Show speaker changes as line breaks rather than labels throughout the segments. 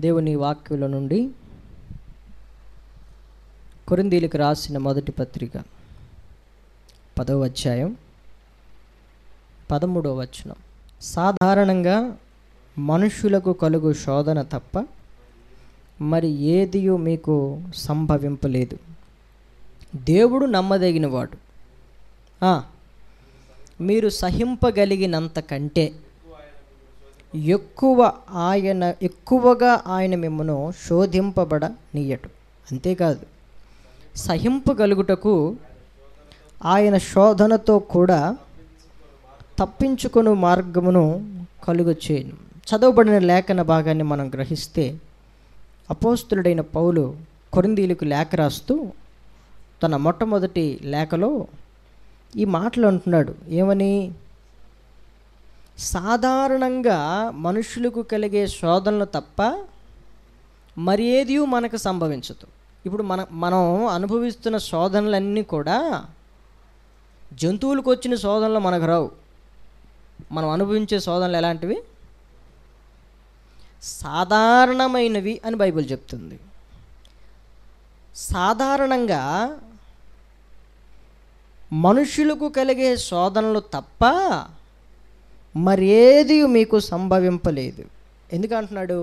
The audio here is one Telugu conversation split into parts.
దేవుని వాక్యుల నుండి కొరింథీయులకు రాసిన మొదటి పత్రిక 10వ అధ్యాయం 13వ వచనం. సాధారణంగా మనుషులకు కలుగు శోధన తప్ప మరి ఏదియూ మీకు సంభవింపలేదు. దేవుడు నమ్మదగినవాడు. మీరు సహింపగలిగినంత కంటే ఎక్కువగా ఆయన మిమ్మను శోధింపబడనీయడు. అంతేకాదు, సహింపగలుగుటకు ఆయన శోధనతో కూడా తప్పించుకొను మార్గమును కలుగచేయును. చదవబడిన లేఖన భాగాన్ని మనం గ్రహిస్తే అపోస్తులుడైన పౌలు కొరింథీయులకు లేఖ రాస్తూ తన మొట్టమొదటి లేఖలో ఈ మాటలు అంటున్నాడు. ఏమని? సాధారణంగా మనుషులకు కలిగే శోధనలు తప్ప మరి ఏది మనకు సంభవించదు. ఇప్పుడు మనం అనుభవిస్తున్న శోధనలన్నీ కూడా జంతువులకు వచ్చిన శోధనలు మనకు రావు. మనం అనుభవించే శోధనలు ఎలాంటివి? సాధారణమైనవి అని బైబిల్ చెప్తుంది. సాధారణంగా మనుషులకు కలిగే శోధనలు తప్ప మరేది మీకు సంభవింపలేదు. ఎందుకంటున్నాడు?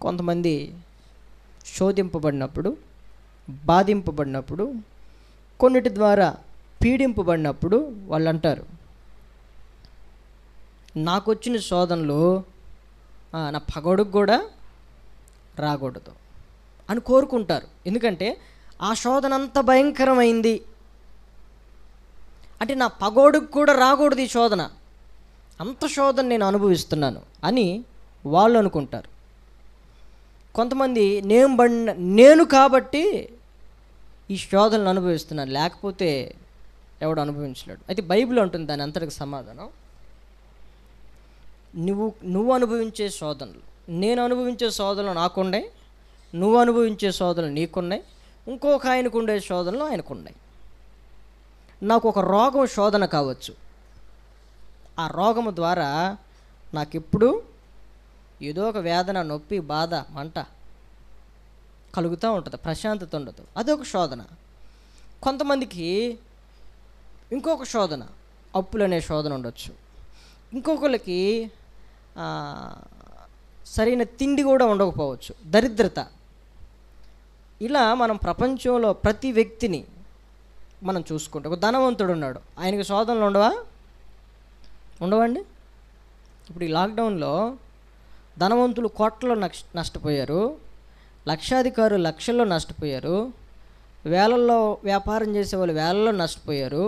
కొంతమంది శోధింపబడినప్పుడు, బాధింపబడినప్పుడు, కొన్నిటి ద్వారా పీడింపబడినప్పుడు వాళ్ళు అంటారు, నాకు వచ్చిన శోధనలు నా పగోడుకు కూడా రాకూడదు అని కోరుకుంటారు. ఎందుకంటే ఆ శోధన అంత భయంకరమైంది, అంటే నా పగోడుకు కూడా రాకూడదు ఈ శోధన, అంత శోధన నేను అనుభవిస్తున్నాను అని వాళ్ళు అనుకుంటారు. కొంతమంది నేను కాబట్టి ఈ శోధనలు అనుభవిస్తున్నాను, లేకపోతే ఎవడు అనుభవించలేడు. అయితే బైబిల్ ఉంటుంది దాని అంతటికి సమాధానం. నువ్వు అనుభవించే శోధనలు, నేను అనుభవించే శోధనలు నాకున్నాయి, నువ్వు అనుభవించే శోధనలు నీకున్నాయి, ఇంకొక ఆయనకు ఉండే శోధనలు ఆయనకున్నాయి. నాకు ఒక రోగం శోధన కావచ్చు, ఆ రోగము ద్వారా నాకు ఎప్పుడు ఏదో ఒక వేదన, నొప్పి, బాధ, మంట కలుగుతూ ఉంటుంది, ప్రశాంతత ఉండదు, అదొక శోధన. కొంతమందికి ఇంకొక శోధన, అప్పులు అనే శోధన ఉండొచ్చు. ఇంకొకరికి సరైన తిండి కూడా ఉండకపోవచ్చు, దరిద్రత. ఇలా మనం ప్రపంచంలో ప్రతి వ్యక్తిని మనం చూసుకుంటే, ఒక ధనవంతుడు ఉన్నాడు, ఆయనకి శోధనలు ఉండవండి? ఇప్పుడు ఈ లాక్డౌన్లో ధనవంతులు కోట్లలో నష్టపోయారు, లక్షాధికారులు లక్షల్లో నష్టపోయారు, వేలల్లో వ్యాపారం చేసే వాళ్ళు వేలల్లో నష్టపోయారు,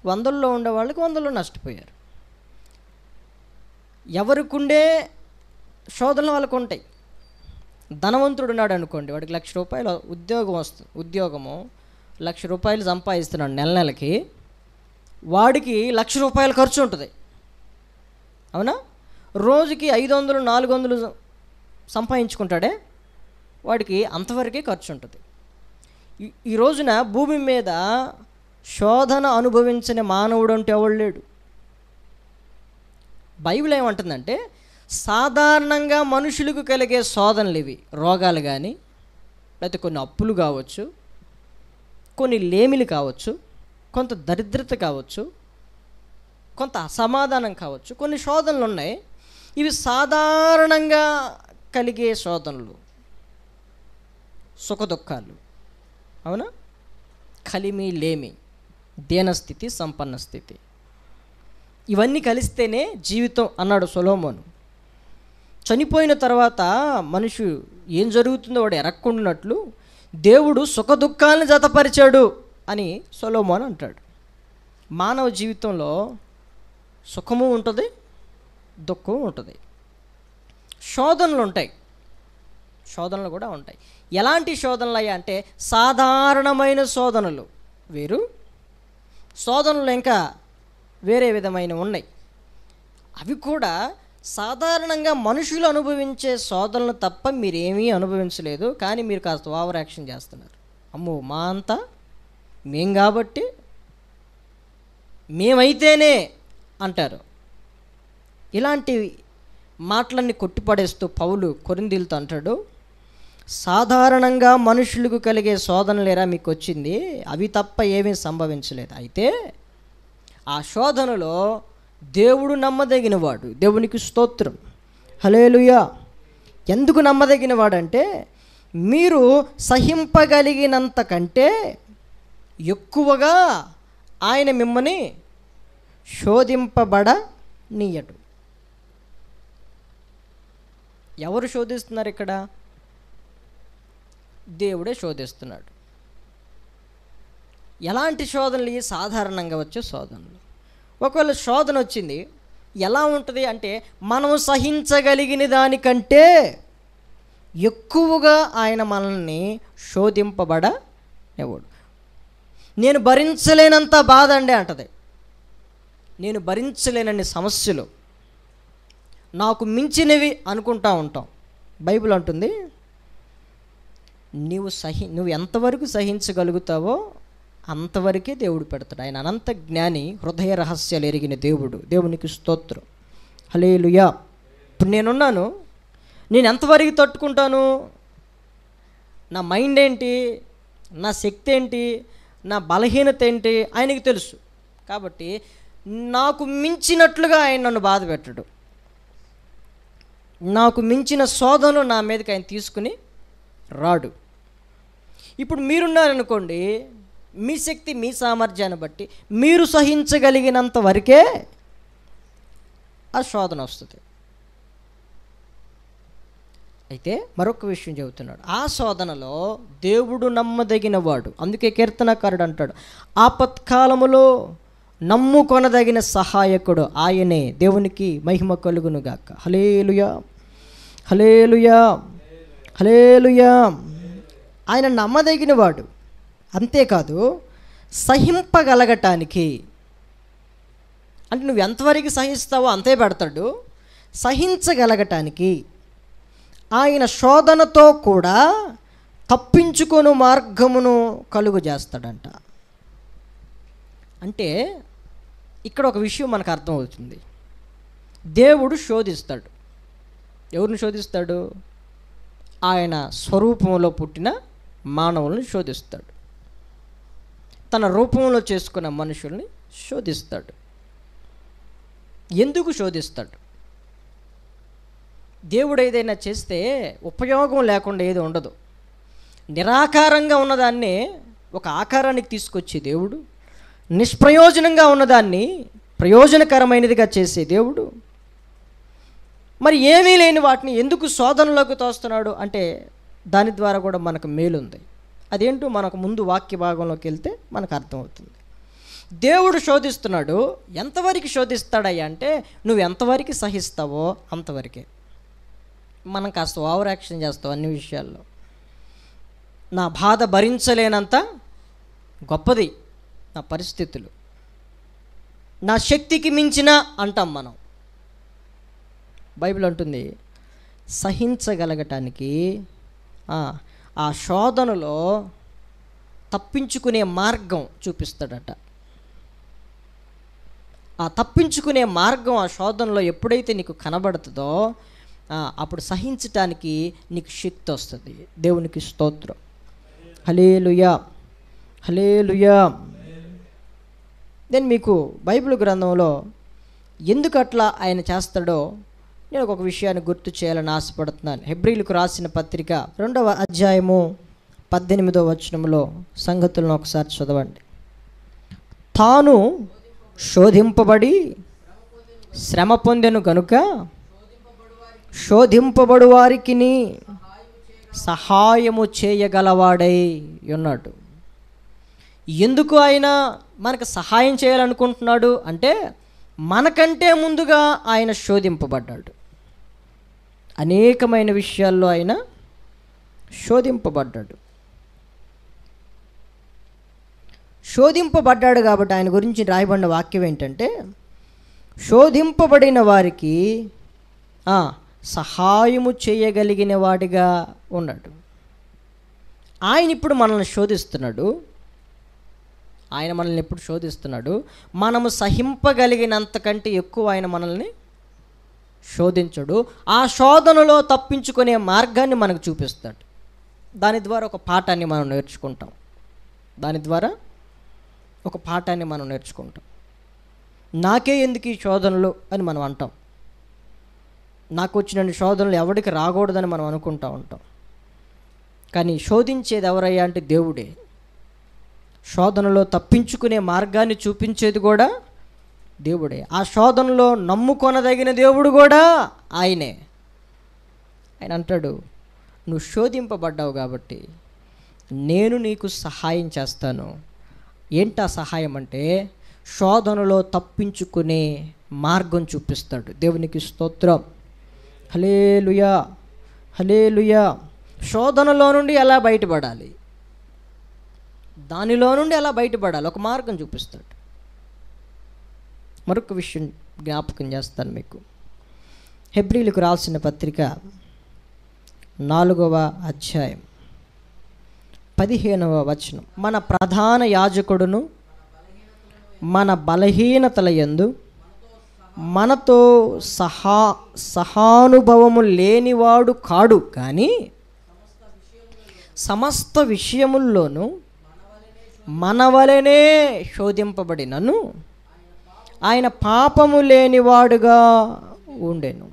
వందల్లో ఉండే వాళ్ళకి వందల్లో నష్టపోయారు. ఎవరికుండే శోధనలు వాళ్ళకు ఉంటాయి. ధనవంతుడు ఉన్నాడు అనుకోండి, వాడికి ₹1,00,000 ఉద్యోగము ₹1,00,000 సంపాదిస్తున్నాడు నెలకి, వాడికి ₹1,00,000 ఖర్చు ఉంటుంది. అవునా? రోజుకి 500, 400 సంపాదించుకుంటాడే, వాడికి అంతవరకే ఖర్చు ఉంటుంది. ఈ రోజున భూమి మీద శోధన అనుభవించని మానవుడు అంటే ఎవడు లేడు. బైబిల్ ఏమంటుందంటే, సాధారణంగా మనుషులకు కలిగే శోధనలు ఇవి. రోగాలు కానీ, లేకపోతే కొన్ని అప్పులు కావచ్చు, కొన్ని లేమిలు కావచ్చు, కొంత దరిద్రత కావచ్చు, కొంత అసమాధానం కావచ్చు, కొన్ని శోధనలు ఉన్నాయి. ఇవి సాధారణంగా కలిగే శోధనలు, సుఖదుఖాలు. అవునా? కలిమి, లేమి, దీనస్థితి, సంపన్న స్థితి, ఇవన్నీ కలిస్తేనే జీవితం అన్నాడు సొలొమోను. చనిపోయిన తర్వాత మనిషి ఏం జరుగుతుందో వాడు ఎరక్కుంటున్నట్లు దేవుడు సుఖదుఖాలను జతపరిచాడు అని సొలొమోను అంటాడు. మానవ జీవితంలో సుఖము ఉంటుంది, దుఃఖం ఉంటుంది, శోధనలు ఉంటాయి, శోధనలు కూడా ఉంటాయి. ఎలాంటి శోధనలు అయ్యా అంటే, సాధారణమైన శోధనలు వేరు, శోధనలు ఇంకా వేరే విధమైన ఉన్నాయి. అవి కూడా సాధారణంగా మనుషులు అనుభవించే శోధనలు తప్ప మీరేమీ అనుభవించలేదు, కానీ మీరు కాస్త ఓవర్ యాక్షన్ చేస్తున్నారు. అమ్మో, మా అంతా మేం కాబట్టి మేమైతేనే అంటారు. ఇలాంటి మాటలన్నీ కొట్టిపడేస్తూ పౌలు కొరింథీయులతో అంటాడు, సాధారణంగా మనుషులకు కలిగే శోధనలేరా మీకు వచ్చింది, అవి తప్ప ఏమీ సంభవించలేదు. అయితే ఆ శోధనలో దేవుడు నమ్మదగినవాడు. దేవునికి స్తోత్రం, హల్లెలూయా. ఎందుకు నమ్మదగినవాడంటే మీరు సహింపగలిగినంత కంటే ఎక్కువగా ఆయన మిమ్మల్ని శోధింపబడనీయడు. ఎవరు శోధిస్తున్నారు ఇక్కడ? దేవుడే శోధిస్తున్నాడు. ఎలాంటి శోధనలు? ఇవి సాధారణంగా వచ్చే శోధనలు. ఒకవేళ శోధన వచ్చింది, ఎలా ఉంటుంది అంటే మనం సహించగలిగిన దానికంటే ఎక్కువగా ఆయన మనల్ని శోధింపబడనివ్వడు. నేను భరించలేనంత బాధ అండి అంటది. నేను భరించలేనన్ని సమస్యలు, నాకు మించినవి అనుకుంటా ఉంటాం. బైబిల్ అంటుంది, నువ్వు ఎంతవరకు సహించగలుగుతావో అంతవరకే దేవుడు పెడతాడు. ఆయన అనంత జ్ఞాని, హృదయ రహస్యాలు ఎరిగిన దేవుడు. దేవునికి స్తోత్రం, హల్లెలూయా. ఇప్పుడు నేనున్నాను, నేను ఎంతవరకు తట్టుకుంటాను? నా మైండ్ ఏంటి, నా శక్తి ఏంటి, నా బలహీనత ఏంటి ఆయనకి తెలుసు. కాబట్టి నాకు మించినట్లుగా ఆయన నన్ను బాధ పెట్టడు. నాకు మించిన శోధనలు నా మీదకి ఆయన తీసుకుని రాడు. ఇప్పుడు మీరున్నారనుకోండి, మీ శక్తి మీ సామర్థ్యాన్ని బట్టి మీరు సహించగలిగినంత వరకే ఆ శోధన వస్తుంది. అయితే మరొక విషయం చెబుతున్నాడు, ఆ శోధనలో దేవుడు నమ్మదగినవాడు. అందుకే కీర్తనకారుడు అంటాడు, ఆపత్కాలములో నమ్ముకొనదగిన సహాయకుడు ఆయనే. దేవునికి మహిమ కలుగునుగాక. హల్లెలూయా, హల్లెలూయా, హల్లెలూయా. ఆయన నమ్మదగినవాడు. అంతేకాదు సహింపగలగటానికి, అంటే నువ్వు ఎంతవరకు సహిస్తావో అంతే పెడతాడు. సహించగలగటానికి ఆయన శోధనతో కూడా తప్పించుకొను మార్గమును కలుగు చేస్తాడంట. అంటే ఇక్కడ ఒక విషయం మనకు అర్థమవుతుంది. దేవుడు శోధిస్తాడు. ఎవరిని శోధిస్తాడు? ఆయన స్వరూపంలో పుట్టిన మానవులను శోధిస్తాడు. తన రూపంలో చేసుకున్న మనుషుల్ని శోధిస్తాడు. ఎందుకు శోధిస్తాడు? దేవుడు ఏదైనా చేస్తే ఉపయోగం లేకుండా ఏది ఉండదు. నిరాకారంగా ఉన్నదాన్ని ఒక ఆకారానికి తీసుకొచ్చే దేవుడు, నిష్ప్రయోజనంగా ఉన్నదాన్ని ప్రయోజనకరమైనదిగా చేసే దేవుడు. మరి ఏమీ లేని వాటిని ఎందుకు శోధనలోకి తోస్తున్నాడు అంటే దాని ద్వారా కూడా మనకు మేలుంది. అదేంటో మనకు ముందు వాక్య భాగంలోకి వెళ్తే మనకు అర్థమవుతుంది. దేవుడు శోధిస్తున్నాడు. ఎంతవరకు శోధిస్తాడయ్యా అంటే నువ్వు ఎంతవరకు సహిస్తావో అంతవరకే. మనం కాస్త ఓవర్ యాక్షన్ చేస్తాం అన్ని విషయాల్లో. నా బాధ భరించలేనంత గొప్పది నా పరిస్థితులు, నా శక్తికి మించిన అంటాం మనం. బైబిల్ అంటుంది సహించగలగటానికి ఆ శోధనలో తప్పించుకునే మార్గం చూపిస్తాడట. ఆ తప్పించుకునే మార్గం ఆ శోధనలో ఎప్పుడైతే నీకు కనబడుతుందో అప్పుడు సహించటానికి నీకు శక్తి వస్తుంది. దేవునికి స్తోత్రం, హల్లెలూయా, హల్లెలూయా. నేను మీకు బైబిల్ గ్రంథంలో ఎందుకు అట్లా ఆయన చేస్తాడో నేను ఒక విషయాన్ని గుర్తు చేయాలని ఆశపడుతున్నాను. హెబ్రీలకు రాసిన పత్రిక 2వ అధ్యాయము 18వ వచనంలో సంగతులను ఒకసారి చదవండి. తాను శోధింపబడి శ్రమ పొందెను గనుక శోధింపబడు వారికి సహాయము చేయగలవాడై ఉన్నాడు. ఎందుకు ఆయన మనకు సహాయం చేయాలనుకుంటున్నాడు అంటే మనకంటే ముందుగా ఆయన శోధింపబడ్డాడు. అనేకమైన విషయాల్లో ఆయన శోధింపబడ్డాడు. శోధింపబడ్డాడు కాబట్టి ఆయన గురించి రాయబడిన వాక్యం ఏంటంటే శోధింపబడిన వారికి సహాయము చేయగలిగిన వాడిగా ఉన్నాడు. ఆయన ఇప్పుడు మనల్ని శోధిస్తున్నాడు. ఆయన మనల్ని ఎప్పుడు శోధిస్తున్నాడు? మనము సహింపగలిగినంతకంటే ఎక్కువ ఆయన మనల్ని శోధించడు. ఆ శోధనలో తప్పించుకునే మార్గాన్ని మనకు చూపిస్తాడు. దాని ద్వారా ఒక పాఠాన్ని మనం నేర్చుకుంటాం. నాకే ఎందుకు ఈ శోధనలు అని మనం అంటాం. నాకు వచ్చిన శోధనలు ఎవరికి రాకూడదని మనం అనుకుంటూ ఉంటాం. కానీ శోధించేది ఎవరయ్యా అంటే దేవుడే. శోధనలో తప్పించుకునే మార్గాన్ని చూపించేది కూడా దేవుడే. ఆ శోధనలో నమ్ముకొనదగిన దేవుడు కూడా ఆయనే. ఆయన అంటాడు, నువ్వు శోధింపబడ్డావు కాబట్టి నేను నీకు సహాయం చేస్తాను. ఏంటా సహాయం అంటే శోధనలో తప్పించుకునే మార్గం చూపిస్తాడు. దేవునికి స్తోత్రం. హల్లెలూయా, హల్లెలూయా. శోధనలో నుండి ఎలా బయటపడాలి, దానిలో నుండి ఎలా బయటపడాలి, ఒక మార్గం చూపిస్తాడు. మరొక విషయం జ్ఞాపకం చేస్తాను మీకు. హెబ్రీలకు రాసిన పత్రిక 4వ అధ్యాయం 15వ వచనం. మన ప్రధాన యాజకుడును మన బలహీనతల యందు మనతో సహానుభవము లేనివాడు కాడు, కానీ సమస్త విషయముల్లోనూ మనవలనే శోధింపబడినను ఆయన పాపము లేనివాడుగా ఉండెను.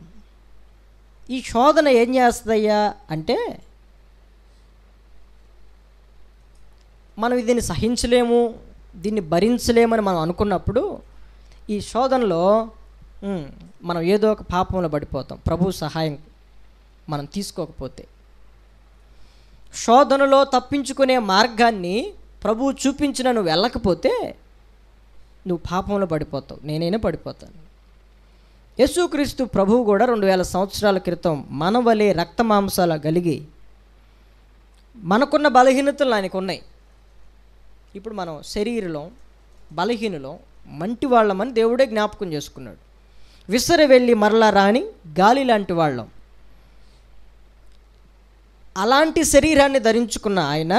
ఈ శోధన ఏం చేస్తుందయ్యా అంటే మనం దీన్ని సహించలేము, దీన్ని భరించలేమని మనం అనుకున్నప్పుడు ఈ శోధనలో మనం ఏదో ఒక పాపంలో పడిపోతాం. ప్రభు సహాయం మనం తీసుకోకపోతే, శోధనలో తప్పించుకునే మార్గాన్ని ప్రభువు చూపించిన నువ్వు వెళ్ళకపోతే నువ్వు పాపంలో పడిపోతావు. నేనైనా పడిపోతాను. యేసుక్రీస్తు ప్రభువు కూడా 2000 సంవత్సరాల క్రితం మన వలె రక్త మాంసాలు కలిగి మనకున్న బలహీనతలు ఆయనకు ఉన్నాయి. ఇప్పుడు మనం శరీరంలో బలహీనలో మంటి వాళ్ళమని దేవుడే జ్ఞాపకం చేసుకున్నాడు. విసరి వెళ్ళి మరలా రాని గాలి లాంటి వాళ్ళం. అలాంటి శరీరాన్ని ధరించుకున్న ఆయన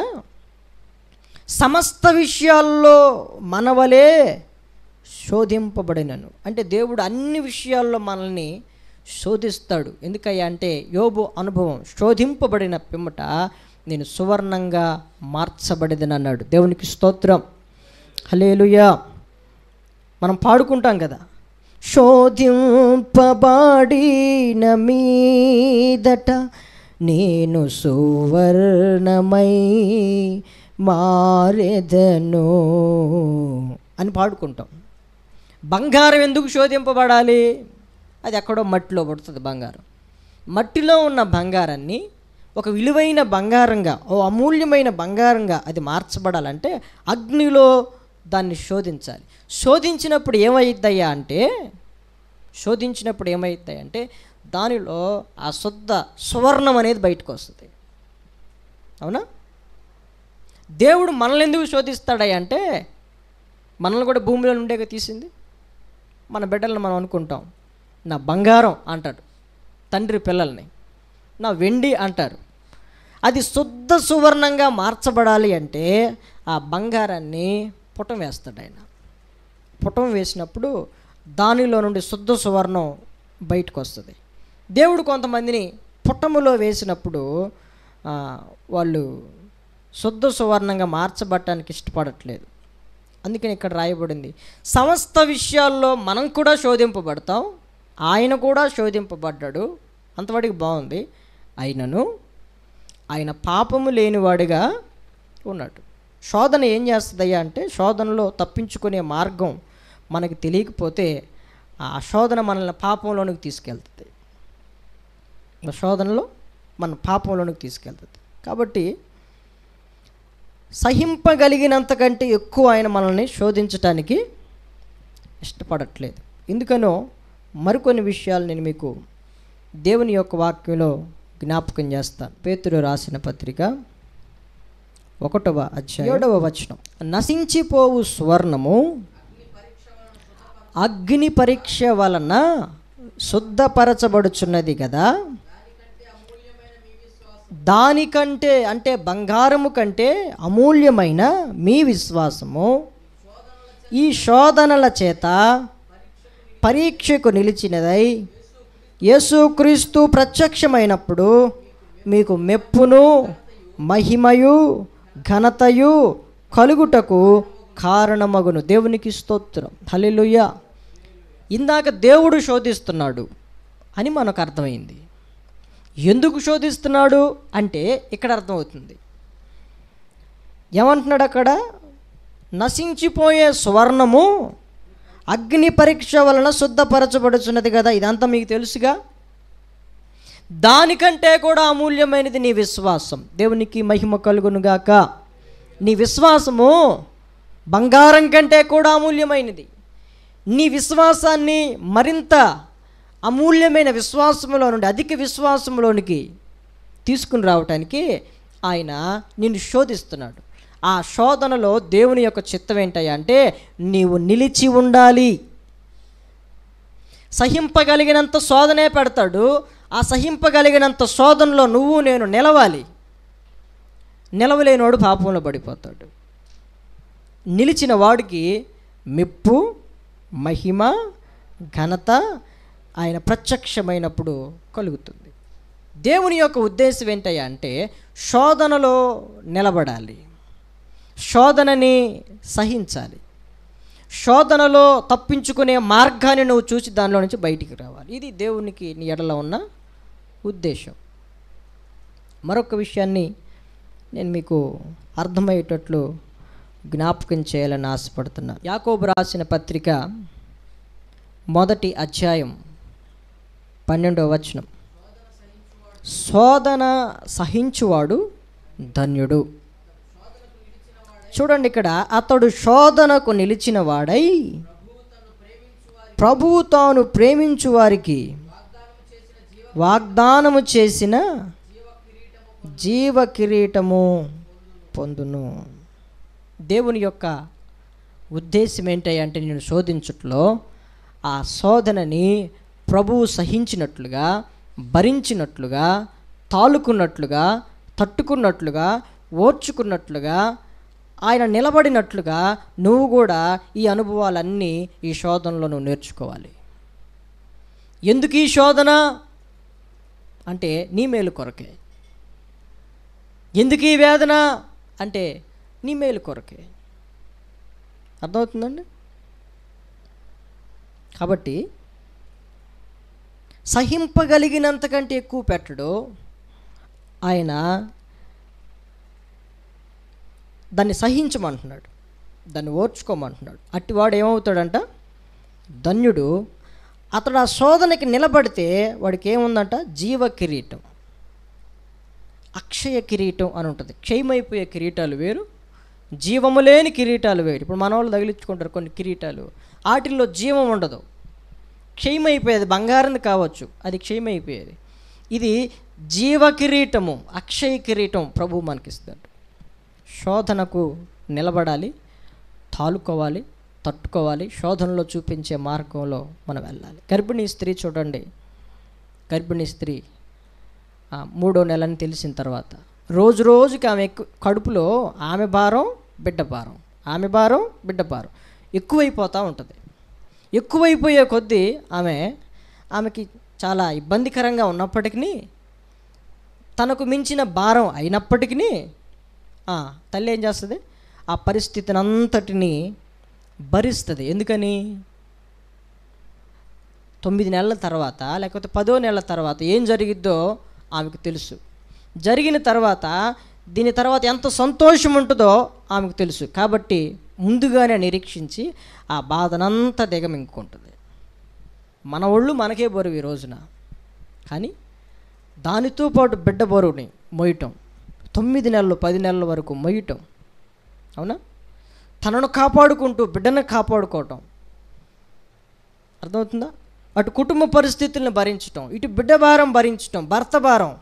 సమస్త విషయాల్లో మనవలే శోధింపబడినను. అంటే దేవుడు అన్ని విషయాల్లో మనల్ని శోధిస్తాడు. ఎందుకయ్యా అంటే యోబు అనుభవం, శోధింపబడిన పిమ్మట నేను సువర్ణంగా మార్చబడిదని అన్నాడు. దేవునికి స్తోత్రం, హల్లెలూయా. మనం పాడుకుంటాం కదా, శోధింపబడిన మీదట నేను సువర్ణమై మారెదను అని పాడుకుంటాం. బంగారం ఎందుకు శోధింపబడాలి? అది ఎక్కడో మట్టిలో పడుతుంది బంగారం. మట్టిలో ఉన్న బంగారాన్ని ఒక విలువైన బంగారంగా, ఓ అమూల్యమైన బంగారంగా అది మార్చబడాలంటే అగ్నిలో దాన్ని శోధించాలి. శోధించినప్పుడు ఏమవుతాయా అంటే దానిలో ఆ శుద్ధ సువర్ణం అనేది బయటకు వస్తుంది. అవునా? దేవుడు మనల్ని ఎందుకు శోధిస్తాడయ్యా అంటే మనల్ని కూడా భూమిలో నుండే తీసింది. మన బిడ్డలను మనం అనుకుంటాం, నా బంగారం అంటాడు తండ్రి పిల్లల్ని, నా వెండి అంటారు. అది శుద్ధ సువర్ణంగా మార్చబడాలి అంటే ఆ బంగారాన్ని పుటం వేస్తాడు ఆయన. పుటం వేసినప్పుడు దానిలో నుండి శుద్ధ సువర్ణం బయటకు వస్తుంది. దేవుడు కొంతమందిని పుటములో వేసినప్పుడు వాళ్ళు శుద్ధ సువర్ణంగా మార్చబడటానికి ఇష్టపడట్లేదు. అందుకని ఇక్కడ రాయబడింది, సమస్త విషయాల్లో మనం కూడా శోధింపబడతాం, ఆయన కూడా శోధింపబడ్డాడు. అంతవాడికి బాగుంది. అయినను ఆయన పాపము లేనివాడిగా ఉన్నాడు. శోధన ఏం చేస్తుందయ్యా అంటే శోధనలో తప్పించుకునే మార్గం మనకి తెలియకపోతే ఆ శోధన మనల్ని పాపంలోనికి తీసుకెళ్తుంది. శోధనలో మన పాపంలోనికి తీసుకెళ్తుంది. కాబట్టి సహింపగలిగినంతకంటే ఎక్కువ ఆయన మనల్ని శోధించటానికి ఇష్టపడట్లేదు. ఎందుకనో మరికొన్ని విషయాలు నేను మీకు దేవుని యొక్క వాక్యంలో జ్ఞాపకం చేస్తాను. పేతురు రాసిన పత్రిక 1వ అధ్యాయం 7వ వచనం. నశించిపోవు స్వర్ణము అగ్ని పరీక్ష వలన శుద్ధపరచబడుచున్నది కదా, దానికంటే అంటే బంగారము కంటే అమూల్యమైన మీ విశ్వాసము ఈ శోధనల చేత పరీక్షకు నిలిచినదై యేసుక్రీస్తు ప్రత్యక్షమైనప్పుడు మీకు మెప్పును మహిమయు ఘనతయు కలుగుటకు కారణమగును. దేవునికి స్తోత్రం. హల్లెలూయా. ఇందాక దేవుడు శోధిస్తున్నాడు అని మనకు అర్థమైంది. ఎందుకు శోధిస్తున్నాడు అంటే ఇక్కడ అర్థమవుతుంది. ఏమంటున్నాడు అక్కడ? నశించిపోయే స్వర్ణము అగ్ని పరీక్ష వలన శుద్ధపరచబడుచున్నది కదా. ఇదంతా మీకు తెలుసుగా. దానికంటే కూడా అమూల్యమైనది నీ విశ్వాసం. దేవునికి మహిమ కలుగునుగాక. నీ విశ్వాసము బంగారం కంటే కూడా అమూల్యమైనది. నీ విశ్వాసాన్ని మరింత అమూల్యమైన విశ్వాసంలో నుండి అధిక విశ్వాసంలోనికి తీసుకుని రావటానికి ఆయన నిన్ను శోధిస్తున్నాడు. ఆ శోధనలో దేవుని యొక్క చిత్తం ఏంటయ్యా అంటే నీవు నిలిచి ఉండాలి. సహింపగలిగినంత శోధనే పెడతాడు. ఆ సహింపగలిగినంత శోధనలో నువ్వు నేను నిలవాలి. నిలవలేనోడు పాపంలో పడిపోతాడు. నిలిచిన వాడికి మెప్పు మహిమ ఘనత ఆయన ప్రత్యక్షమైనప్పుడు కలుగుతుంది. దేవుని యొక్క ఉద్దేశం ఏంటయ్యా అంటే శోధనలో నిలబడాలి, శోధనని సహించాలి, శోధనలో తప్పించుకునే మార్గాన్ని నువ్వు చూసి దానిలో నుంచి బయటికి రావాలి. ఇది దేవునికి నీ ఎడల ఉన్న ఉద్దేశం. మరొక విషయాన్ని నేను మీకు అర్థమయ్యేటట్లు జ్ఞాపకం చేయాలని ఆశపడుతున్నా. యాకోబు రాసిన పత్రిక 1వ అధ్యాయం 12వ వచనం. శోధన సహించువాడు ధన్యుడు. చూడండి, ఇక్కడ అతడు శోధనకు నిలిచిన వాడై ప్రభువు తాను ప్రేమించు వారికి వాగ్దానము చేసిన జీవ కిరీటము పొందును. దేవుని యొక్క ఉద్దేశం ఏంటంటే నేను శోధించుట్లో ఆ శోధనని ప్రభువు సహించినట్లుగా, భరించినట్లుగా, తాలుకున్నట్లుగా, తట్టుకున్నట్లుగా, ఓర్చుకున్నట్లుగా, ఆయన నిలబడినట్లుగా నువ్వు కూడా ఈ అనుభవాలన్నీ ఈ శోధనలో నువ్వు నేర్చుకోవాలి. ఎందుకు ఈ శోధన అంటే నీ మేలు కొరకే. ఎందుకు ఈ వేదన అంటే నీ మేలు కొరకే. అర్థమవుతుందండి? కాబట్టి సహింపగలిగినంతకంటే ఎక్కువ పెట్టడు ఆయన. దాన్ని సహించమంటున్నాడు, దాన్ని ఓర్చుకోమంటున్నాడు. అట్టివాడు ఏమవుతాడంట? ధన్యుడు. అతడు ఆ శోధనకి నిలబడితే వాడికి ఏముందంట? జీవ కిరీటం, అక్షయ కిరీటం అని ఉంటుంది. క్షయమైపోయే కిరీటాలు వేరు, జీవము లేని కిరీటాలు వేరు. ఇప్పుడు మన వాళ్ళు తగిలించుకుంటారు కొన్ని కిరీటాలు, వాటిల్లో జీవం ఉండదు, క్షయమైపోయేది. బంగారం కావచ్చు, అది క్షయమైపోయేది. ఇది జీవ కిరీటము, అక్షయ కిరీటం ప్రభువు మనకిస్తాడు. శోధనకు నిలబడాలి, తాలుకోవాలి, తట్టుకోవాలి. శోధనలో చూపించే మార్గంలో మనం వెళ్ళాలి. గర్భిణీ స్త్రీ చూడండి, గర్భిణీ స్త్రీ 3వ నెలని తెలిసిన తర్వాత రోజు రోజుకి ఆమె కడుపులో ఆమె భారం బిడ్డ భారం, ఆమె భారం బిడ్డ భారం ఎక్కువైపోతూ ఉంటుంది. ఎక్కువైపోయే కొద్దీ ఆమెకి చాలా ఇబ్బందికరంగా ఉన్నప్పటికీ, తనకు మించిన భారం అయినప్పటికీ తల్లి ఏం చేస్తుంది? ఆ పరిస్థితిని అంతటినీ భరిస్తుంది. ఎందుకని? 9 నెలల తర్వాత లేకపోతే 10వ నెలల తర్వాత ఏం జరిగిద్దో ఆమెకు తెలుసు. జరిగిన తర్వాత దీని తర్వాత ఎంత సంతోషం ఉంటుందో ఆమెకు తెలుసు. కాబట్టి ముందుగానే నిరీక్షించి ఆ బాధనంతా దిగమింగుకుంటుంది. మన ఒళ్ళు మనకే బరువు ఈ రోజున, కానీ దానితో పాటు బిడ్డ బరువుని మోయటం, 9 నెలలు 10 నెలల వరకు మోయటం, అవునా? తనను కాపాడుకుంటూ బిడ్డను కాపాడుకోవటం. అర్థమవుతుందా? అటు కుటుంబ పరిస్థితులను భరించటం, ఇటు బిడ్డ భారం భరించటం, భర్త భారం,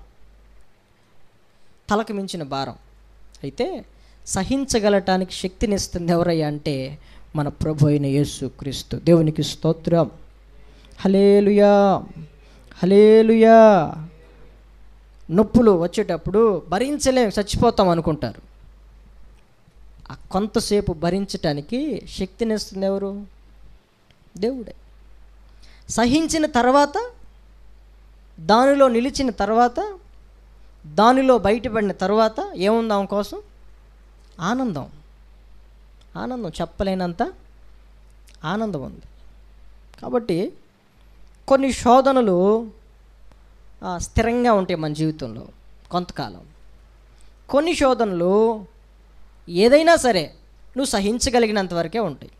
తలకు మించిన భారం. అయితే సహించగలటానికి శక్తినిస్తుంది ఎవరయ్యా అంటే మన ప్రభు అయిన యేసుక్రీస్తు. దేవునికి స్తోత్రం. హల్లెలూయా, హల్లెలూయా. నొప్పులు వచ్చేటప్పుడు భరించలేం, చచ్చిపోతాం అనుకుంటారు. ఆ కొంతసేపు భరించటానికి శక్తినిస్తుంది ఎవరు? దేవుడే. సహించిన తర్వాత దానిలో నిలిచిన తర్వాత, దానిలో బయటపడిన తర్వాత ఏముంది ఆమె కోసం? ఆనందం. ఆనందం, చెప్పలేనంత ఆనందం ఉంది. కాబట్టి కొన్ని శోధనలు స్థిరంగా ఉంటాయి మన జీవితంలో కొంతకాలం. కొన్ని శోధనలు ఏదైనా సరే నువ్వు సహించగలిగినంత వరకే ఉంటాయి.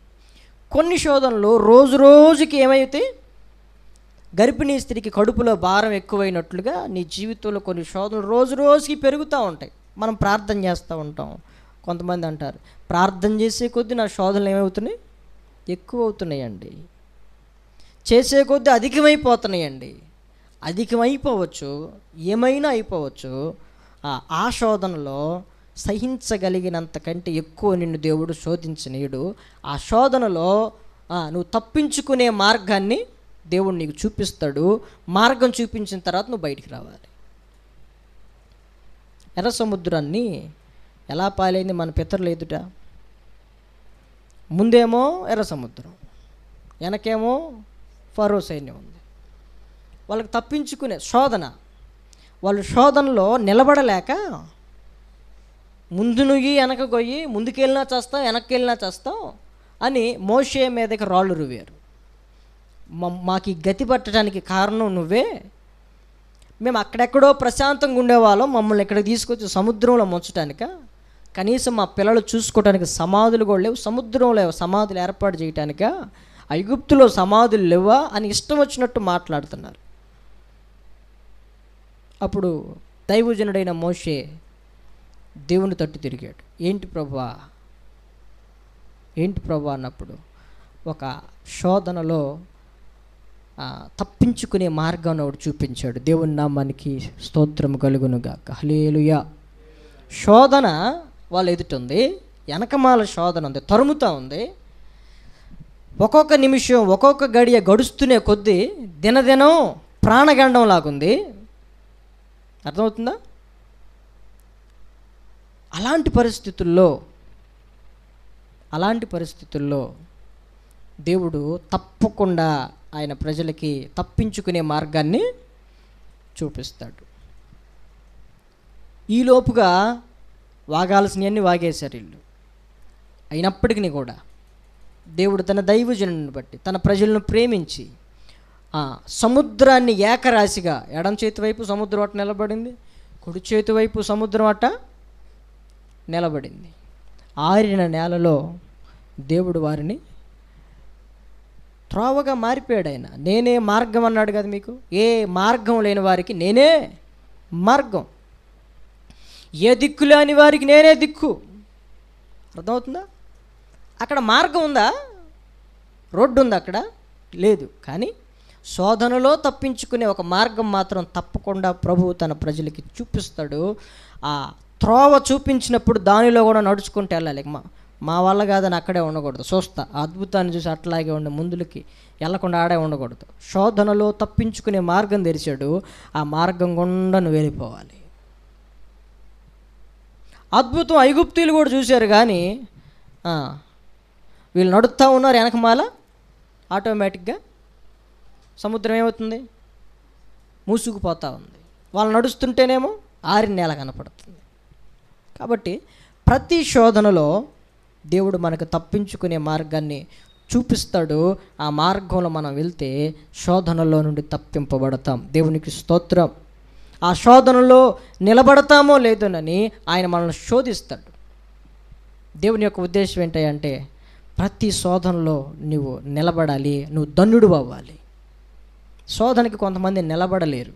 కొన్ని శోధనలు రోజు రోజుకి ఏమైతే గర్భిణీ స్త్రీకి కడుపులో భారం ఎక్కువైనట్లుగా నీ జీవితంలో కొన్ని శోధనలు రోజు రోజుకి పెరుగుతూ ఉంటాయి. మనం ప్రార్థన చేస్తూ ఉంటాం. కొంతమంది అంటారు, ప్రార్థన చేసే కొద్దీ నా శోధనలు ఏమవుతున్నాయి? ఎక్కువ అవుతున్నాయండి. చేసే కొద్దీ అధికమైపోతున్నాయండి. అధికమైపోవచ్చు, ఏమైనా అయిపోవచ్చు. ఆ శోధనలో సహించగలిగినంత కంటే ఎక్కువ నిన్ను దేవుడు శోధించనీయుడు. ఆ శోధనలో నువ్వు తప్పించుకునే మార్గాన్ని దేవుడు నీకు చూపిస్తాడు. మార్గం చూపించిన తర్వాత నువ్వు బయటికి రావాలి. ఎర్ర సముద్రాన్ని ఎలా పాలైంది మన పితరుల ఎదుట? ముందేమో ఎర్ర సముద్రం, వెనకేమో ఫరో సైన్యం ఉంది. వాళ్ళకి తప్పించుకునే శోధన. వాళ్ళు శోధనలో నిలబడలేక ముందు నుయ్యి వెనక గొయ్యి, ముందుకెళ్ళినా చేస్తాం, వెనక్కి వెళ్ళినా చేస్తాం అని మోషే మీదకి రాళ్ళు రువ్వారు. మాకు ఈ గతి పట్టడానికి కారణం నువ్వే. మేము అక్కడెక్కడో ప్రశాంతంగా ఉండేవాళ్ళం, మమ్మల్ని ఇక్కడికి తీసుకొచ్చి సముద్రంలో ముంచడానిక? కనీసం మా పిల్లలు చూసుకోవడానికి సమాధులు కూడా లేవు, సముద్రంలో సమాధులు ఏర్పాటు చేయటానిక? ఐగుప్తులో సమాధులు లేవా అని ఇష్టం వచ్చినట్టు మాట్లాడుతున్నారు. అప్పుడు దైవజనుడైన మోషే దేవుని తట్టు తిరిగాడు. ఏంటి ప్రభువా అన్నప్పుడు ఒక శోధనలో తప్పించుకునే మార్గం ఒకటి చూపించాడు. దేవుని నామానికి స్తోత్రం కలుగునుగాక. హల్లెలూయా. శోధన వాళ్ళ ఎదుటుంది, వెనకమాల శోధన ఉంది, తరుముతూ ఉంది. ఒక్కొక్క నిమిషం, ఒక్కొక్క గడియ గడుస్తూనే కొద్దీ దినదినం ప్రాణగండం లాగుంది. అర్థమవుతుందా? అలాంటి పరిస్థితుల్లో దేవుడు తప్పకుండా ఆయన ప్రజలకి తప్పించుకునే మార్గాన్ని చూపిస్తాడు. ఈలోపుగా వాగాల్సినవన్నీ వాగేశారు వీళ్ళు. అయినప్పటికీ కూడా దేవుడు తన దైవజనుని బట్టి తన ప్రజలను ప్రేమించి సముద్రాన్ని ఏకరాశిగా, ఎడం చేతి వైపు సముద్రం అట నిలబడింది, కుడి చేతి వైపు సముద్రం అట నిలబడింది. ఆరిన నేలలో దేవుడు వారిని త్రోవగా మారిపోయాడు. ఆయన నేనే మార్గం అన్నాడు కదా మీకు. ఏ మార్గం లేని వారికి నేనే మార్గం, ఏ దిక్కు లేని వారికి నేనే దిక్కు. అర్థమవుతుందా? అక్కడ మార్గం ఉందా? రోడ్డు ఉందా? అక్కడ లేదు. కానీ శోధనలో తప్పించుకునే ఒక మార్గం మాత్రం తప్పకుండా ప్రభువు తన ప్రజలకి చూపిస్తాడు. ఆ త్రోవ చూపించినప్పుడు దానిలో కూడా నడుచుకుంటూ వెళ్ళాలి. మా వల్ల కాదని అక్కడే ఉండకూడదు. చూస్తా అద్భుతాన్ని చూసి అట్లాగే ఉండే, ముందులకి వెళ్ళకుండా ఆడే ఉండకూడదు. శోధనలో తప్పించుకునే మార్గం తెరిచాడు. ఆ మార్గం గుండా నువ్వు వెళ్ళిపోవాలి. అద్భుతం ఐగుప్తీయులు కూడా చూశారు, కానీ వీళ్ళు నడుస్తూ ఉన్నారు వెనకమాల. ఆటోమేటిక్గా సముద్రం ఏమవుతుంది? మూసుకుపోతూ ఉంది. వాళ్ళు నడుస్తుంటేనేమో ఆరిన నేల కనపడుతుంది. కాబట్టి ప్రతి శోధనలో దేవుడు మనకు తప్పించుకునే మార్గాన్ని చూపిస్తాడు. ఆ మార్గంలో మనం వెళ్తే శోధనలో నుండి తప్పింపబడతాం. దేవునికి స్తోత్రం. ఆ శోధనలో నిలబడతామో లేదోనని ఆయన మనల్ని శోధిస్తాడు. దేవుని యొక్క ఉద్దేశం ఏంటంటే ప్రతి శోధనలో నువ్వు నిలబడాలి, నువ్వు ధన్యుడు అవ్వాలి. శోధనకి కొంతమంది నిలబడలేరు.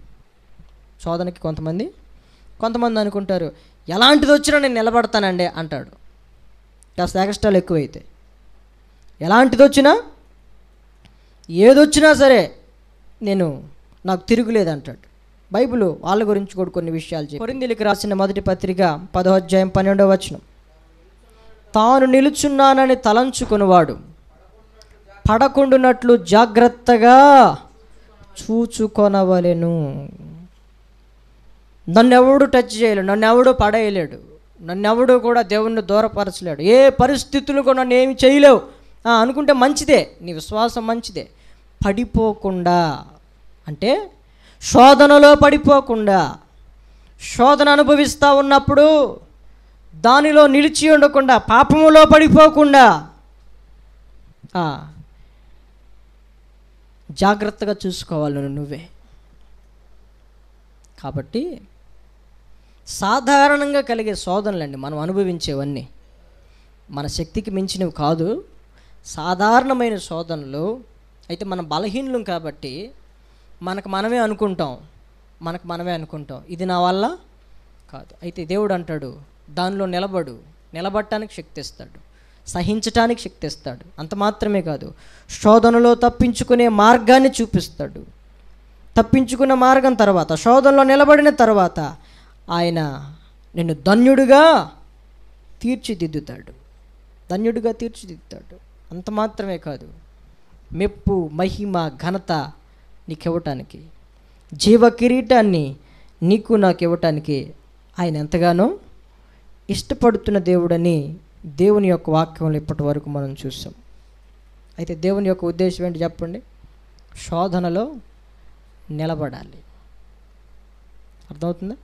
శోధనకి కొంతమంది అనుకుంటారు, ఎలాంటిది వచ్చినా నేను నిలబడతానండి అంటాడు. కాస్త ఎక్స్ట్రాలు ఎక్కువైతే ఎలాంటిది వచ్చినా, ఏదొచ్చినా సరే నాకు తిరుగులేదు అంటాడు. బైబిల్ వాళ్ళ గురించి కూడా కొన్ని విషయాలు కొరింథీయులకు రాసిన మొదటి పత్రిక 10వ అధ్యాయం 12వ వచనం. తాను నిలుచున్నానని తలంచుకునివాడు పడకుండునట్లు జాగ్రత్తగా చూచుకొనవలెను. నన్నెవడు టచ్ చేయలేడు, నన్నెవడు పడేయలేడు, నన్నెవడు కూడా దేవుణ్ణి దూరపరచలేడు. ఏ పరిస్థితులు కూడా నన్ను ఏమి చేయలేవు అనుకుంటే మంచిదే, నీ విశ్వాసం మంచిదే. పడిపోకుండా అంటే శోధనలో పడిపోకుండా, శోధన అనుభవిస్తూ ఉన్నప్పుడు దానిలో నిలిచి ఉండకుండా, పాపములో పడిపోకుండా జాగ్రత్తగా చూసుకోవాలి నువ్వే. కాబట్టి సాధారణంగా కలిగే శోధనలండి మనం అనుభవించేవన్నీ మన శక్తికి మించినవి కాదు, సాధారణమైన శోధనలు. అయితే మనం బలహీనులం కాబట్టి మనకు మనమే అనుకుంటాం ఇది నా వల్ల కాదు. అయితే దేవుడు అంటాడు, దానిలో నిలబడటానికి శక్తి ఇస్తాడు, సహించటానికి శక్తి ఇస్తాడు. అంత మాత్రమే కాదు, శోధనలో తప్పించుకునే మార్గాన్ని చూపిస్తాడు. తప్పించుకున్న మార్గం తర్వాత, శోధనలో నిలబడిన తర్వాత ఆయన నిన్ను ధన్యుడిగా తీర్చిదిద్దుతాడు. అంత మాత్రమే కాదు, మెప్పు, మహిమ, ఘనత నీకు ఇవ్వటానికి, జీవ కిరీటాన్ని నీకు నాకు ఇవ్వటానికి ఆయన ఎంతగానో ఇష్టపడుతున్న దేవుడని దేవుని యొక్క వాక్యంలో ఇప్పటి వరకు మనం చూసాం. అయితే దేవుని యొక్క ఉద్దేశం ఏంటి చెప్పండి? శోధనలో నిలబడాలి. అర్థమవుతుందా?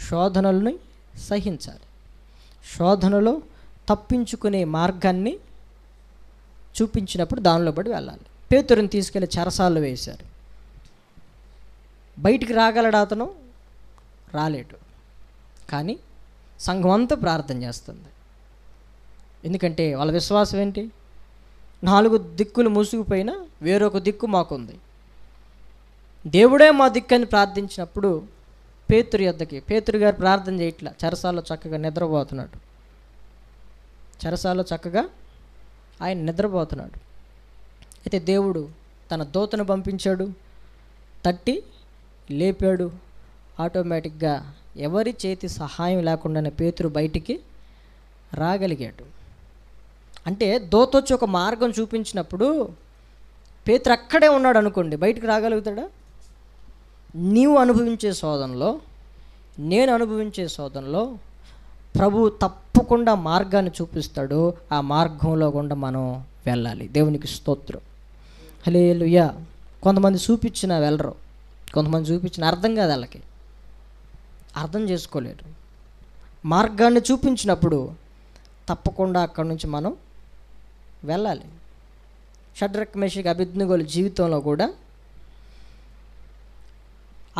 శోధనల్ని సహించాలి, శోధనలో తప్పించుకునే మార్గాన్ని చూపించినప్పుడు దానిలో పడి వెళ్ళాలి. పేతురుని తీసుకెళ్ళి చెరసాల్లో వేశారు. బయటికి రాగలడా అతను? రాలేడు. కానీ సంఘం అంతా ప్రార్థన చేస్తుంది. ఎందుకంటే వాళ్ళ విశ్వాసం ఏంటి? 4 దిక్కులు మూసుకుపోయినా వేరొక దిక్కు మాకుంది, దేవుడే మా దిక్కు అని ప్రార్థించినప్పుడు పేతురు గారు ప్రార్థన చేయట్లా, చెరసాల్లో చక్కగా నిద్రపోతున్నాడు. ఆయన నిద్రపోతున్నాడు. అయితే దేవుడు తన దూతను పంపించాడు, తట్టి లేపాడు. ఆటోమేటిక్గా ఎవరి చేతి సహాయం లేకుండానే పేతురు బయటికి రాగలిగాడు. అంటే దూత వచ్చి ఒక మార్గం చూపించినప్పుడు పేతురు అక్కడే ఉన్నాడు అనుకోండి, బయటికి రాగలుగుతాడా? నీవు అనుభవించే శోధనలో, నేను అనుభవించే శోధనలో ప్రభువు తప్పకుండా మార్గాన్ని చూపిస్తాడు. ఆ మార్గంలో గుండా మనం వెళ్ళాలి. దేవునికి స్తోత్రం. హల్లెలూయా. కొంతమంది చూపించినా వెళ్ళరు, కొంతమంది చూపించిన అర్థం కాదు, వాళ్ళకి అర్థం చేసుకోలేరు. మార్గాన్ని చూపించినప్పుడు తప్పకుండా అక్కడి నుంచి మనం వెళ్ళాలి. షడ్రక్ మేషక్ అబేద్నెగోల జీవితంలో కూడా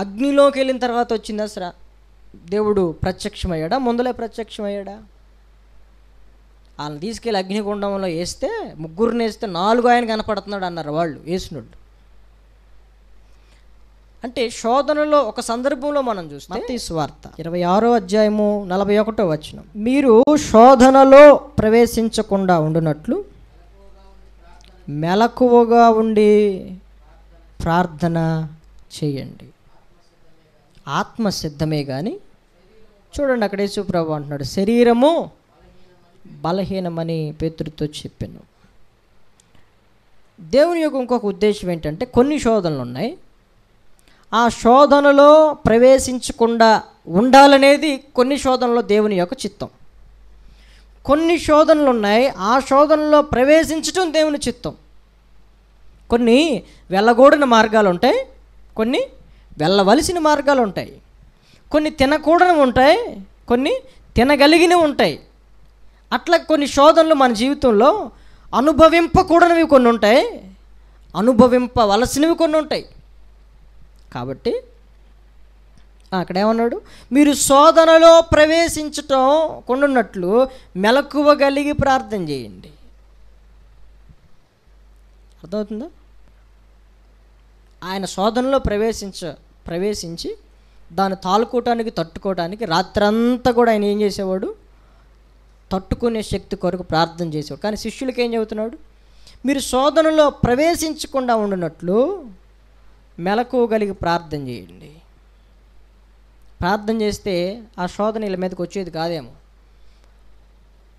అగ్నిలోకి వెళ్ళిన తర్వాత వచ్చింది అసలు దేవుడు ప్రత్యక్షమయ్యాడా? ముందలే ప్రత్యక్షమయ్యాడా? వాళ్ళని తీసుకెళ్ళి అగ్నిగుండంలో వేస్తే, ముగ్గురిని వేస్తే 4 ఆయన కనపడుతున్నాడు అన్నారు వాళ్ళు వేసినోళ్ళు. అంటే శోధనలో ఒక సందర్భంలో మనం చూస్తే మత్తయి సువార్త 26వ అధ్యాయము 41వ వచనం, మీరు శోధనలో ప్రవేశించకుండా ఉండునట్లు మెలకువగా ఉండి ప్రార్థన చేయండి. ఆత్మ సిద్ధమే కానీ, చూడండి అక్కడ యేసు ప్రభువు అంటున్నాడు, శరీరము బలహీనమని పేతురుతో చెప్పాను. దేవుని యొక్క ఇంకొక ఉద్దేశం ఏంటంటే, కొన్ని శోధనలు ఉన్నాయి, ఆ శోధనలో ప్రవేశించకుండా ఉండాలనేది కొన్ని శోధనలో దేవుని యొక్క చిత్తం. కొన్ని శోధనలు ఉన్నాయి, ఆ శోధనలో ప్రవేశించటం దేవుని చిత్తం. కొన్ని వెళ్ళకూడని మార్గాలు ఉంటాయి, కొన్ని వెళ్ళవలసిన మార్గాలు ఉంటాయి, కొన్ని తినకూడనివి ఉంటాయి, కొన్ని తినగలిగినవి ఉంటాయి. అట్లా కొన్ని శోధనలు మన జీవితంలో అనుభవింపకూడనివి కొన్ని ఉంటాయి, అనుభవింపవలసినవి కొన్ని ఉంటాయి. కాబట్టి అక్కడ ఏమన్నాడు? మీరు శోధనలో ప్రవేశించటం కొండున్నట్లు మెలకువగలిగి ప్రార్థన చేయండి. అర్థమవుతుందా? ఆయన శోధనలో ప్రవేశించి దాన్ని తట్టుకోవటానికి రాత్రంతా కూడా ఆయన ఏం చేసేవాడు? తట్టుకునే శక్తి కొరకు ప్రార్థన చేసేవాడు. కానీ శిష్యులకి ఏం చెబుతున్నాడు? మీరు శోధనలో ప్రవేశించకుండా ఉండినట్లు మెలకువగలిగి ప్రార్థన చేయండి. ప్రార్థన చేస్తే ఆ శోధన వీళ్ళ మీదకి వచ్చేది కాదేమో.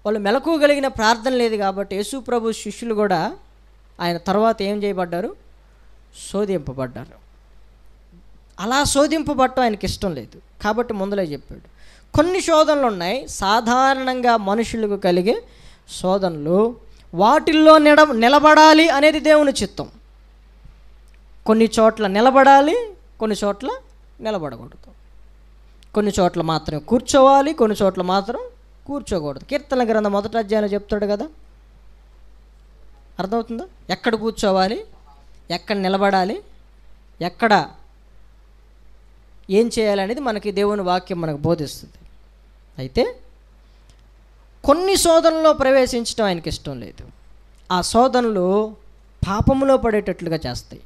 వాళ్ళు మెలకువగలిగిన ప్రార్థన లేదు కాబట్టి యేసు ప్రభు శిష్యులు కూడా ఆయన తర్వాత ఏం చేయబడ్డారు? శోధింపబడ్డారు. అలా శోధింపబడటం ఆయనకి ఇష్టం లేదు కాబట్టి ముందలే చెప్పాడు. కొన్ని శోధనలు ఉన్నాయి, సాధారణంగా మనుషులకు కలిగే శోధనలు, వాటిల్లో నిలబడాలి అనేది దేవుని చిత్తం. కొన్ని చోట్ల నిలబడాలి, కొన్ని చోట్ల నిలబడకూడదు, కొన్ని చోట్ల మాత్రం కూర్చోవాలి, కొన్ని చోట్ల మాత్రం కూర్చోకూడదు. కీర్తన గ్రంథం 1వ అధ్యాయంలో చెప్తాడు కదా, అర్థమవుతుందా? ఎక్కడ కూర్చోవాలి, ఎక్కడ నిలబడాలి, ఎక్కడ ఏం చేయాలనేది మనకి దేవుని వాక్యం మనకు బోధిస్తుంది. అయితే కొన్ని శోధనలో ప్రవేశించడం ఆయనకి ఇష్టం లేదు. ఆ శోధనలు పాపములో పడేటట్లుగా చేస్తాయి,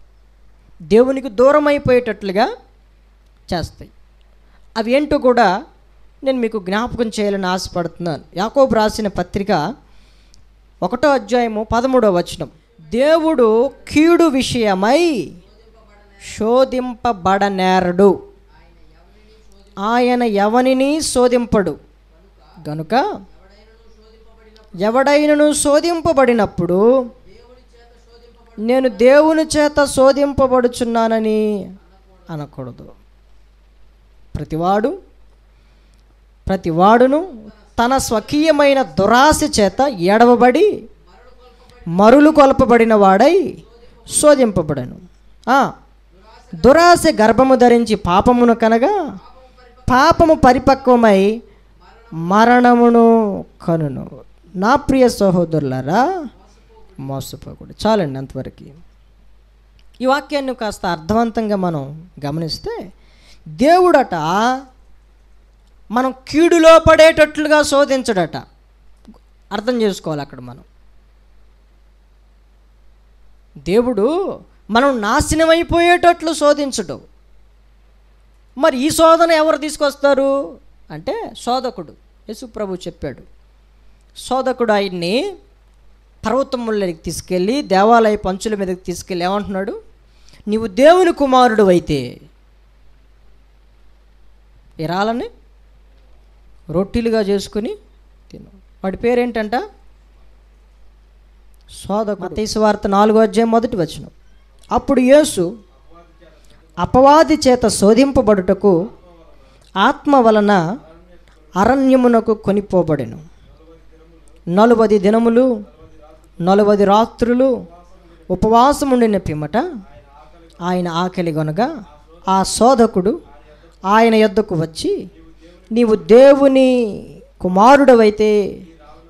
దేవునికి దూరం అయిపోయేటట్లుగా చేస్తాయి. అవి ఏంటో కూడా నేను మీకు జ్ఞాపకం చేయాలని ఆశపడుతున్నాను. యాకోబు రాసిన పత్రిక 1వ అధ్యాయము 13వ వచనం, దేవుడు కీడు విషయమై శోధింపబడనేరడు, ఆయన ఎవనిని శోధింపడు, గనుక ఎవడైనను శోధింపబడినప్పుడు నేను దేవుని చేత శోధింపబడుచున్నానని అనకూడదు. ప్రతివాడును తన స్వకీయమైన దురాశ చేత ఎడవబడి మరులు కొల్పబడిన వాడై శోధింపబడను. దురాశ గర్భము ధరించి పాపమును కనగా పాపము పరిపక్వమై మరణమును కనును. నా ప్రియ సహోదరులారా, మోసపోకూడదు. చాలండి అంతవరకు. ఈ వాక్యాన్ని కాస్త అర్థవంతంగా మనం గమనిస్తే, దేవుడట మనం కీడులో పడేటట్లుగా శోధించడట. అర్థం చేసుకోవాలి అక్కడ మనం. దేవుడు మనం నాశనం అయిపోయేటట్లు శోధించడు. మరి ఈ శోధన ఎవరు తీసుకొస్తారు అంటే శోధకుడు. యేసు ప్రభు చెప్పాడు, శోధకుడు ఆయన్ని పర్వతములకి తీసుకెళ్ళి దేవాలయ పంచుల మీదకి తీసుకెళ్ళి ఏమంటున్నాడు, నీవు దేవుని కుమారుడు అయితే ఈ రాళ్ళని రొట్టెలుగా చేసుకుని తిను. వాడి పేరేంటంట? శోధకుడు. మత్తయి సువార్త 4వ అధ్యాయం 1వ వచనం, అప్పుడు యేసు అపవాది చేత శోధింపబడుటకు ఆత్మ వలన అరణ్యమునకు కొనిపోబడెను. 40 దినములు 40 రాత్రులు ఉపవాసముండిన పిమ్మట ఆయన ఆకలి గొనగా ఆ శోధకుడు ఆయన యొద్దకు వచ్చి, నీవు దేవుని కుమారుడవైతే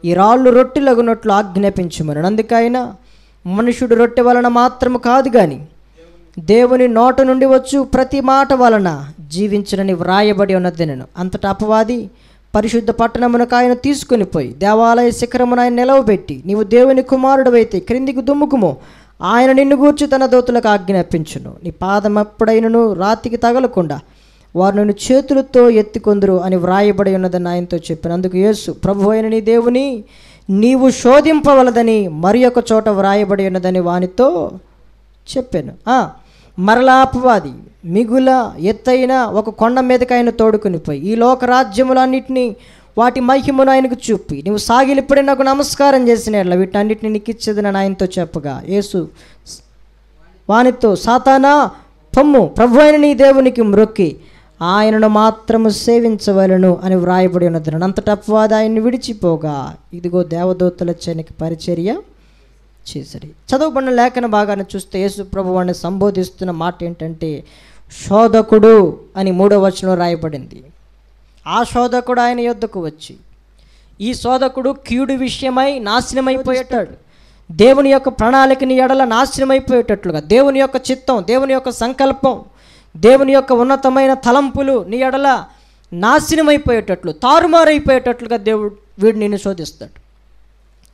ఈ రాళ్ళు రొట్టెలగునట్లు ఆజ్ఞాపించుమని. అందుకైనా మనుషుడు రొట్టె వలన మాత్రము కాదు కానీ దేవుని నోట నుండి వచ్చు ప్రతి మాట వలన జీవించునని వ్రాయబడి ఉన్నది నేను. అంతటా అపవాది పరిశుద్ధ పట్టణమునకు ఆయన తీసుకుని పోయి దేవాలయ శిఖరమును ఆయన నిలవబెట్టి, నీవు దేవుని కుమారుడవైతే క్రిందికి దుమ్ముకుము, ఆయన నిన్ను గూర్చి తన దూతలకు ఆజ్ఞాపించును, నీ పాదం ఎప్పుడైనను రాతికి తగలకుండా వారు నిన్ను చేతులతో ఎత్తికొందురు అని వ్రాయబడి ఉన్నదని ఆయనతో చెప్పాను. అందుకు యేసు, ప్రభు అయిన నీ దేవుని నీవు శోధింపవలదని మరి ఒక చోట వ్రాయబడి ఉన్నదని వానితో చెప్పాను. మరలా అపవాది మిగుల ఎత్తైన ఒక కొండ మీదకి ఆయన తోడుకుని పోయి ఈ లోక రాజ్యములన్నింటినీ వాటి మహిమను ఆయనకు చూపి, నువ్వు సాగిలిప్పుడే నాకు నమస్కారం చేసిన వీటన్నిటిని నీకు ఇచ్చేదని ఆయనతో చెప్పగా, యేసు వానితో, సాతానా పొమ్ము, ప్రభు అయిన నీ దేవునికి మ్రొక్కి ఆయనను మాత్రము సేవించవలను అని వ్రాయబడి ఉన్నది. అంతటా అపవాది ఆయన్ని విడిచిపోగా ఇదిగో దేవదూతల చేనికి పరిచర్య చేసరి. చదవబడిన లేఖన భాగాన్ని చూస్తే యేసు ప్రభు వాడిని సంబోధిస్తున్న మాట ఏంటంటే శోధకుడు అని 3వ వచనంలో రాయబడింది. ఆ శోధకుడు ఆయన యొద్దకు వచ్చి, ఈ శోధకుడు కీడు విషయమై నాశనమైపోయేటాడు, దేవుని యొక్క ప్రణాళికని ఎడల నాశనమైపోయేటట్లుగా, దేవుని యొక్క చిత్తం, దేవుని యొక్క సంకల్పం, దేవుని యొక్క ఉన్నతమైన తలంపులు నీ ఎడల నాశనమైపోయేటట్లు, తారుమారైపోయేటట్లుగా వీడు నిన్ను శోధిస్తాడు.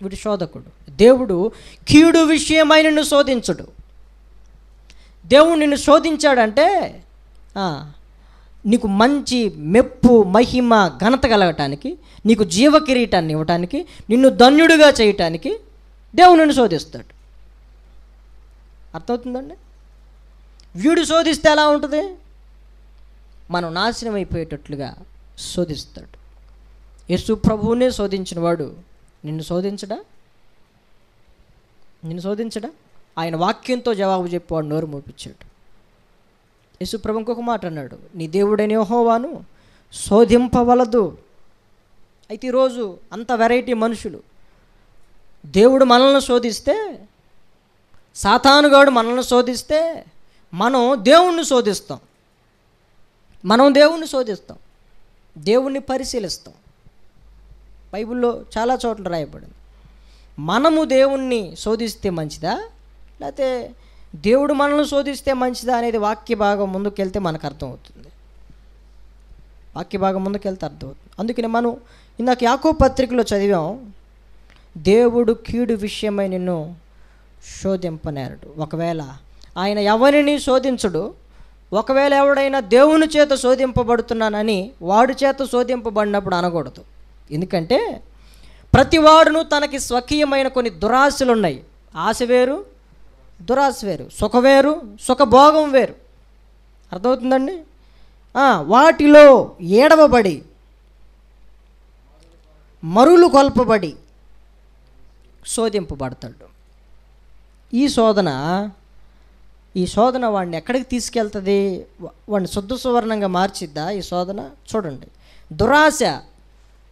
వీడు శోధకుడు. దేవుడు కీడు విషయమై నిన్ను శోధించడు. దేవుడు నిన్ను శోధించాడంటే నీకు మంచి మెప్పు, మహిమ, ఘనత కలగటానికి, నీకు జీవ కిరీటాన్ని ఇవ్వటానికి, నిన్ను ధన్యుడిగా చేయటానికి దేవుడు నిన్ను శోధిస్తాడు. అర్థమవుతుందండి? వీడు శోధిస్తే ఎలా ఉంటుంది? మనం నాశనం అయిపోయేటట్లుగా శోధిస్తాడు. యేసు ప్రభువునే శోధించిన వాడు నిన్ను శోధించడా? నిన్ను శోధించడా? ఆయన వాక్యంతో జవాబు చెప్పేవాడు నోరు మూపించాడు. యేసు ప్రభు ఇంకొక మాట అన్నాడు, నీ దేవుడైన యెహోవాను శోధింపవలదు. అయితే ఈరోజు అంత వెరైటీ మనుషులు, దేవుడు మనల్ని శోధిస్తే, సాతానుగాడు మనల్ని శోధిస్తే మనం దేవుణ్ణి శోధిస్తాం. మనం దేవుణ్ణి శోధిస్తాం, దేవుణ్ణి పరిశీలిస్తాం. బైబిల్లో చాలా చోట్ల రాయబడింది. మనము దేవుణ్ణి శోధిస్తే మంచిదా, లేకపోతే దేవుడు మనల్ని శోధిస్తే మంచిదా అనేది వాక్య భాగం ముందుకెళ్తే మనకు అర్థమవుతుంది. వాక్య భాగం ముందుకెళ్తే అర్థమవుతుంది. అందుకని మనం ఇందాక యాకోబు పత్రికలో చదివాం, దేవుడు కీడు విషయమై నిన్ను శోధింపనేరడు. ఒకవేళ ఆయన ఎవరిని శోధించడు. ఒకవేళ ఎవడైనా దేవుని చేత శోధింపబడుతున్నానని వాడి చేత శోధింపబడినప్పుడు అనకూడదు. ఎందుకంటే ప్రతివాడును తనకి స్వకీయమైన కొన్ని దురాశలు ఉన్నాయి. ఆశ వేరు, దురాశ వేరు. సుఖ వేరు, సుఖభోగం వేరు. అర్థమవుతుందండి? వాటిలో ఏడవబడి మరులు కొల్పబడి శోధింపబడతాడు. ఈ శోధన వాడిని ఎక్కడికి తీసుకెళ్తుంది? వాడిని శుద్ధ సువర్ణంగా మార్చిద్దా ఈ శోధన? చూడండి, దురాశ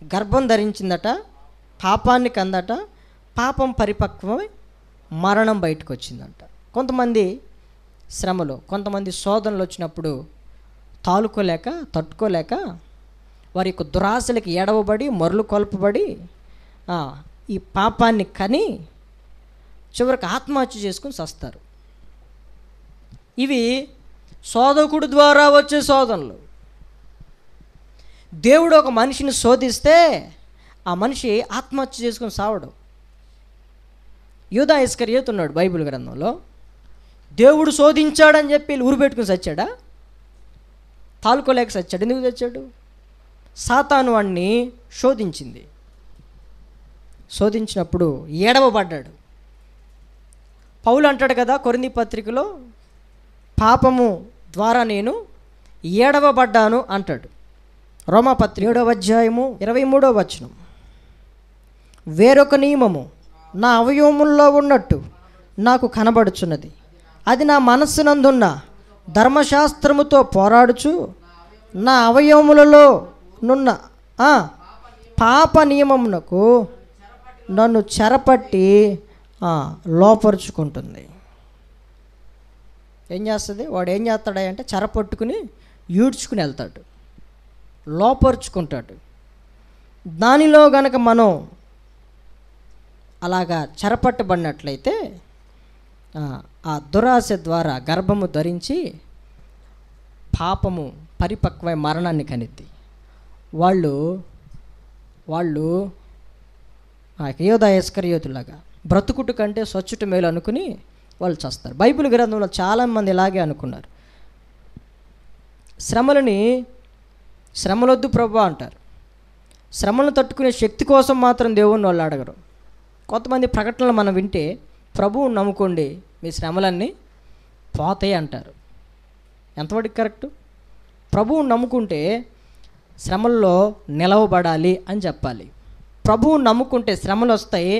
గర్భం ధరించిందట, పాపాన్ని కందట, పాపం పరిపక్వమై మరణం బయటకు వచ్చిందంట. కొంతమంది శ్రమలు, కొంతమంది శోధనలు వచ్చినప్పుడు తట్టుకోలేక వారి యొక్క దురాశలకి ఎడవబడి మరులు కొల్పబడి ఈ పాపాన్ని కని చివరికి ఆత్మహత్య చేసుకుని చస్తారు. ఇవి శోధకుడు ద్వారా వచ్చే శోధనలు. దేవుడు ఒక మనిషిని శోధిస్తే ఆ మనిషి ఆత్మహత్య చేసుకుని సావడు. యూదా ఇస్కరియోతు ఉన్నాడు బైబిల్ గ్రంథంలో. దేవుడు శోధించాడని చెప్పి ఊరు పెట్టుకుని చచ్చాడా? తాలుకోలేక చచ్చాడు. ఎందుకు చచ్చాడు? సాతాను వాణ్ణి శోధించినప్పుడు ఏడవబడ్డాడు. పౌలు అంటాడు కదా కొరింథీ పత్రికలో, పాపము ద్వారా నేను ఏడవబడ్డాను అంటాడు. రోమాపత్రిక 7వ అధ్యాయము 23వ వచనం, వేరొక నియమము నా అవయవముల్లో ఉన్నట్టు నాకు కనబడుచున్నది, అది నా మనస్సునందున్న ధర్మశాస్త్రముతో పోరాడుచు నా అవయవములలో నున్న పాప నియమమునకు నన్ను చెరపట్టి లోపరుచుకుంటుంది. ఏం చేస్తుంది? వాడు ఏం చేస్తాడా అంటే చెరపట్టుకుని ఈడ్చుకుని వెళ్తాడు, లోపరుచుకుంటాడు. దానిలో గనక మనం అలాగా చెరపట్టబడినట్లయితే ఆ దురాశ ద్వారా గర్భము ధరించి పాపము పరిపక్వై మరణాన్ని కనిద్ది. వాళ్ళు యూదా ఇస్కరియోతులాగా బ్రతుకుట కంటే సచ్చుట మేలు అనుకుని వాళ్ళు చేస్తారు. బైబిల్ గ్రంథంలో చాలామంది ఇలాగే అనుకున్నారు. శ్రమలొద్దు ప్రభు అంటారు. శ్రమలను తట్టుకునే శక్తి కోసం మాత్రం దేవుణ్ణి వాళ్ళు అడగరు. కొంతమంది ప్రకటనలు మనం వింటే, ప్రభువుని నమ్ముకోండి మీ శ్రమలన్నీ పోతాయి అంటారు. ఎంతవరకు కరెక్టు? ప్రభువుని నమ్ముకుంటే శ్రమల్లో నిలవబడాలి అని చెప్పాలి. ప్రభువుని నమ్ముకుంటే శ్రమలు వస్తాయి,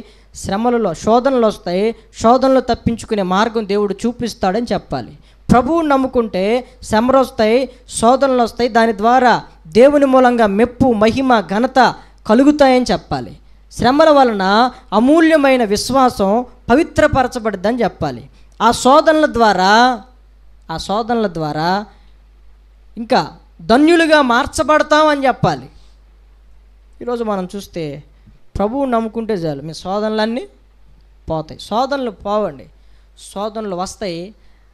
శోధనలు వస్తాయి, శోధనలు తప్పించుకునే మార్గం దేవుడు చూపిస్తాడని చెప్పాలి. ప్రభువుని నమ్ముకుంటే శ్రమలు వస్తాయి, శోధనలు వస్తాయి, దాని ద్వారా దేవుని మూలంగా మెప్పు, మహిమ, ఘనత కలుగుతాయని చెప్పాలి. శ్రమల వలన అమూల్యమైన విశ్వాసం పవిత్రపరచబడిద్దని చెప్పాలి. ఆ శోధనల ద్వారా ఇంకా ధన్యులుగా మార్చబడతామని చెప్పాలి. ఈరోజు మనం చూస్తే ప్రభువు నమ్ముకుంటే చాలు, మీ శోధనలన్నీ పోతాయి. శోధనలు పోవండి, శోధనలు వస్తాయి.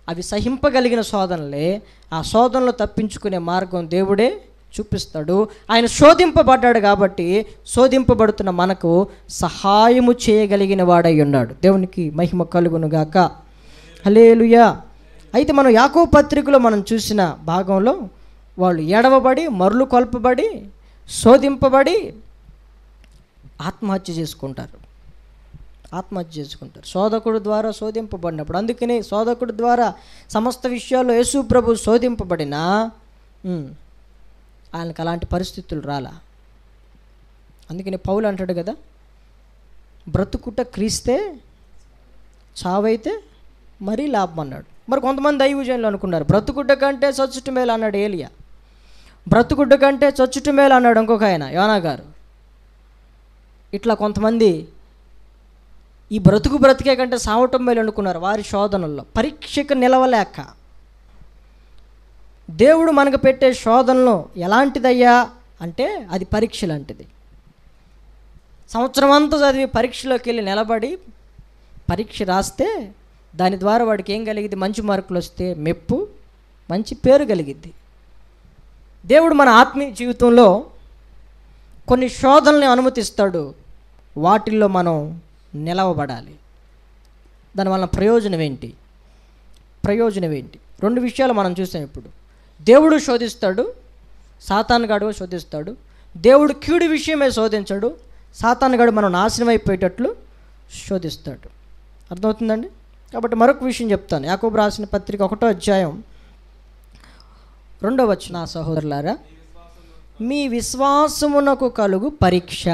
అవి సహింపగలిగిన శోధనలే. ఆ శోధనలు తప్పించుకునే మార్గం దేవుడే చూపిస్తాడు. ఆయన శోధింపబడ్డాడు కాబట్టి శోధింపబడుతున్న మనకు సహాయము చేయగలిగిన వాడై ఉన్నాడు. దేవునికి మహిమ కలుగునుగాక. హల్లెలూయా. అయితే మనం యాకోబు పత్రికలో మనం చూసిన భాగంలో వాళ్ళు ఏడవబడి, మరులు కొల్పబడి, శోధింపబడి ఆత్మహత్య చేసుకుంటారు. శోధకుడు ద్వారా శోధింపబడినప్పుడు. అందుకనే శోధకుడు ద్వారా సమస్త విషయాల్లో యేసు ప్రభు శోధింపబడినా ఆయనకు అలాంటి పరిస్థితులు రాలా. అందుకని పౌలు అంటాడు కదా, బ్రతుకుట క్రీస్తే, చావైతే మరీ లాభం అన్నాడు. మరి కొంతమంది దైవజనులు అనుకున్నారు బ్రతుకుడ్డ కంటే చచ్చుట మేలు అన్నాడు ఏలియా. బ్రతుకుడ్డ కంటే చచ్చుట మేలు అన్నాడు ఇంకొక ఆయన యోనా గారు. ఇట్లా కొంతమంది ఈ బ్రతికే కంటే సావటం మేలు అనుకున్నారు. వారి శోధనల్లో పరీక్షకు నిలవలేక దేవుడు మనకు పెట్టే శోధనలో ఎలాంటిదయ్యా అంటే అది పరీక్ష లాంటిది. సంవత్సరం అంతా చదివి పరీక్షలోకి వెళ్ళి నిలబడి పరీక్ష రాస్తే దాని ద్వారా వాడికి ఏం కలిగిద్ది? మంచి మార్కులు వస్తే మెప్పు, మంచి పేరు కలిగిద్ది. దేవుడు మన ఆత్మీయ జీవితంలో కొన్ని శోధనల్ని అనుమతిస్తాడు. వాటిల్లో మనం నిలవబడాలి. దానివల్ల ప్రయోజనం ఏంటి? రెండు విషయాలు మనం చూసాం. ఇప్పుడు దేవుడు శోధిస్తాడు, సాతానుగాడు శోధిస్తాడు. దేవుడు కీడు విషయమే శోధించాడు, సాతానుగాడు మనం నాశనం అయిపోయేటట్లు శోధిస్తాడు. అర్థమవుతుందండి? కాబట్టి మరొక విషయం చెప్తాను. యాకోబు రాసిన పత్రిక 1వ అధ్యాయం 2వ వచనం, సహోదరులారా మీ విశ్వాసమునకు కలుగు పరీక్ష.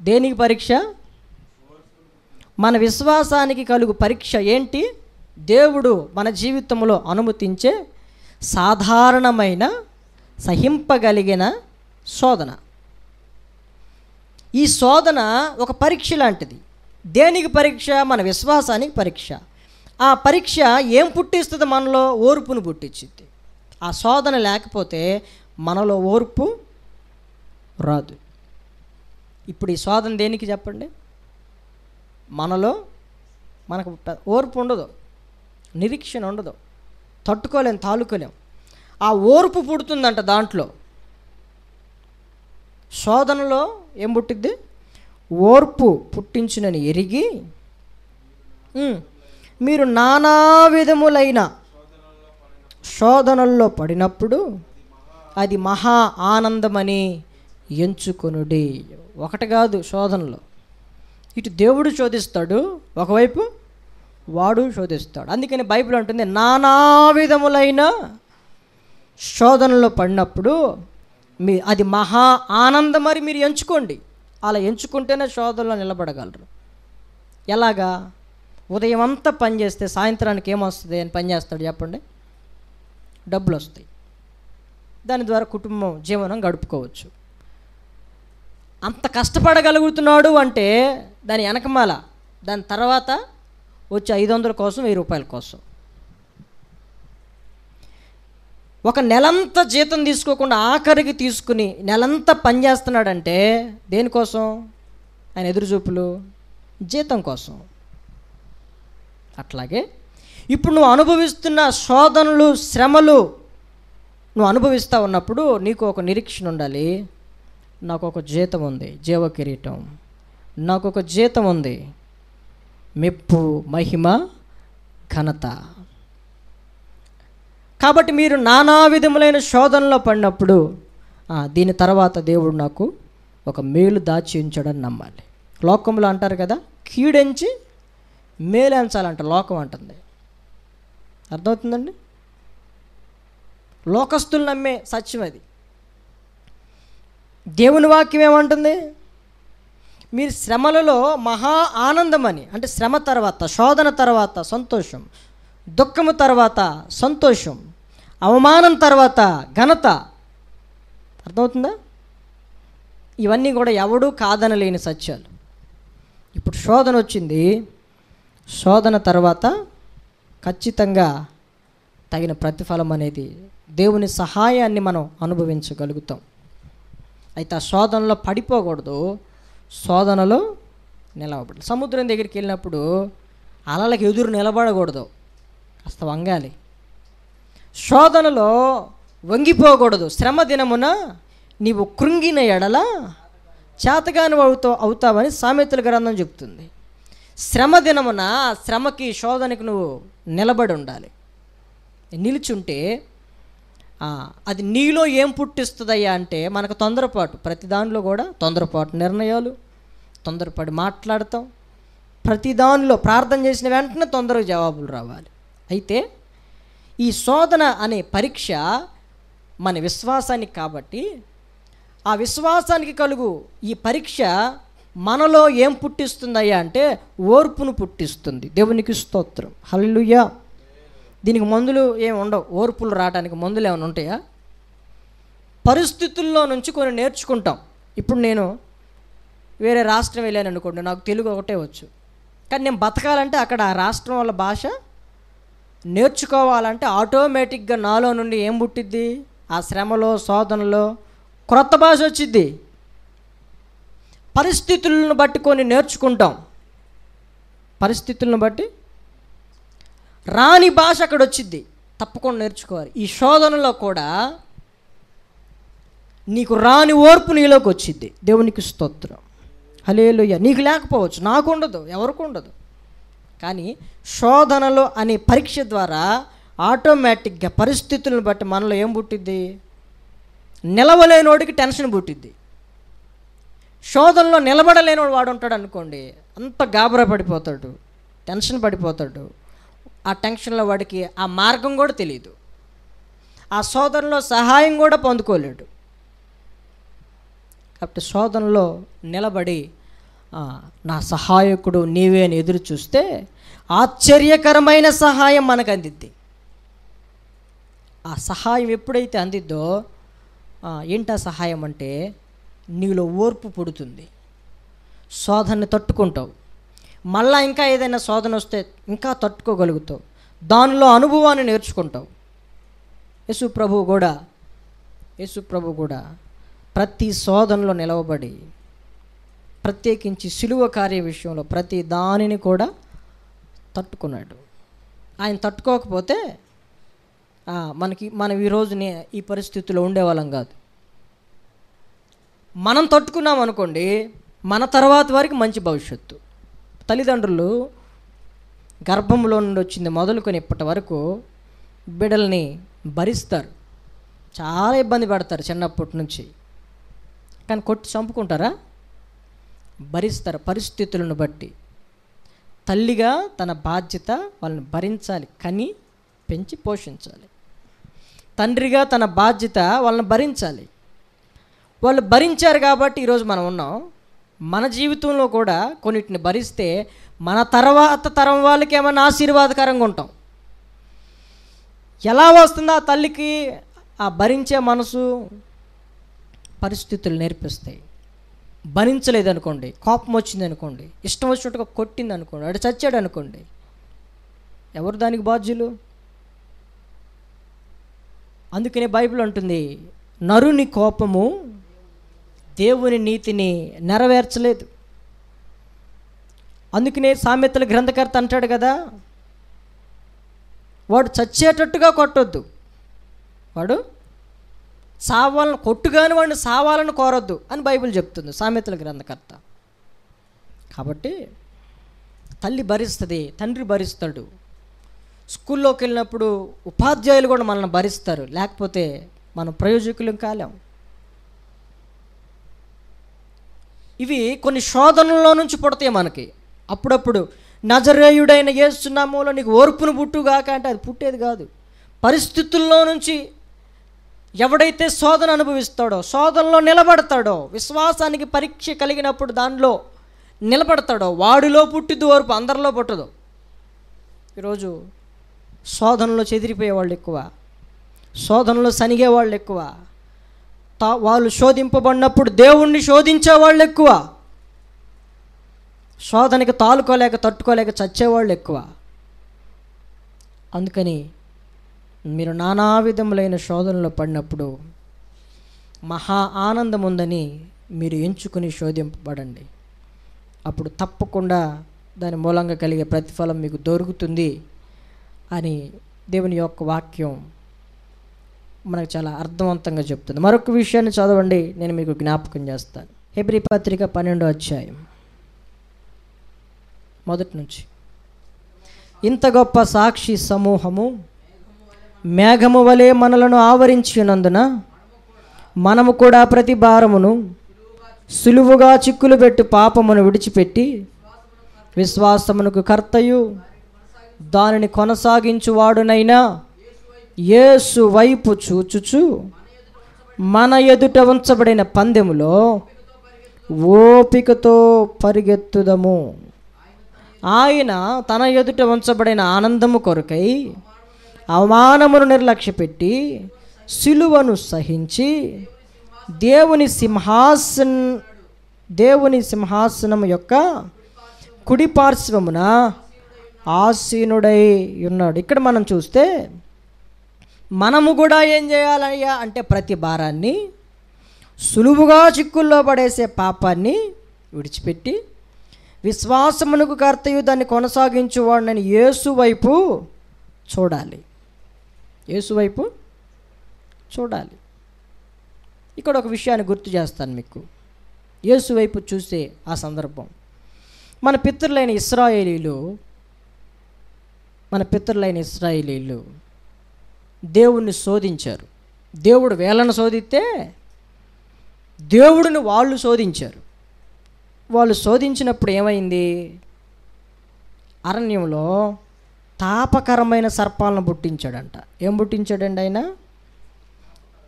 దేనికి పరీక్ష? మన విశ్వాసానికి కలుగు పరీక్ష ఏంటి? దేవుడు మన జీవితంలో అనుమతించే సాధారణమైన సహింపగలిగిన శోధన. ఈ శోధన ఒక పరీక్ష లాంటిది. దేనికి పరీక్ష? మన విశ్వాసానికి పరీక్ష. ఆ పరీక్ష ఏం పుట్టిస్తుంది? మనలో ఓర్పును పుట్టించింది. ఆ శోధన లేకపోతే మనలో ఓర్పు రాదు. ఇప్పుడు ఈ శోధన దేనికి చెప్పండి? మనలో మనకు ఓర్పు ఉండదు, నిరీక్షణ ఉండదు, తట్టుకోలేం, తాలుకోలేం. ఆ ఓర్పు పుడుతుందంట దాంట్లో. శోధనలో ఏం పుట్టిద్ది? ఓర్పు పుట్టించునని ఎరిగి మీరు నానా విధములైన శోధనల్లో పడినప్పుడు అది మహా ఆనందమని ఎంచుకొనుడి. ఒకటి కాదు శోధనలో. ఇటు దేవుడు శోధిస్తాడు, ఒకవైపు వాడు శోధిస్తాడు. అందుకని బైబిల్ అంటుంది నానా విధములైన శోధనలో పడినప్పుడు అది మహా ఆనందం మరి మీరు ఎంచుకోండి. అలా ఎంచుకుంటేనే శోధనలో నిలబడగలరు. ఎలాగా? ఉదయం అంతా పని చేస్తే సాయంత్రానికి ఏమొస్తుంది అని పని చేస్తాడు చెప్పండి? డబ్బులు వస్తాయి. దాని ద్వారా కుటుంబం జీవనం గడుపుకోవచ్చు. అంత కష్టపడగలుగుతున్నాడు అంటే దాని వెనకమాల, దాని తర్వాత వచ్చే 500 కోసం, 1000 రూపాయల కోసం. ఒక నెలంతా జీతం తీసుకోకుండా ఆఖరికి తీసుకుని నెలంతా పనిచేస్తున్నాడంటే దేనికోసం? ఆయన ఎదురుచూపులు జీతం కోసం. అట్లాగే ఇప్పుడు నువ్వు అనుభవిస్తున్న శోధనలు, శ్రమలు నువ్వు అనుభవిస్తూ ఉన్నప్పుడు నీకు ఒక నిరీక్షణ ఉండాలి. నాకు ఒక జీతం ఉంది, జీవ కిరీటం. నాకు ఒక జీతం ఉంది, మెప్పు, మహిమ, ఘనత. కాబట్టి మీరు నానా విధములైన శోధనలో పడినప్పుడు దీని తర్వాత దేవుడు నాకు ఒక మేలు దాచి ఉంచాడని నమ్మాలి. లోకంలో అంటారు కదా, కీడెంచి మేలెంచాలంట లోకం అంటుంది. అర్థమవుతుందండి? లోకస్తులు నమ్మే సత్యం అది. దేవుని వాక్యం ఏమంటుంది? మీరు శ్రమలలో మహా ఆనందమని, అంటే శ్రమ తర్వాత, శోధన తర్వాత సంతోషం, దుఃఖము తర్వాత సంతోషం, అవమానం తర్వాత ఘనత. అర్థమవుతుందా? ఇవన్నీ కూడా ఎవడూ కాదనలేని సత్యాలు. ఇప్పుడు శోధన వచ్చింది, శోధన తర్వాత ఖచ్చితంగా తగిన ప్రతిఫలం అనేది, దేవుని సహాయాన్ని మనం అనుభవించగలుగుతాం. అయితే ఆ శోధనలో పడిపోకూడదు, శోధనలో నిలవబడాలి. సముద్రం దగ్గరికి వెళ్ళినప్పుడు అలలకు ఎదురు నిలబడకూడదు, కాస్త వంగాలి. శోధనలో వంగిపోకూడదు. శ్రమ దినమున నీవు కృంగిన ఎడల చేతగాని అవుతావని సామెతల గ్రంథం చెప్తుంది. శ్రమ దినమున శ్రమకి, శోధనకి నువ్వు నిలబడి ఉండాలి. నిలుచుంటే అది నీలో ఏం పుట్టిస్తుందయ్యా అంటే మనకు తొందరపాటు. ప్రతి దానిలో కూడా తొందరపాటు నిర్ణయాలు, తొందరపడి మాట్లాడతాం. ప్రతి దానిలో ప్రార్థన చేసిన వెంటనే తొందరగా జవాబులు రావాలి. అయితే ఈ శోధన అనే పరీక్ష మన విశ్వాసానికి కాబట్టి ఆ విశ్వాసానికి కలుగు ఈ పరీక్ష మనలో ఏం పుట్టిస్తుందయ్యా అంటే ఓర్పును పుట్టిస్తుంది. దేవునికి స్తోత్రం, హల్లెలూయా. దీనికి మందులు ఏమి ఉండవు. ఓర్పులు రావడానికి మందులు ఏమైనా ఉంటాయా? పరిస్థితుల్లో నుంచి కొన్ని నేర్చుకుంటాం. ఇప్పుడు నేను వేరే రాష్ట్రం వెళ్ళాను అనుకోండి, నాకు తెలుగు ఒకటే వచ్చు, కానీ నేను బతకాలంటే అక్కడ ఆ రాష్ట్రం వాళ్ళ భాష నేర్చుకోవాలంటే ఆటోమేటిక్గా నాలో నుండి ఏం పుట్టిద్ది? ఆ శ్రమలో, శోధనలో క్రొత్త భాష వచ్చిద్ది. పరిస్థితులను బట్టి కొన్ని నేర్చుకుంటాం. పరిస్థితులను బట్టి రాని భాష అక్కడ వచ్చిద్ది, తప్పకుండా నేర్చుకోవాలి. ఈ శోధనలో కూడా నీకు రాని ఓర్పు నీలోకి వచ్చిద్ది. దేవునికి స్తోత్రం, హల్లెలూయా. నీకు లేకపోవచ్చు, నాకు ఉండదు, ఎవరికి ఉండదు. కానీ శోధనలో అనే పరీక్ష ద్వారా ఆటోమేటిక్గా పరిస్థితులను బట్టి మనలో ఏం పుట్టిద్ది? నిలవలేనోడికి టెన్షన్ పుట్టిద్ది. శోధనలో నిలబడలేనోడు వాడు ఉంటాడు అనుకోండి, అంత గాబరా పడిపోతాడు, టెన్షన్ పడిపోతాడు. ఆ టెన్షన్లో వాడికి ఆ మార్గం కూడా తెలియదు, ఆ శోధనలో సహాయం కూడా పొందుకోలేడు. కాబట్టి శోధనలో నిలబడి నా సహాయకుడు నీవే అని ఎదురు చూస్తే ఆశ్చర్యకరమైన సహాయం మనకు అందిద్ది. ఆ సహాయం ఎప్పుడైతే అందిద్దో ఏంటి ఆ సహాయం అంటే, నీలో ఓర్పు పుడుతుంది, శోధనని తట్టుకుంటావు. మళ్ళా ఇంకా ఏదైనా శోధన వస్తే ఇంకా తట్టుకోగలుగుతావు, దానిలో అనుభవాన్ని నేర్చుకుంటావు. యేసు ప్రభు కూడా ప్రతి శోధనలో నిలవబడి, ప్రత్యేకించి సిలువ కార్య విషయంలో ప్రతి దానిని కూడా తట్టుకున్నాడు. ఆయన తట్టుకోకపోతే మనం ఈరోజునే ఈ పరిస్థితిలో ఉండేవాళ్ళం కాదు. మనం తట్టుకున్నాం అనుకోండి, మన తర్వాత వారికి మంచి భవిష్యత్తు. తల్లిదండ్రులు గర్భంలో నుండి వచ్చింది మొదలుకొని ఇప్పటి వరకు బిడ్డల్ని భరిస్తారు, చాలా ఇబ్బంది పడతారు చిన్నప్పటి నుంచి. కానీ కొట్టి చంపుకుంటారా? భరిస్తారు. పరిస్థితులను బట్టి తల్లిగా తన బాధ్యత వాళ్ళని భరించాలి, కని పెంచి పోషించాలి. తండ్రిగా తన బాధ్యత వాళ్ళని భరించాలి. వాళ్ళు భరించారు కాబట్టి ఈరోజు మనం ఉన్నాం. మన జీవితంలో కూడా కొన్నిటిని భరిస్తే మన తర్వాత తరం వాళ్ళకి ఏమైనా ఆశీర్వాదకరంగా ఉంటాం. ఎలా వస్తుందో ఆ తల్లికి ఆ భరించే మనసు? పరిస్థితులు నేర్పిస్తాయి. భరించలేదనుకోండి, కోపం వచ్చింది అనుకోండి, ఇష్టం వచ్చినట్టుగా కొట్టింది అనుకోండి, వాడు చచ్చాడు అనుకోండి, ఎవరు దానికి బాధ్యులు? అందుకనే బైబిల్ అంటుంది, నరుని కోపము దేవుని నీతిని నెరవేర్చలేదు. అందుకనే సామెతల గ్రంథకర్త అంటాడు కదా, వాడు చచ్చేటట్టుగా కొట్టొద్దు, వాడు సావాలను కొట్టుగాని వాడిని సావాలని కోరొద్దు అని బైబిల్ చెప్తుంది సామెతల గ్రంథకర్త. కాబట్టి తల్లి భరిస్తుంది, తండ్రి భరిస్తాడు. స్కూల్లోకి వెళ్ళినప్పుడు ఉపాధ్యాయులు కూడా మనల్ని భరిస్తారు, లేకపోతే మనం ప్రయోజకులం కాలేం. ఇవి కొన్ని శోధనల్లో నుంచి పుడతాయి మనకి. అప్పుడప్పుడు నజరేయుడైన యేసు నామములో నీకు ఓర్పును పుట్టుగాక అంటే అది పుట్టేది కాదు. పరిస్థితుల్లో నుంచి ఎవడైతే శోధన అనుభవిస్తాడో, శోధనలో నిలబడతాడో, విశ్వాసానికి పరీక్ష కలిగినప్పుడు దానిలో నిలబడతాడో, వాడిలో పుట్టిద్దు ఓర్పు, అందరిలో పుట్టదు. ఈరోజు శోధనలో చెదిరిపోయే వాళ్ళు ఎక్కువ, శోధనలో సనిగే వాళ్ళు ఎక్కువ, వాళ్ళు శోధింపబడినప్పుడు దేవుణ్ణి శోధించే వాళ్ళు ఎక్కువ, శోధనకి తాలుకోలేక తట్టుకోలేక చచ్చేవాళ్ళు ఎక్కువ. అందుకని మీరు నానా విధములైన శోధనలో పడినప్పుడు మహా ఆనందం ఉందని మీరు ఎంచుకుని శోధింపబడండి. అప్పుడు తప్పకుండా దాని మూలంగా కలిగే ప్రతిఫలం మీకు దొరుకుతుంది అని దేవుని యొక్క వాక్యం మనకు చాలా అర్థవంతంగా చెప్తుంది. మరొక విషయాన్ని చదవండి, నేను మీకు జ్ఞాపకం చేస్తాను. హెబ్రీ పత్రిక 12వ అధ్యాయం మొదటి నుంచి. ఇంత గొప్ప సాక్షి సమూహము మేఘము వలె మనలను ఆవరించి ఉన్నందున మనము కూడా ప్రతి భారమును సులువుగా చిక్కులు పెట్టు పాపమును విడిచిపెట్టి విశ్వాసమునకు కర్తయు దానిని కొనసాగించువాడునైనా యేసు వైపు చూచుచు మన ఎదుట ఉంచబడిన పందెములో ఓపికతో పరిగెత్తుదము. ఆయన తన ఎదుట ఉంచబడిన ఆనందము కొరకై అవమానమును నిర్లక్ష్యపెట్టి సిలువను సహించి దేవుని సింహాసనం యొక్క కుడి పార్శ్వమున ఆసీనుడై ఉన్నాడు. ఇక్కడ మనం చూస్తే మనము కూడా ఏం చేయాలయ్యా అంటే ప్రతి భారాన్ని, సులువుగా చిక్కుల్లో పడేసే పాపాన్ని విడిచిపెట్టి విశ్వాసమునకు కర్తయు దాన్ని కొనసాగించువాడిని యేసు వైపు చూడాలి. యేసు వైపు చూడాలి. ఇక్కడ ఒక విషయాన్ని గుర్తు చేస్తాను మీకు. యేసు వైపు చూసే ఆ సందర్భం, మన పితరులైన ఇశ్రాయేలీలు దేవుణ్ణి శోధించారు. దేవుడు వీళ్ళను శోధిస్తే దేవుడిని వాళ్ళు శోధించారు. వాళ్ళు శోధించినప్పుడు ఏమైంది? అరణ్యంలో తాపకరమైన సర్పాలను పుట్టించాడంట. ఏం పుట్టించాడండి ఆయన?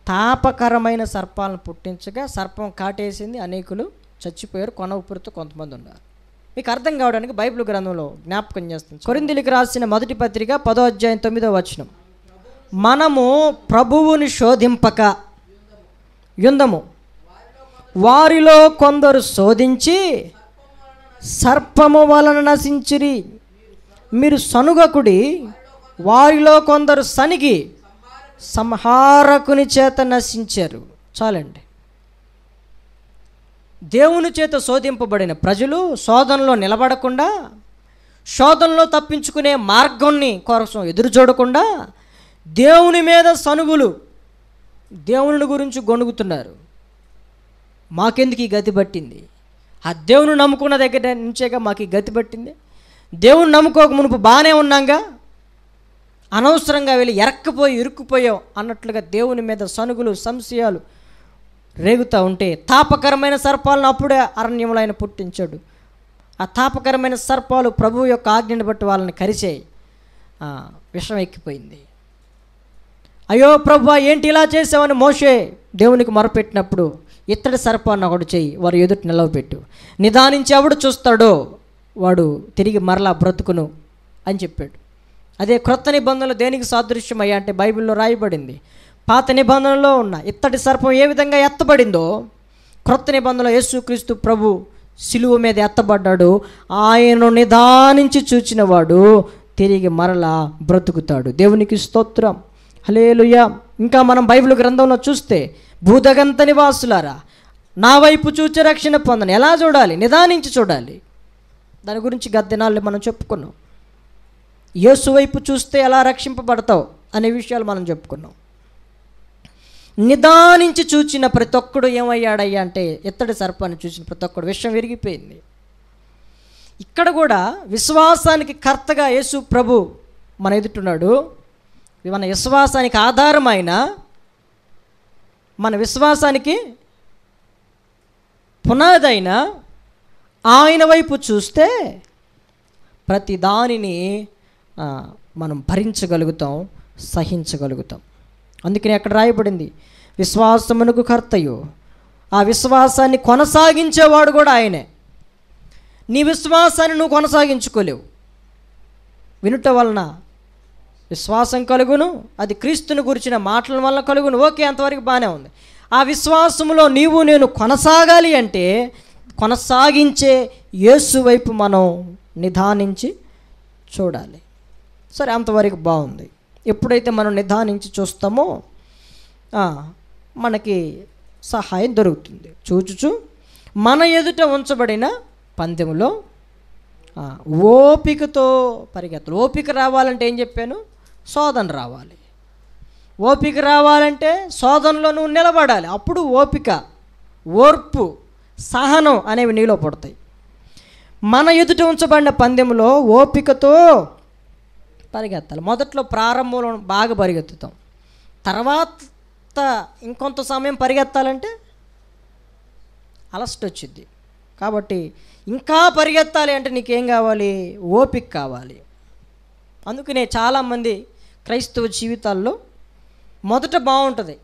తాపకరమైన సర్పాలను పుట్టించగా సర్పం కాటేసింది, అనేకులు చచ్చిపోయారు, కొన ఊపిరితో కొంతమంది ఉన్నారు. మీకు అర్థం కావడానికి బైబిల్ గ్రంథంలో జ్ఞాపకం చేస్తుంది. కొరింథీయులకు రాసిన మొదటి పత్రిక 10వ అధ్యాయం 9వ వచనం, మనము ప్రభువుని శోధింపక యుందము, వారిలో కొందరు శోధించి సర్పము వలన నశించిరి, మీరు సనుగకుడి, వారిలో కొందరు సనిగి సంహారకుని చేత నశించారు. చాలండి. దేవుని చేత శోధింపబడిన ప్రజలు శోధనలో నిలబడకుండా, శోధనలో తప్పించుకునే మార్గాన్ని కోసం ఎదురు చూడకుండా దేవుని మీద సనుగులు, దేవుని గురించి గొణుగుతున్నారు. మాకెందుకు ఈ గతి పట్టింది? ఆ దేవుని నమ్ముకున్న దగ్గర నుంచేగా మాకు ఈ గతి పట్టింది. దేవుని నమ్ముకోక మునుపు బాగానే ఉన్నాగా, అనవసరంగా వెళ్ళి ఇరుక్కుపోయాం అన్నట్లుగా దేవుని మీద సనుగులు, సంశయాలు రేగుతూ ఉంటే తాపకరమైన సర్పాలను అప్పుడే అరణ్యంలో ఆయన పుట్టించాడు. ఆ తాపకరమైన సర్పాలు ప్రభువు యొక్క ఆజ్ఞను బట్టి వాళ్ళని కరిచాయి. విషం ఎక్కిపోయింది. అయ్యో ప్రభువా ఏంటి ఇలా చేసావని మోషే దేవునికి మొరపెట్టినప్పుడు, ఇత్తడి సర్పాన్ని ఒకటి చెయ్యి, వారు ఎదుటి నిలవపెట్టు, నిదానించి ఎవడు చూస్తాడో వాడు తిరిగి మరలా బ్రతుకును అని చెప్పాడు. అదే క్రొత్త నిబంధనలు దేనికి సాదృశ్యం అయ్యా అంటే బైబిల్లో రాయబడింది. పాత నిబంధనలో ఉన్న ఇత్తడి సర్పం ఏ విధంగా ఎత్తబడిందో, క్రొత్త నిబంధనలో యేసుక్రీస్తు ప్రభు సిలువ మీద ఎత్తబడ్డాడు. ఆయనను నిదానించి చూచినవాడు తిరిగి మరలా బ్రతుకుతాడు. దేవునికి స్తోత్రం, హల్లెలూయా. ఇంకా మనం బైబిల్ గ్రంథంలో చూస్తే, భూదగంత నివాసులారా నా వైపు చూచి రక్షణ పొందని. ఎలా చూడాలి? నిదానించి చూడాలి. దాని గురించి గత దినాల్లో మనం చెప్పుకున్నాం. యేసు వైపు చూస్తే ఎలా రక్షింపబడతావు అనే విషయాలు మనం చెప్పుకున్నాం. నిదానించి చూచిన ప్రతి ఒక్కడు ఏమయ్యాడయ్యా అంటే, ఇత్తడి సర్పాన్ని చూసిన ప్రతి ఒక్కడు విషయం విరిగిపోయింది. ఇక్కడ కూడా విశ్వాసానికి కర్తగా యేసు ప్రభు మన ఎదుటున్నాడు. మన విశ్వాసానికి ఆధారమైన, మన విశ్వాసానికి పునాదైన ఆయన వైపు చూస్తే ప్రతి దానిని మనం భరించగలుగుతాం, సహించగలుగుతాం. అందుకని అక్కడ రాయబడింది, విశ్వాసమునకు కర్తయు, ఆ విశ్వాసాన్ని కొనసాగించేవాడు కూడా ఆయనే. నీ విశ్వాసాన్ని నువ్వు కొనసాగించుకోలేవు. వినుట వలన విశ్వాసం కలుగును, అది క్రీస్తుని గురించిన మాటల వలన కలుగును. ఓకే, అంతవరకు బాగానే ఉంది. ఆ విశ్వాసములో నీవు నేను కొనసాగాలి అంటే కొనసాగించే యేసు వైపు మనం నిదానించి చూడాలి. సరే, అంతవరకు బాగుంది. ఎప్పుడైతే మనం నిదానించి చూస్తామో మనకి సహాయం దొరుకుతుంది. చూచుచు మన ఎదుట ఉంచబడిన పందెములో ఓపికతో పరిగెత్తాలి. ఓపిక రావాలంటే ఏం చెప్పాను? శోధన రావాలి. ఓపిక రావాలంటే శోధనలో నువ్వు నిలబడాలి. అప్పుడు ఓపిక, ఓర్పు, సహనం అనేవి నీలో పడతాయి. మన ఎదుట ఉంచబడిన పందెంలో ఓపికతో పరిగెత్తాలి. మొదట్లో ప్రారంభంలో బాగా పరిగెత్తుతాం, తర్వాత ఇంకొంత సమయం పరిగెత్తాలంటే అలసట వచ్చింది. కాబట్టి ఇంకా పరిగెత్తాలి అంటే నీకేం కావాలి? ఓపిక కావాలి. అందుకనే చాలామంది క్రైస్తవ జీవితాల్లో మొదట బాగుంటుంది,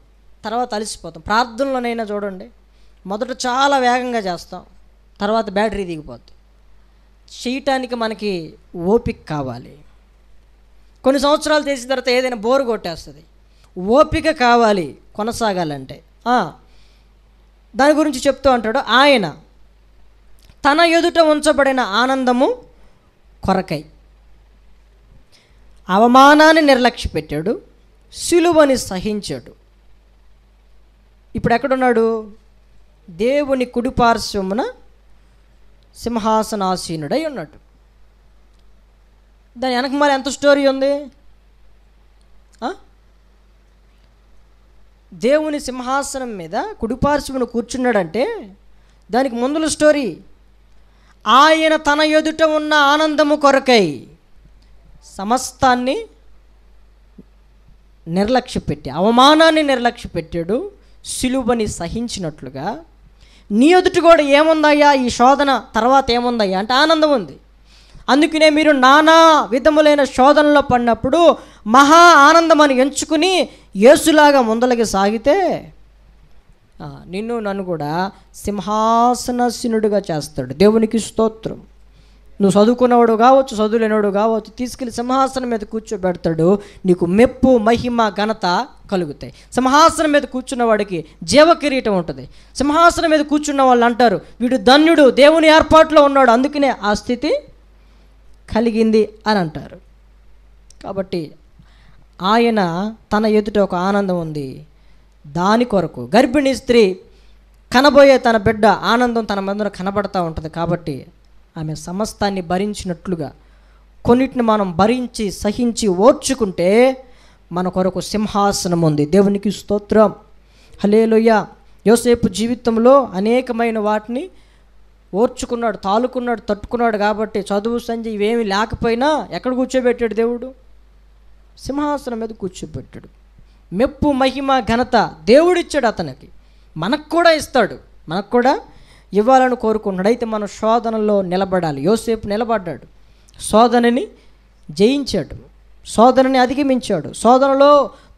తర్వాత అలసిపోతాం. ప్రార్థనలోనైనా చూడండి, మొదట చాలా వేగంగా చేస్తాం, తర్వాత బ్యాటరీ దిగిపోద్ది. చేయటానికి మనకి ఓపిక కావాలి. కొన్ని సంవత్సరాలు చేసిన తర్వాత ఏదైనా బోరు కొట్టేస్తుంది. ఓపిక కావాలి కొనసాగాలంటే. దాని గురించి చెప్తూ అంటాడు, ఆయన తన ఎదుట ఉంచబడిన ఆనందము కొరకై. అవమానాన్ని నిర్లక్ష్య పెట్టాడు, సిలువని సహించాడు. ఇప్పుడు ఎక్కడున్నాడు? దేవుని కుడిపార్శ్వమున సింహాసనాసీనుడై ఉన్నాడు. దాని వెనక మరి ఎంత స్టోరీ ఉంది? దేవుని సింహాసనం మీద కుడిపార్శ్వమున కూర్చున్నాడంటే దానికి ముందుల స్టోరీ, ఆయన తన ఎదుట ఉన్న ఆనందము కొరకై సమస్తాన్ని నిర్లక్ష్యపెట్టి, అవమానాన్ని నిర్లక్ష్యపెట్టాడు, సిలువని సహించినట్లుగా నీ ఎదుట కూడా ఏముందయ్యా, ఈ శోధన తర్వాత ఏముందయ్యా అంటే ఆనందం ఉంది. అందుకనే మీరు నానా విధములైన శోధనలో పడినప్పుడు మహా ఆనందమని ఎంచుకుని యేసులాగా ముందలకి సాగితే నిన్ను నన్ను కూడా సింహాసనాసీనుడిగా చేస్తాడు. దేవునికి స్తోత్రం. నువ్వు చదువుకున్నవాడు కావచ్చు, చదువులేనివాడు కావచ్చు, తీసుకెళ్ళి సింహాసనం మీద కూర్చోబెడతాడు. నీకు మెప్పు, మహిమ, ఘనత కలుగుతాయి. సింహాసనం మీద కూర్చున్న వాడికి జీవ కిరీటం ఉంటుంది. సింహాసనం మీద కూర్చున్న వాళ్ళు అంటారు, వీడు ధన్యుడు, దేవుని ఏర్పాట్లో ఉన్నాడు, అందుకనే ఆ స్థితి కలిగింది అని అంటారు. కాబట్టి ఆయన తన ఎదుట ఒక ఆనందం ఉంది. దాని కొరకు గర్భిణీ స్త్రీ కనబోయే తన బిడ్డ ఆనందం తన ముందర కనబడతా ఉంటుంది. కాబట్టి ఆమె సమస్తాన్ని భరించినట్లుగా కొన్నిటిని మనం భరించి సహించి ఓర్చుకుంటే మన కొరకు సింహాసనం ఉంది. దేవునికి స్తోత్రం. హల్లెలూయా. యోసేపు జీవితంలో అనేకమైన వాటిని ఓర్చుకున్నాడు, తాలుకున్నాడు, తట్టుకున్నాడు. కాబట్టి చదువు సంజయ్ ఇవేమి లేకపోయినా ఎక్కడ కూర్చోబెట్టాడు దేవుడు? సింహాసనం మీద కూర్చోబెట్టాడు. మెప్పు, మహిమ, ఘనత దేవుడిచ్చాడు అతనికి. మనకు కూడా ఇస్తాడు, మనకు కూడా ఇవ్వాలని కోరుకున్నాడు. అయితే మన శోధనలో నిలబడాలి. యోసేపు నిలబడ్డాడు, శోధనని జయించాడు, శోధనని అధిగమించాడు. శోధనలో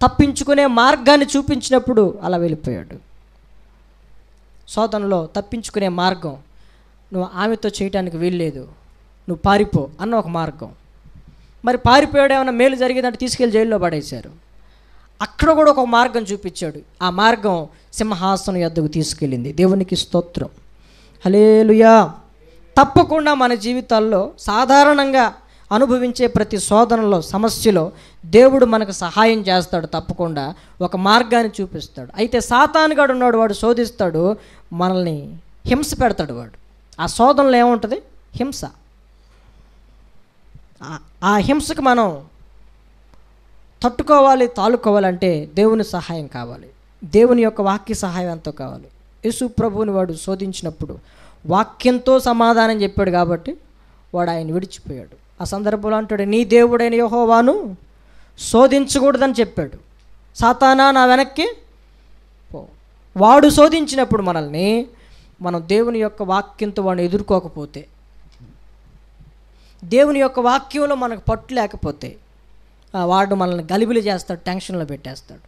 తప్పించుకునే మార్గాన్ని చూపించినప్పుడు అలా వెళ్ళిపోయాడు. శోధనలో తప్పించుకునే మార్గం నువ్వు ఆమెతో చేయటానికి వీల్లేదు, నువ్వు పారిపో అన్న ఒక మార్గం. మరి పారిపోయాడు, ఏమైనా మేలు జరిగేదంటే తీసుకెళ్ళి జైల్లో పడేశారు. అక్కడ కూడా ఒక మార్గం చూపించాడు. ఆ మార్గం సింహాసనం యొద్దకు తీసుకెళ్ళింది. దేవునికి స్తోత్రం. హల్లెలూయా. తప్పకుండా మన జీవితాల్లో సాధారణంగా అనుభవించే ప్రతి శోధనలో, సమస్యలో దేవుడు మనకు సహాయం చేస్తాడు. తప్పకుండా ఒక మార్గాన్ని చూపిస్తాడు. అయితే సాతానుగాడు ఉన్నాడు, వాడు శోధిస్తాడు, మనల్ని హింస పెడతాడు. వాడు ఆ శోధనలో ఏముంటుంది? హింస. ఆ హింసకు మనం తట్టుకోవాలి, తాలుకోవాలంటే దేవుని సహాయం కావాలి, దేవుని యొక్క వాక్య సహాయం ఎంతో కావాలి. యేసు ప్రభువుని వాడు శోధించినప్పుడు వాక్యంతో సమాధానం చెప్పాడు కాబట్టి వాడు ఆయన విడిచిపోయాడు. ఆ సందర్భంలో అంటాడు, నీ దేవుడైన యెహోవాను శోధించకూడదని చెప్పాడు. సాతానా నా వెనక్కి పో. వాడు శోధించినప్పుడు మనల్ని, మనం దేవుని యొక్క వాక్యంతో వాడిని ఎదుర్కోకపోతే, దేవుని యొక్క వాక్యంలో మనకు పట్టు లేకపోతే వాడు మనల్ని గలిబిలి చేస్తాడు, టెన్షన్లో పెట్టేస్తాడు.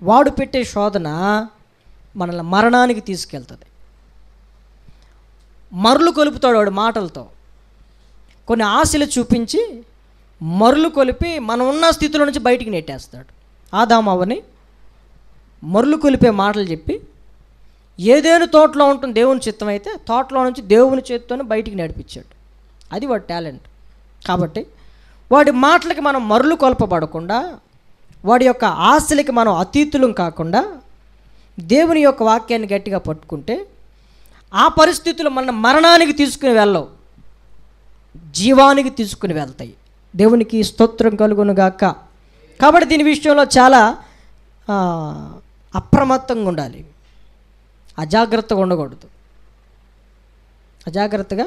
వాడు పెట్టే శోధన మనల్ని మరణానికి తీసుకెళ్తుంది. మరులు కొలుపుతాడు వాడు మాటలతో. కొన్ని ఆశలు చూపించి మరులు కొలిపి మనం ఉన్న స్థితిలో నుంచి బయటికి నెట్టేస్తాడు. ఆదాము అవ్వని మరులు కొలిపే మాటలు చెప్పి, ఏదేను తోటలో ఉంటుంది దేవుని చిత్తం అయితే తోటలో నుంచి దేవుని చేత్తోనే బయటికి నడిపించాడు. అది వాడి టాలెంట్. కాబట్టి వాడి మాటలకి మనం మరులు కొలపబడకుండా, వాడి యొక్క ఆశలకి మనం అతీతులం కాకుండా దేవుని యొక్క వాక్యాన్ని గట్టిగా పట్టుకుంటే ఆ పరిస్థితులు మన మరణానికి తీసుకుని వెళ్ళవు, జీవానికి తీసుకుని వెళ్తాయి. దేవునికి స్తోత్రం కలుగును గాక. కాబట్టి దీని విషయంలో చాలా అప్రమత్తంగా ఉండాలి, అజాగ్రత్తగా ఉండకూడదు. అజాగ్రత్తగా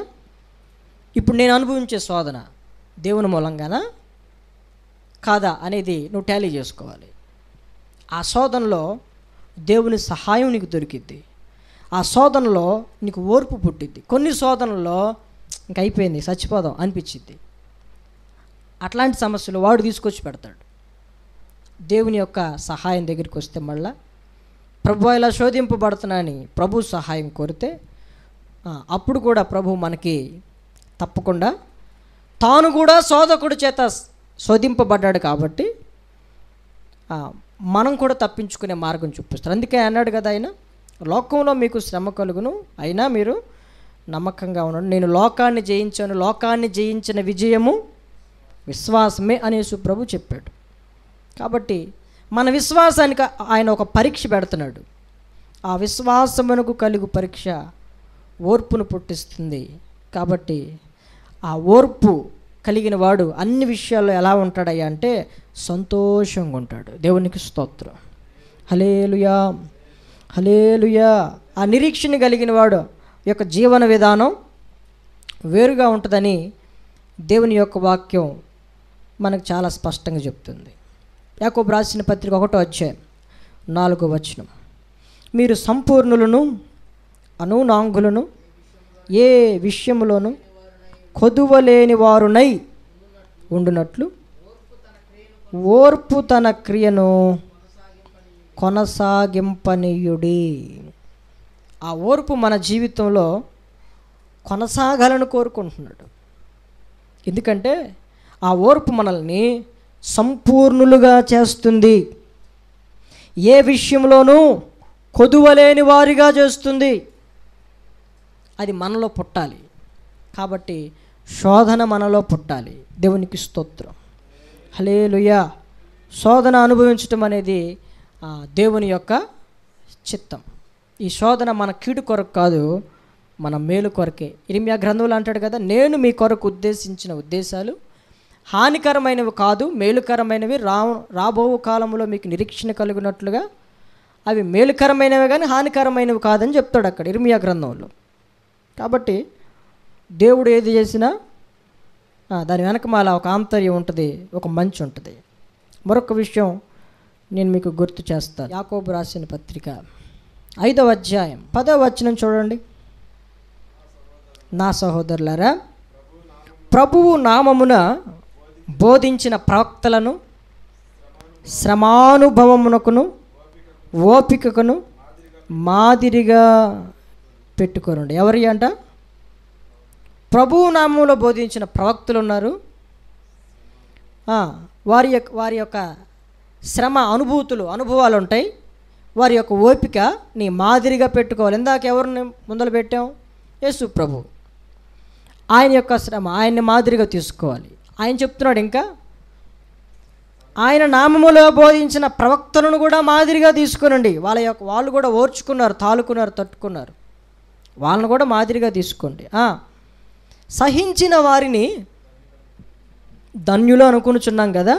ఇప్పుడు నేను అనుభవించే శోధన దేవుని మూలంగానా కాదా అనేది నువ్వు టాలీ చేసుకోవాలి. ఆ శోధనలో దేవుని సహాయం నీకు దొరికిద్ది. ఆ శోధనలో నీకు ఓర్పు పుట్టిద్ది. కొన్ని శోధనల్లో ఇంక అయిపోయింది, చచ్చిపోదాం అనిపించిద్ది. అట్లాంటి సమస్యలు వాడు తీసుకొచ్చి పెడతాడు. దేవుని యొక్క సహాయం దగ్గరికి వస్తే మళ్ళా ప్రభు ఇలా శోధింపబడుతున్నాని ప్రభు సహాయం కోరితే అప్పుడు కూడా ప్రభు మనకి తప్పకుండా తాను కూడా శోధకుడి చేత శోధింపబడ్డాడు కాబట్టి మనం కూడా తప్పించుకునే మార్గం చూపిస్తారు. అందుకే అన్నాడు కదా ఆయన, లోకంలో మీకు శ్రమ కలుగును, అయినా మీరు నమ్మకంగా ఉన్నాడు. నేను లోకాన్ని జయించాను, లోకాన్ని జయించిన విజయము విశ్వాసమే అని యేసు ప్రభు చెప్పాడు. కాబట్టి మన విశ్వాసానికి ఆయన ఒక పరీక్ష పెడుతున్నాడు. ఆ విశ్వాసమునకు కలుగు పరీక్ష ఓర్పును పుట్టిస్తుంది. కాబట్టి ఆ ఓర్పు కలిగిన వాడు అన్ని విషయాల్లో ఎలా ఉంటాడయ్యా అంటే సంతోషంగా ఉంటాడు. దేవునికి స్తోత్రం. హల్లెలూయా, హల్లెలూయా. ఆ నిరీక్షణ కలిగిన వాడు యొక్క జీవన విధానం వేరుగా ఉంటుందని దేవుని యొక్క వాక్యం మనకు చాలా స్పష్టంగా చెప్తుంది. యాకోబు రాసిన పత్రిక 1వ అధ్యాయం 4వ వచనం, మీరు సంపూర్ణులను అనునాంగులను ఏ విషయములోనూ కొదువలేని వారునై ఉండునట్లు ఓర్పు తన క్రియను కొనసాగింపనీయుడి. ఆ ఓర్పు మన జీవితంలో కొనసాగాలని కోరుకుంటున్నాడు. ఎందుకంటే ఆ ఓర్పు మనల్ని సంపూర్ణులుగా చేస్తుంది, ఏ విషయంలోనూ కొదువలేని వారిగా చేస్తుంది. అది మనలో పుట్టాలి. కాబట్టి శోధన మనలో పుట్టాలి. దేవునికి స్తోత్రం. హల్లెలూయా. శోధన అనుభవించటం అనేది దేవుని యొక్క చిత్తం. ఈ శోధన మన కీడు కొరకు కాదు, మన మేలు కొరకే. ఇర్మీయా గ్రంథంలో అంటాడు కదా, నేను మీ కొరకు ఉద్దేశించిన ఉద్దేశాలు హానికరమైనవి కాదు, మేలుకరమైనవి, రాబో కాలంలో మీకు నిరీక్షణ కలిగినట్లుగా అవి మేలుకరమైనవి కానీ హానికరమైనవి కాదని చెప్తాడు అక్కడ ఇర్మీయా గ్రంథంలో. కాబట్టి దేవుడు ఏది చేసినా దాని వెనకమాల ఒక ఆంతర్యం ఉంటుంది, ఒక మంచి ఉంటుంది. మరొక విషయం నేను మీకు గుర్తు చేస్తాను. యాకోబు రాసిన పత్రిక 5వ అధ్యాయం 10వ వచనం చూడండి. నా సహోదరులారా, ప్రభువు నామమున బోధించిన ప్రవక్తలను శ్రమానుభవమునకును ఓపికకును మాదిరిగా పెట్టుకోరండి. ఎవరి అంట? ప్రభువు నామంలో బోధించిన ప్రవక్తలు ఉన్నారు. వారి యొక్క శ్రమ అనుభవాలు ఉంటాయి. వారి యొక్క ఓపిక నీ మాదిరిగా పెట్టుకోవాలి. ఇందాక ఎవరిని ముందలు పెట్టాం? యేసు ప్రభు. ఆయన యొక్క శ్రమ ఆయన్ని మాదిరిగా తీసుకోవాలి. ఆయన చెప్తున్నాడు, ఇంకా ఆయన నామములో బోధించిన ప్రవక్తలను కూడా మాదిరిగా తీసుకునండి. వాళ్ళు కూడా ఓర్చుకున్నారు, తాలుకున్నారు, తట్టుకున్నారు. వాళ్ళను కూడా మాదిరిగా తీసుకోండి. సహించిన వారిని ధన్యులు అనుకునిచున్నాం కదా.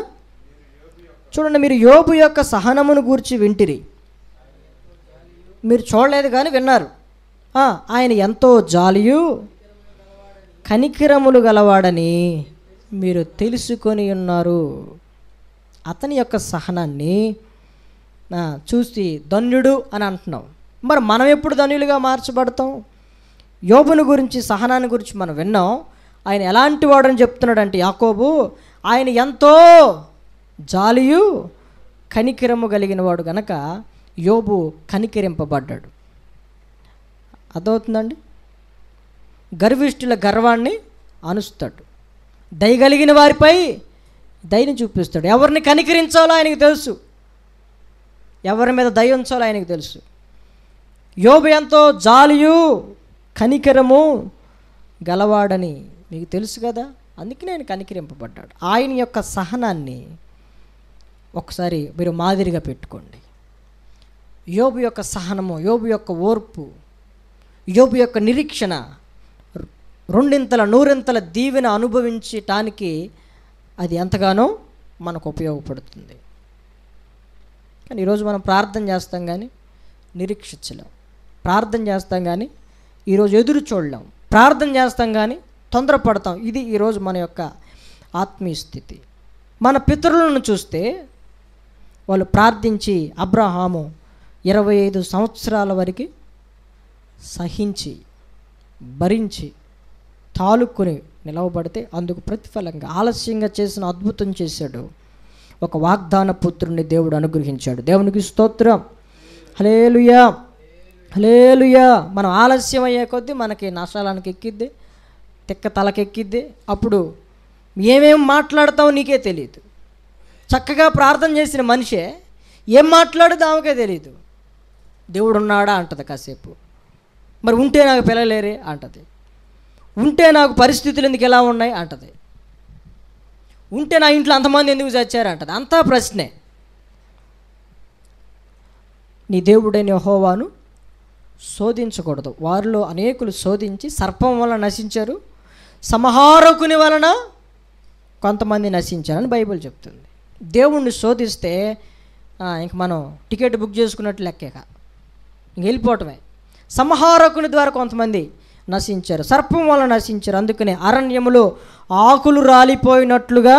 చూడండి, మీరు యోబు యొక్క సహనమును గూర్చి వింటిరి. మీరు చూడలేదు కానీ విన్నారు. ఆయన ఎంతో జాలియు కనికిరములు గలవాడని మీరు తెలుసుకొని ఉన్నారు. అతని యొక్క సహనాన్ని చూసి ధన్యుడు అని అంటున్నాం. మరి మనం ఎప్పుడు ధన్యులుగా మార్చబడతాం? యోబుని గురించి, సహనాన్ని గురించి మనం విన్నాం. ఆయన ఎలాంటి వాడని చెప్తున్నాడంటే యాకోబు, ఆయన ఎంతో జాలియు కనికిరము కలిగిన వాడు గనక యోబు కనికరింపబడ్డాడు. అర్థమవుతుందండి? గర్విష్ఠుల గర్వాన్ని అణుస్తాడు, దయగలిగిన వారిపై దయని చూపిస్తాడు. ఎవరిని కనికరించాలో ఆయనకు తెలుసు, ఎవరి మీద దయ ఉంచాలో ఆయనకు తెలుసు. యోబు ఎంతో జాలియు కనికరము గలవాడని మీకు తెలుసు కదా, అందుకే నేను కనికరింపబడ్డాడు. ఆయన యొక్క సహనాన్ని ఒకసారి మీరు మాదిరిగా పెట్టుకోండి. యోబు యొక్క సహనము, యోబు యొక్క ఓర్పు, యోబు యొక్క నిరీక్షణ రెండింతల నూరింతల దీవెన అనుభవించటానికి అది ఎంతగానో మనకు ఉపయోగపడుతుంది. కానీ ఈరోజు మనం ప్రార్థన చేస్తాం కానీ నిరీక్షించలేం. ప్రార్థన చేస్తాం కానీ ఈరోజు ఎదురు చూడలేం. ప్రార్థన చేస్తాం కానీ తొందరపడతాం. ఇది ఈరోజు మన యొక్క ఆత్మీయ స్థితి. మన పితరులను చూస్తే వాళ్ళు ప్రార్థించి, అబ్రహాము 25 సంవత్సరాల వరకు సహించి భరించి తాలుకొని నిలవబడితే అందుకు ప్రతిఫలంగా ఆలస్యంగా చేసిన అద్భుతం చేశాడు. ఒక వాగ్దాన పుత్రుని దేవుడు అనుగ్రహించాడు. దేవునికి స్తోత్రం. హల్లెలూయా, హల్లెలూయా. మనం ఆలస్యం అయ్యే కొద్దీ మనకి నష్టాలానికి ఎక్కిద్ది, తిక్క తలకెక్కిద్ది. అప్పుడు ఏమేం మాట్లాడతావు నీకే తెలియదు. చక్కగా ప్రార్థన చేసిన మనిషే ఏం మాట్లాడదో ఆమెకే తెలియదు. దేవుడు ఉన్నాడా అంటది కాసేపు, మరి ఉంటే నాకు పిల్లలేరే అంటది. ఉంటే నాకు పరిస్థితులు ఎందుకు ఎలా ఉన్నాయి అంటది. ఉంటే నా ఇంట్లో అంతమంది ఎందుకు చచ్చారు అంటది. అంతా ప్రశ్నే. నీ దేవుడైన యెహోవాను శోధించకూడదు. వారిలో అనేకులు శోధించి సర్పం వలన నశించారు, సంహారకుని వలన కొంతమంది నశించారని బైబిల్ చెప్తుంది. దేవుణ్ణి శోధిస్తే ఇంక మనం టికెట్ బుక్ చేసుకున్నట్టు లెక్కేక ఇంక వెళ్ళిపోవటమే. సంహారకుని ద్వారా కొంతమంది నశించారు, సర్పం వలన నశించారు. అందుకనే అరణ్యములో ఆకులు రాలిపోయినట్లుగా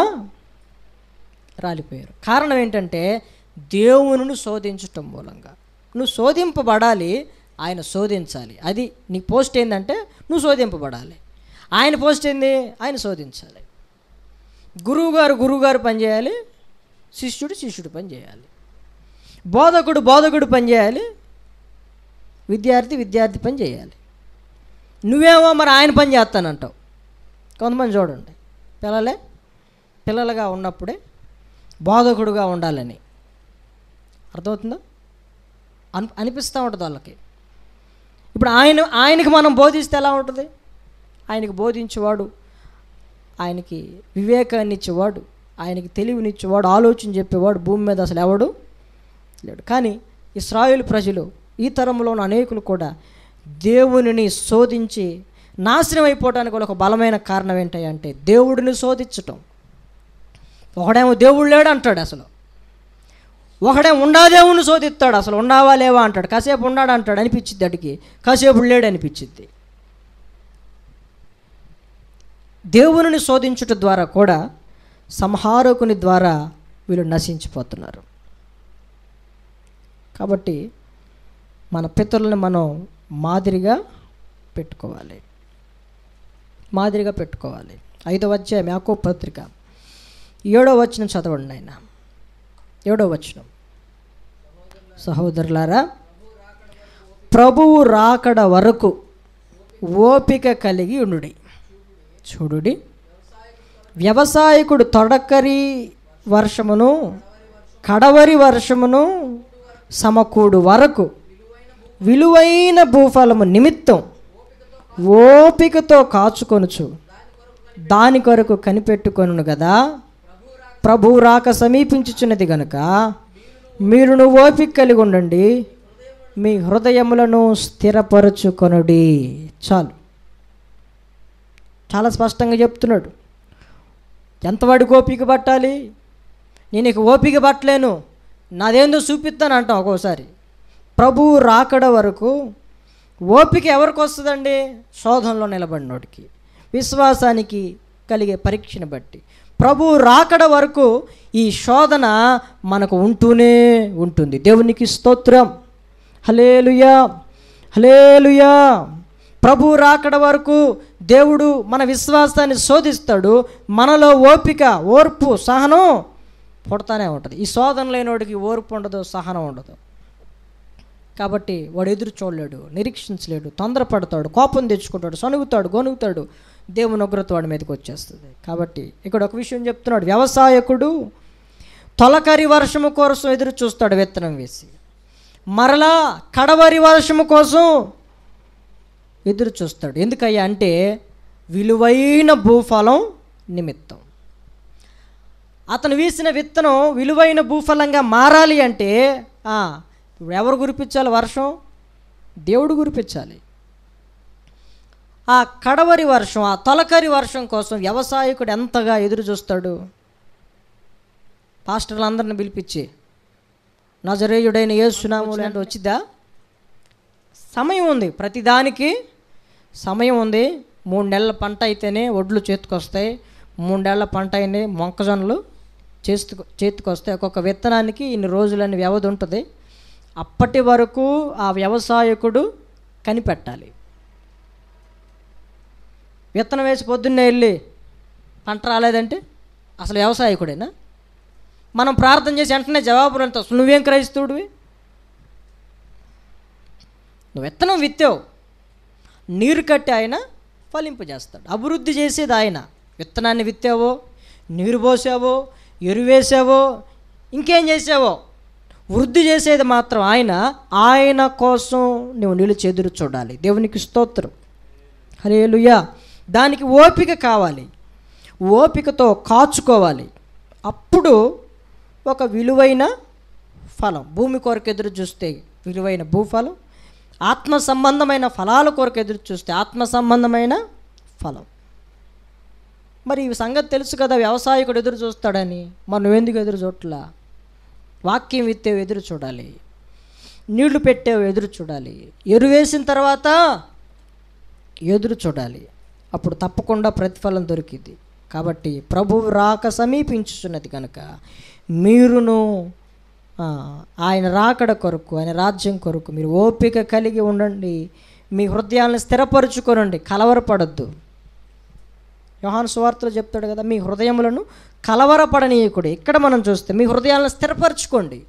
రాలిపోయారు. కారణం ఏంటంటే దేవునిని శోధించటం మూలంగా. నువ్వు శోధింపబడాలి, ఆయన శోధించాలి. అది నీ పోస్ట్ ఏంటంటే నువ్వు శోధింపబడాలి. ఆయన పోస్ట్ ఏంది? ఆయన శోధించాలి. గురువుగారు పనిచేయాలి, శిష్యుడు పని చేయాలి. బోధకుడు పని చేయాలి, విద్యార్థి పని చేయాలి. నువ్వేమో మరి ఆయన పని చేస్తానంటావు. కొంతమంది చూడండి, పిల్లలుగా ఉన్నప్పుడే బోధకుడుగా ఉండాలని అర్థమవుతుందా? అనిపిస్తూ ఉంటుంది వాళ్ళకి. ఇప్పుడు ఆయనకి మనం బోధిస్తే ఎలా ఉంటుంది? ఆయనకి బోధించేవాడు, ఆయనకి వివేకాన్ని ఇచ్చేవాడు, ఆయనకి తెలివినిచ్చేవాడు, ఆలోచన చెప్పేవాడు భూమి మీద అసలు ఎవడు లేడు. కానీ ఇశ్రాయేలు ప్రజలు, ఈ తరంలోని అనేకులు కూడా దేవునిని శోధించి నాశనం అయిపోవడానికి ఒక బలమైన కారణం ఏంటంటే దేవుడిని శోధించటం. ఒకడేమో దేవుడు లేడు అంటాడు, అసలు ఒకడేమో ఉండాదేవుని శోధిస్తాడు, అసలు ఉన్నావా లేవా అంటాడు. కాసేపు ఉన్నాడు అంటాడు, అనిపించిద్ది అడిగి, కాసేపు లేడు అనిపించిద్ది. దేవునిని శోధించుట ద్వారా కూడా సంహారకుని ద్వారా వీళ్ళు నశించిపోతున్నారు. కాబట్టి మన పితరులను మనం మాదిరిగా పెట్టుకోవాలి. 5వ అధ్యాయం యాకోబు పత్రిక 7వ వచనం చదవండి ఆయన. 7వ వచనం. సహోదరులారా, ప్రభువు రాకడ వరకు ఓపిక కలిగి ఉండుడి. చూడుడి, వ్యవసాయకుడు తొడకరి వర్షమును కడవరి వర్షమును సమకూడు వరకు విలువైన భూఫలము నిమిత్తం ఓపికతో కాచుకొనుచు దాని కొరకు కనిపెట్టుకొను కదా. ప్రభువు రాక సమీపించుచున్నది గనుక మీరును ఓపిక కలిగి ఉండండి, మీ హృదయములను స్థిరపరచుకొనుడి. చాలా స్పష్టంగా చెప్తున్నాడు. ఎంతవాడికి ఓపిక పట్టాలి? నేను ఇక ఓపిక పట్టలేను, నాదేందో చూపిస్తాను అంటాం ఒక్కోసారి. ప్రభువు రాకడ వరకు ఓపిక ఎవరికి వస్తుందండి? శోధనలో నిలబడినోడికి, విశ్వాసానికి కలిగే పరీక్షను బట్టి. ప్రభువు రాకడ వరకు ఈ శోధన మనకు ఉంటూనే ఉంటుంది. దేవునికి స్తోత్రం, హల్లెలూయా, హల్లెలూయా. ప్రభువు రాకడ వరకు దేవుడు మన విశ్వాసాన్ని శోధిస్తాడు. మనలో ఓపిక, ఓర్పు, సహనం పుడతానే ఉంటుంది. ఈ శోధన లేనివాడికి ఓర్పు ఉండదు, సహనం ఉండదు. కాబట్టి వాడు ఎదురు చూడలేడు, నిరీక్షించలేడు, తొందరపడతాడు, కోపం తెచ్చుకుంటాడు, సనుగుతాడు, గొనుగుతాడు. దేవుని ఉగ్రత వాడి మీదకి వచ్చేస్తుంది. కాబట్టి ఇక్కడ ఒక విషయం చెప్తున్నాడు. వ్యవసాయకుడు తొలకరి వర్షము కోసం ఎదురు చూస్తాడు విత్తనం వేసి, మరలా కడవరి వర్షము కోసం ఎదురు చూస్తాడు. ఎందుకయ్యా అంటే విలువైన భూఫలం నిమిత్తం. అతను వేసిన విత్తనం విలువైన భూఫలంగా మారాలి అంటే ఇప్పుడు ఎవరు కురిపించాలి వర్షం? దేవుడు కురిపించాలి. ఆ కడవరి వర్షం, ఆ తొలకరి వర్షం కోసం వ్యవసాయకుడు ఎంతగా ఎదురు చూస్తాడు. పాస్టర్లందరిని పిలిపించి నజరేయుడైన యేసు నామములో అంటే వచ్చిద్దా? సమయం ఉంది, ప్రతిదానికి సమయం ఉంది. 3 నెలల పంట అయితేనే ఒడ్లు చేతికొస్తాయి, 3 నెలల పంట అయినే మొక్కజొన్నలు చేతికొస్తాయి. ఒక్కొక్క విత్తనానికి ఇన్ని రోజులని వ్యవధి ఉంటుంది. అప్పటి వరకు ఆ వ్యవసాయకుడు కనిపెట్టాలి. విత్తనం వేసి పొద్దున్నే వెళ్ళి పంట రాలేదంటే అసలు వ్యవసాయకుడేనా? మనం ప్రార్థన చేసి వెంటనే జవాబులు అంతా, నువ్వేం క్రైస్తవుడివి? నువ్వు విత్తనం విత్తావు, నీరు కట్టి ఆయన ఫలింపజేస్తాడు. అభివృద్ధి చేసేది ఆయన. విత్తనాన్ని విత్తావో, నీరు పోసావో, ఎరువేసావో, ఇంకేం చేసావో, వృద్ధి చేసేది మాత్రం ఆయన. ఆయన కోసం నువ్వు నిలిచి ఎదురు చూడాలి. దేవునికి స్తోత్రం, హల్లెలూయా. దానికి ఓపిక కావాలి, ఓపికతో కాచుకోవాలి. అప్పుడు ఒక విలువైన ఫలం, భూమి కొరకు ఎదురు చూస్తే విలువైన భూఫలం, ఆత్మ సంబంధమైన ఫలాల కొరకు ఎదురు చూస్తే ఆత్మ సంబంధమైన ఫలం. మరి ఈ సంగతి తెలుసు కదా, వ్యవసాయకుడు ఎదురు చూస్తాడని. మనం ఎందుకు ఎదురు చూడట్లా? వాక్యం విత్తేవి ఎదురు చూడాలి, నీళ్లు పెట్టేవి ఎదురు చూడాలి, ఎరువేసిన తర్వాత ఎదురు చూడాలి. అప్పుడు తప్పకుండా ప్రతిఫలం దొరికింది. కాబట్టి ప్రభువు రాక సమీపించుచున్నది కనుక మీరును ఆయన రాకడ కొరకు, ఆయన రాజ్యం కొరకు మీరు ఓపిక కలిగి ఉండండి. మీ హృదయాలను స్థిరపరచుకోనండి, కలవరపడద్దు. యోహాను సువార్తలో చెప్తాడు కదా, మీ హృదయములను కలవరపడనీయకుడు. ఇక్కడ మనం చూస్తే మీ హృదయాలను స్థిరపరచుకోండి.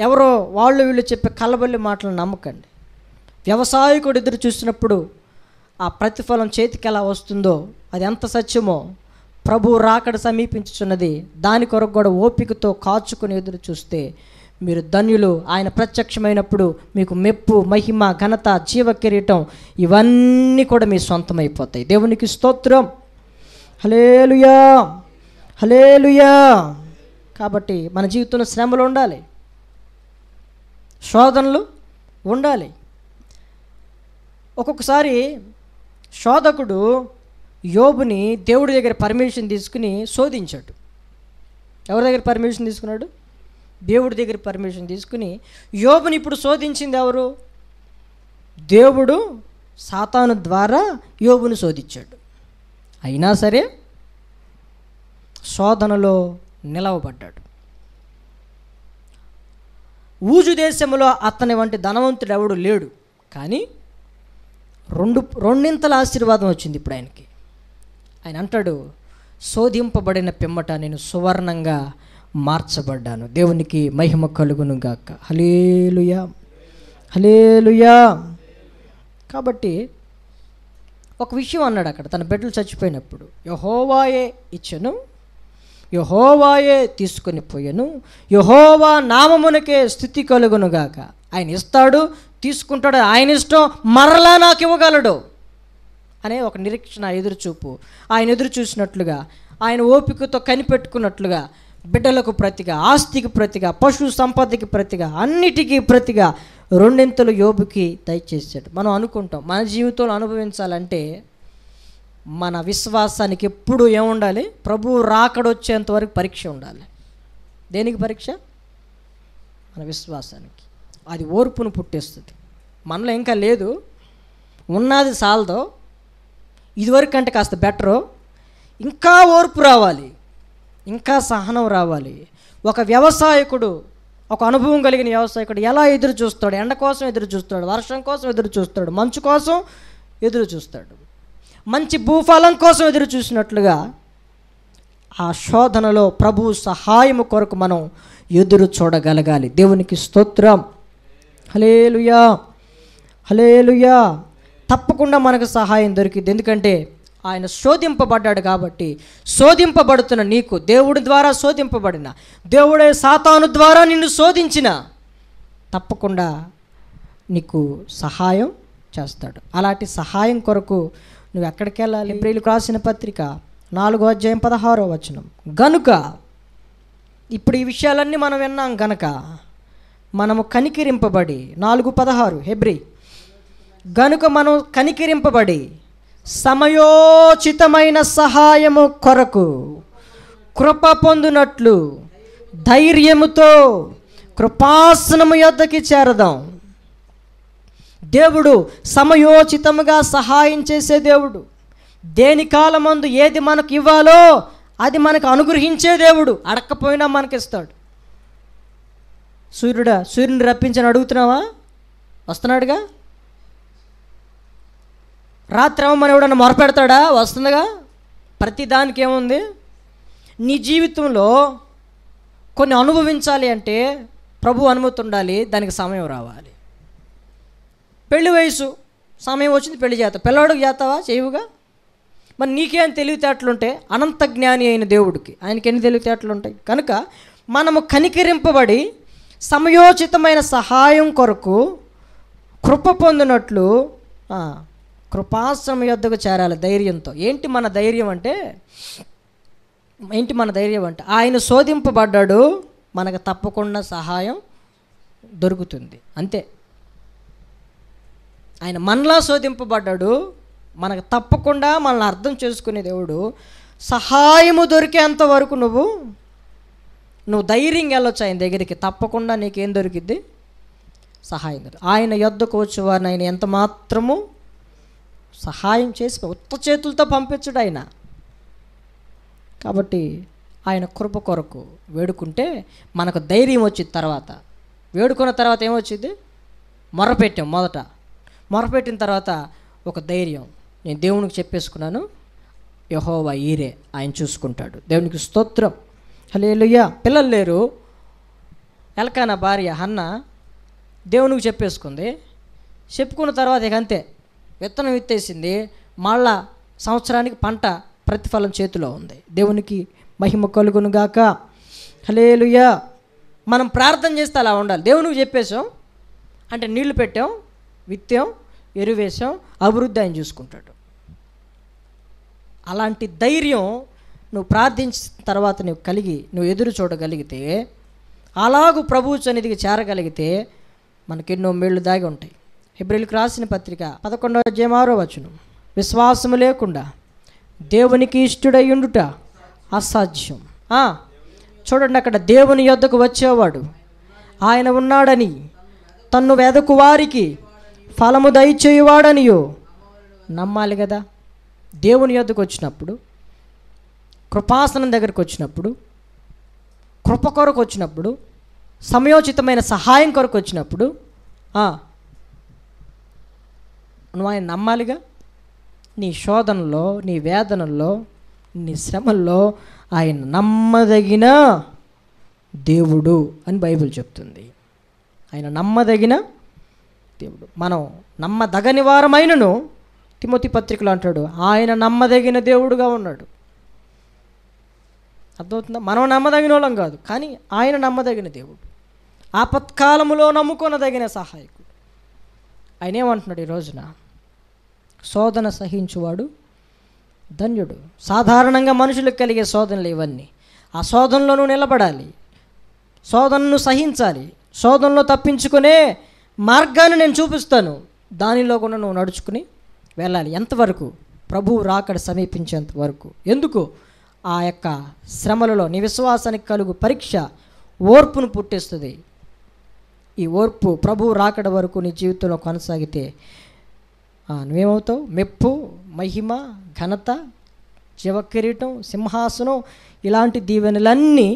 ఎవరో వాళ్ళు వీళ్ళు చెప్పే కలబల్లి మాటలను నమ్మకండి. వ్యవసాయకుడు ఎదురు చూసినప్పుడు ఆ ప్రతిఫలం చేతికి ఎలా వస్తుందో, అది ఎంత సత్యమో, ప్రభు రాకడ సమీపించుచున్నది, దాని కొరకు కూడా ఓపికతో కాచుకొని ఎదురు చూస్తే మీరు ధన్యులు. ఆయన ప్రత్యక్షమైనప్పుడు మీకు మెప్పు, మహిమ, ఘనత, జీవ కిరీటం ఇవన్నీ కూడా మీ సొంతమైపోతాయి. దేవునికి స్తోత్రం. హల్లెలూయా, హల్లెలూయా. కాబట్టి మన జీవితంలో శ్రమలు ఉండాలి, శోధనలు ఉండాలి. ఒక్కొక్కసారి శోధకుడు యోబుని దేవుడి దగ్గర పర్మిషన్ తీసుకుని శోధించాడు. ఎవరి దగ్గర పర్మిషన్ తీసుకున్నాడు? దేవుడి దగ్గర పర్మిషన్ తీసుకుని యోబుని ఇప్పుడు శోధించింది ఎవరు? దేవుడు సాతాను ద్వారా యోబుని శోధించాడు. అయినా సరే శోధనలో నిలవబడ్డాడు. ఊజు దేశంలో అతని వంటి ధనవంతుడు ఎవడు లేడు, కానీ రెండింతల ఆశీర్వాదం వచ్చింది ఇప్పుడు ఆయనకి. ఆయన అంటాడు, శోధింపబడిన పిమ్మట నేను సువర్ణంగా మార్చబడ్డాను. దేవునికి మహిమ కలుగును గాక. హల్లెలూయా, హల్లెలూయా. కాబట్టి ఒక విషయం అన్నాడు అక్కడ, తన బిడ్డలు చచ్చిపోయినప్పుడు, యెహోవాయే ఇచ్చెను, యెహోవాయే తీసుకొని పోయెను, యెహోవా నామమునకే స్తుతి కలుగును గాక. ఆయన ఇస్తాడు, తీసుకుంటాడు, ఆయన ఇష్టం, మరలా నాకు ఇవ్వగలడు అనే ఒక నిరీక్షణ, ఎదురుచూపు. ఆయన ఎదురు చూసినట్లుగా, ఆయన ఓపికతో కనిపెట్టుకున్నట్లుగా బిడ్డలకు ప్రతిగా, ఆస్తికి ప్రతిగా, పశు సంపదకి ప్రతిగా, అన్నిటికీ ప్రతిగా రెండింతలు యోబుకి దయచేసాడు. మనం అనుకుంటాం మన జీవితంలో అనుభవించాలంటే మన విశ్వాసానికి ఎప్పుడు ఏముండాలి? ప్రభువు రాకడొచ్చేంత వరకు పరీక్ష ఉండాలి. దేనికి పరీక్ష? మన విశ్వాసానికి. అది ఓర్పును పుట్టిస్తుంది. మనలో ఇంకా లేదు, ఉన్నది సాలదో, ఇదివరకు కంటే కాస్త బెటరు, ఇంకా ఓర్పు రావాలి, ఇంకా సహనం రావాలి. ఒక వ్యవసాయకుడు, ఒక అనుభవం కలిగిన వ్యవసాయకుడు ఎలా ఎదురు చూస్తాడు? ఎండ కోసం ఎదురు చూస్తాడు, వర్షం కోసం ఎదురు చూస్తాడు, మంచు కోసం ఎదురు చూస్తాడు, మంచి భూఫలం కోసం ఎదురు చూసినట్లుగా ఆ శోధనలో ప్రభు సహాయము కొరకు మనం ఎదురు చూడగలగాలి. దేవునికి స్తోత్రం. హల్లెలూయా, హల్లెలూయా. తప్పకుండా మనకు సహాయం దొరికింది. ఎందుకంటే ఆయన శోధింపబడ్డాడు కాబట్టి. శోధింపబడుతున్న నీకు, దేవుడి ద్వారా శోధింపబడిన, దేవుడే సాతాను ద్వారా నిన్ను శోధించిన, తప్పకుండా నీకు సహాయం చేస్తాడు. అలాంటి సహాయం కొరకు నువ్వు ఎక్కడికి వెళ్ళాలి? హెబ్రీయులకు రాసిన పత్రిక 4:16 గనుక, ఇప్పుడు ఈ విషయాలన్నీ మనం విన్నాం గనక మనము కనికరింపబడి, 4:16 హెబ్రీ, గనుక మనం కనికరింపబడి సమయోచితమైన సహాయము కొరకు కృప పొందునట్లు ధైర్యముతో కృపాసనము యొద్దకి చేరదాం. దేవుడు సమయోచితముగా సహాయం చేసే దేవుడు. దేని కాలమందు ఏది మనకు ఇవ్వాలో అది మనకు అనుగ్రహించే దేవుడు. అడక్కపోయినా మనకిస్తాడు. సూర్యుని రప్పించని అడుగుతున్నావా? వస్తున్నాడుగా. రాత్రి మన ఎవడన్నా మొరపెడతాడా? వస్తుందిగా. ప్రతి దానికి ఏముంది? నీ జీవితంలో కొన్ని అనుభవించాలి అంటే ప్రభు అనుమతి ఉండాలి, దానికి సమయం రావాలి. పెళ్లి వయసు సమయం వచ్చింది, పెళ్లి చేస్తావు. పిల్లవాడికి చేస్తావా? చేయవుగా. మరి నీకేం తెలివితేటలుంటే? అనంత జ్ఞాని అయిన దేవుడికి, ఆయనకి ఎన్ని తెలివితేటలు ఉంటాయి? కనుక మనము కనికరింపబడి సమయోచితమైన సహాయం కొరకు కృప పొందినట్లు కృపాశ్రమ యొద్దకు చేరాలి ధైర్యంతో. ఏంటి మన ధైర్యం అంటే ఆయన శోధింపబడ్డాడు, మనకు తప్పకుండా సహాయం దొరుకుతుంది, అంతే. ఆయన మనలా శోధింపబడ్డాడు, మనకు తప్పకుండా మనల్ని అర్థం చేసుకునే దేవుడు. సహాయము దొరికేంత వరకు నువ్వు ధైర్యంగా వెళ్ళొచ్చు ఆయన దగ్గరికి. తప్పకుండా నీకేం దొరికిద్ది? సహాయం దొరికి. ఆయన యొద్దకు వచ్చేవారిని ఆయన ఎంత మాత్రము సహాయం చేసి ఉత్త చేతులతో పంపించడు ఆయన. కాబట్టి ఆయన కృప కొరకు వేడుకుంటే మనకు ధైర్యం వచ్చింది. తర్వాత వేడుకున్న తర్వాత ఏమొచ్చింది? మొరపెట్టాం. మొరపెట్టిన తర్వాత ఒక ధైర్యం, నేను దేవునికి చెప్పేసుకున్నాను, యెహోవా ఈరే, ఆయన చూసుకుంటాడు. దేవునికి స్తోత్రం, హల్లెలూయా. పిల్లలు లేరు. ఎల్కానా భార్య హన్న దేవునికి చెప్పేసుకుంది. చెప్పుకున్న తర్వాత ఇక అంతే, విత్తనం విత్తేసింది, మళ్ళా సంవత్సరానికి పంట ప్రతిఫలం చేతిలో ఉంది. దేవునికి మహిమ కలుగును గాక, హల్లెలూయా. మనం ప్రార్థన చేస్తే అలా ఉండాలి. దేవునికి చెప్పేసాం అంటే నీళ్లు పెట్టాం, విత్తాం, ఎరువేసాం, అభివృద్ధి ఆయన చూసుకుంటాడు. అలాంటి ధైర్యం నువ్వు ప్రార్థించిన తర్వాత నువ్వు ఎదురు చూడగలిగితే, అలాగూ ప్రభువు సన్నిధికి చేరగలిగితే మనకెన్నో మేళ్ళు దాగి ఉంటాయి. హెబ్రీయులకు రాసిన పత్రిక 11:6 విశ్వాసము లేకుండా దేవునికి ఇష్టుడయ్యుండుట అసాధ్యం. చూడండి, అక్కడ దేవుని యొద్దకు వచ్చేవాడు ఆయన ఉన్నాడని, తన్ను వెదకు వారికి ఫలము దయచేయువాడనియో నమ్మాలి కదా. దేవుని యొద్దకు వచ్చినప్పుడు, కృపాసనం దగ్గరకు వచ్చినప్పుడు, కృప కొరకు వచ్చినప్పుడు, సమయోచితమైన సహాయం కొరకు వచ్చినప్పుడు నువ్వు ఆయన నమ్మాలిగా. నీ శోధనలో, నీ వేదనల్లో, నీ శ్రమల్లో ఆయన నమ్మదగిన దేవుడు అని బైబిల్ చెప్తుంది. ఆయన నమ్మదగిన దేవుడు. మనం నమ్మదగని వారమైనను తిమోతి పత్రికలో అంటాడు, ఆయన నమ్మదగిన దేవుడుగా ఉన్నాడు. అర్థమవుతుందా? మనం నమ్మదగిన వాళ్ళం కాదు, కానీ ఆయన నమ్మదగిన దేవుడు, ఆపత్కాలములో నమ్ముకొనదగిన సహాయకుడు. ఆయన ఏమంటున్నాడు ఈ రోజున? శోధన సహించువాడు ధన్యుడు. సాధారణంగా మనుషులకు కలిగే శోధనలు ఇవన్నీ. ఆ శోధనలో నువ్వు నిలబడాలి, శోధనను సహించాలి, శోధనలో తప్పించుకునే మార్గాన్ని నేను చూపిస్తాను, దానిలో కూడా నువ్వు నడుచుకుని వెళ్ళాలి. ఎంతవరకు? ప్రభువు రాకడ సమీపించేంత వరకు. ఎందుకు? ఆ యొక్క శ్రమలలో నీ విశ్వాసానికి కలుగు పరీక్ష ఓర్పును పుట్టిస్తుంది. ఈ ఓర్పు ప్రభువు రాకడ వరకు నీ జీవితంలో కొనసాగితే నువ్వేమవుతావు? మెప్పు, మహిమ, ఘనత, జీవకిరీటం, సింహాసనం, ఇలాంటి దీవెనలన్నీ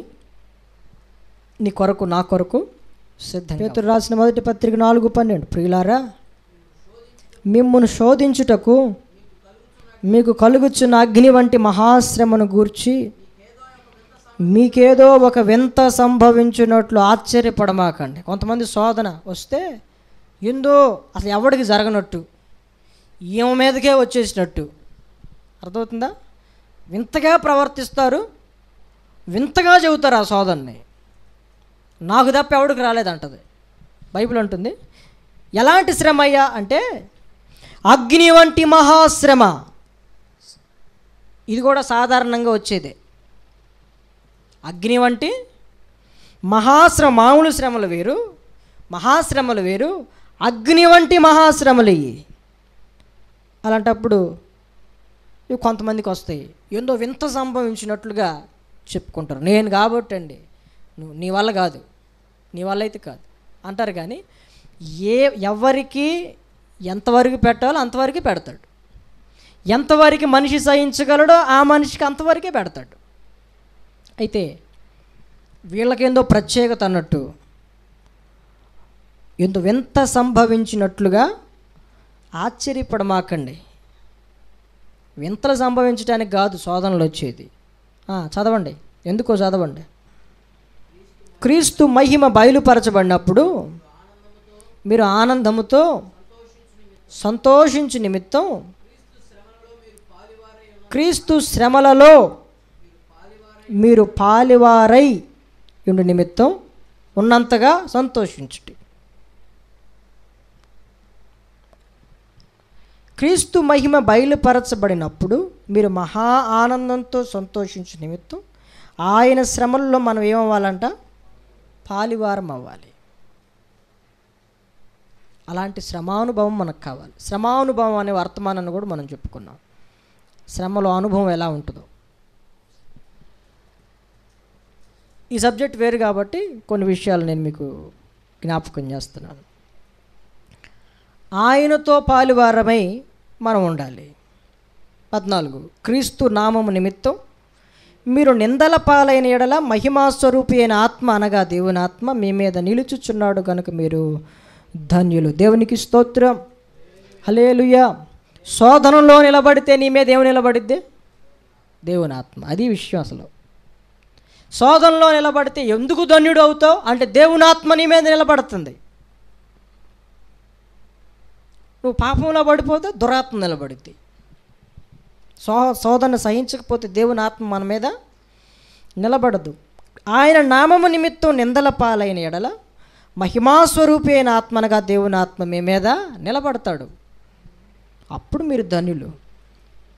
నీ కొరకు, నా కొరకు సిద్ధంగా. పేతురు రాసిన మొదటి పత్రిక 4:12 ప్రియులారా, మిమ్మును శోధించుటకు మీకు కలుగుచున్న అగ్ని వంటి మహాశ్రమను గూర్చి మీకేదో ఒక వింత సంభవించినట్లు ఆశ్చర్యపడమాకండి. కొంతమంది శోధన వస్తే ఏందో అసలు ఎవడికి జరగనట్టు, ఈమె మీదకే వచ్చేసినట్టు, అర్థమవుతుందా? వింతగా ప్రవర్తిస్తారు, వింతగా చెబుతారు ఆ శోధనని. నాకు తప్ప ఎవడికి రాలేదంటది బైబిల్ అంటుంది. ఎలాంటి శ్రమ అయ్యా అంటే అగ్ని వంటి మహాశ్రమ. ఇది కూడా సాధారణంగా వచ్చేదే. అగ్ని వంటి మహాశ్రమ. మామూలు శ్రమలు వేరు, మహాశ్రమలు వేరు, అగ్ని వంటి మహాశ్రమలు ఇవి. అలాంటప్పుడు ఇవి కొంతమందికి వస్తాయి, ఏందో వింత సంభవించినట్లుగా చెప్పుకుంటారు. నేను కాబట్టి అండి, నువ్వు నీ వల్ల కాదు, నీ వల్ల అయితే కాదు అంటారు. కానీ ఎవరికి ఎంతవరకు పెట్టాలో అంతవరకు పెడతాడు. ఎంతవరకు మనిషి సహించగలడో ఆ మనిషికి అంతవరకే పెడతాడు. అయితే వీళ్ళకేందో ప్రత్యేకత అన్నట్టు, ఎంతో వింత సంభవించినట్లుగా ఆశ్చర్యపడమాకండి. వింతలు సంభవించడానికి కాదు శోధనలు వచ్చేది. చదవండి, ఎందుకో చదవండి. క్రీస్తు మహిమ బయలుపరచబడినప్పుడు మీరు ఆనందముతో సంతోషించు నిమిత్తం క్రీస్తు శ్రమలలో మీరు పాలివారై ఉండు నిమిత్తం ఉన్నంతగా సంతోషించుటి. క్రీస్తు మహిమ బయలుపరచబడినప్పుడు మీరు మహా ఆనందంతో సంతోషించు నిమిత్తం ఆయన శ్రమల్లో మనం ఏమవ్వాలంట? పాలివారం అవ్వాలి. అలాంటి శ్రమానుభవం మనకు కావాలి. శ్రమానుభవం అనే వర్తమానాన్ని కూడా మనం చెప్పుకున్నాం. శ్రమలో అనుభవం ఎలా ఉంటుందో. ఈ సబ్జెక్ట్ వేరు కాబట్టి కొన్ని విషయాలు నేను మీకు జ్ఞాపకం చేస్తున్నాను. ఆయనతో పాలువారమై మనం ఉండాలి. 14 క్రీస్తు నామము నిమిత్తం మీరు నిందల పాలైన ఎడల మహిమాస్వరూపి అయిన ఆత్మ అనగా దేవుని ఆత్మ మీ మీద నిలుచుచున్నాడు కనుక మీరు ధన్యులు. దేవునికి స్తోత్రం. హల్లెలూయా. శోధనలో నిలబడితే నీ మీద ఏమి నిలబడిద్ది? దేవుని ఆత్మ. అది విషయం. అసలు శోధనలో నిలబడితే ఎందుకు ధన్యుడు అవుతావు అంటే దేవుని ఆత్మ నీ మీద నిలబడుతుంది. నువ్వు పాపంలో పడిపోతే దురాత్మ నిలబడిద్ది. శోధన సహించకపోతే దేవుని ఆత్మ మన మీద నిలబడదు. ఆయన నామము నిమిత్తం నిందల పాలైన ఎడల మహిమాస్వరూపి అయిన ఆత్మనగా దేవుని ఆత్మ మీ మీద నిలబడతాడు. అప్పుడు మీరు ధన్యులు.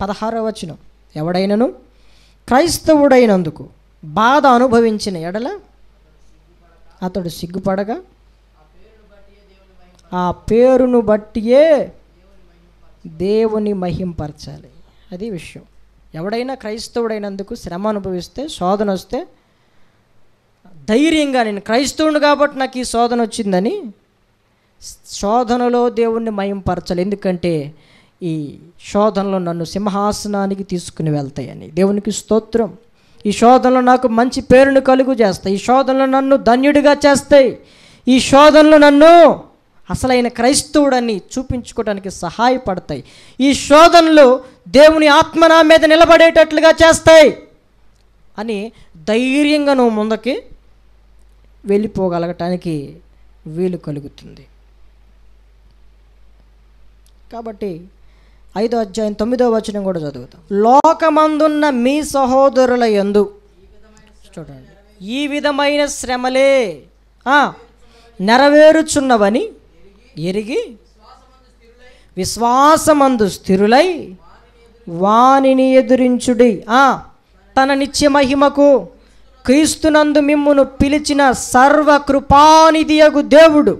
16వ వచనం ఎవడైనను క్రైస్తవుడైనందుకు బాధ అనుభవించిన ఎడల అతడు సిగ్గుపడగా ఆ పేరును బట్టియే దేవుని మహింపరచాలి. అది విషయం. ఎవడైనా క్రైస్తవుడైనందుకు శ్రమ అనుభవిస్తే, శోధన వస్తే ధైర్యంగా నేను క్రైస్తవుడు కాబట్టి నాకు ఈ శోధన వచ్చిందని శోధనలో దేవుణ్ణి మహింపరచాలి. ఎందుకంటే ఈ శోధనలో నన్ను సింహాసనానికి తీసుకుని వెళ్తాయని. దేవునికి స్తోత్రం. ఈ శోధనలో నాకు మంచి పేరును కలుగు చేస్తాయి. ఈ శోధనలో నన్ను ధన్యుడిగా చేస్తాయి. ఈ శోధనలో నన్ను అసలైన క్రైస్తవుడని చూపించుకోవడానికి సహాయపడతాయి. ఈ శోధనలు దేవుని ఆత్మ నా మీద నిలబడేటట్లుగా చేస్తాయి అని ధైర్యంగా నువ్వు ముందుకి వెళ్ళిపోగలగటానికి వీలు కలుగుతుంది. కాబట్టి 5వ అధ్యాయం 9వ వచనం కూడా చదువుతాం. లోకమందున్న మీ సహోదరుల యందు చూడండి ఈ విధమైన శ్రమలే నెరవేరుచున్నవని ఎరిగి విశ్వాసమందు స్థిరులై వానిని ఎదురించుడి. తన నిత్య మహిమకు క్రీస్తునందు మిమ్మును పిలిచిన సర్వకృపానిధియగు దేవుడు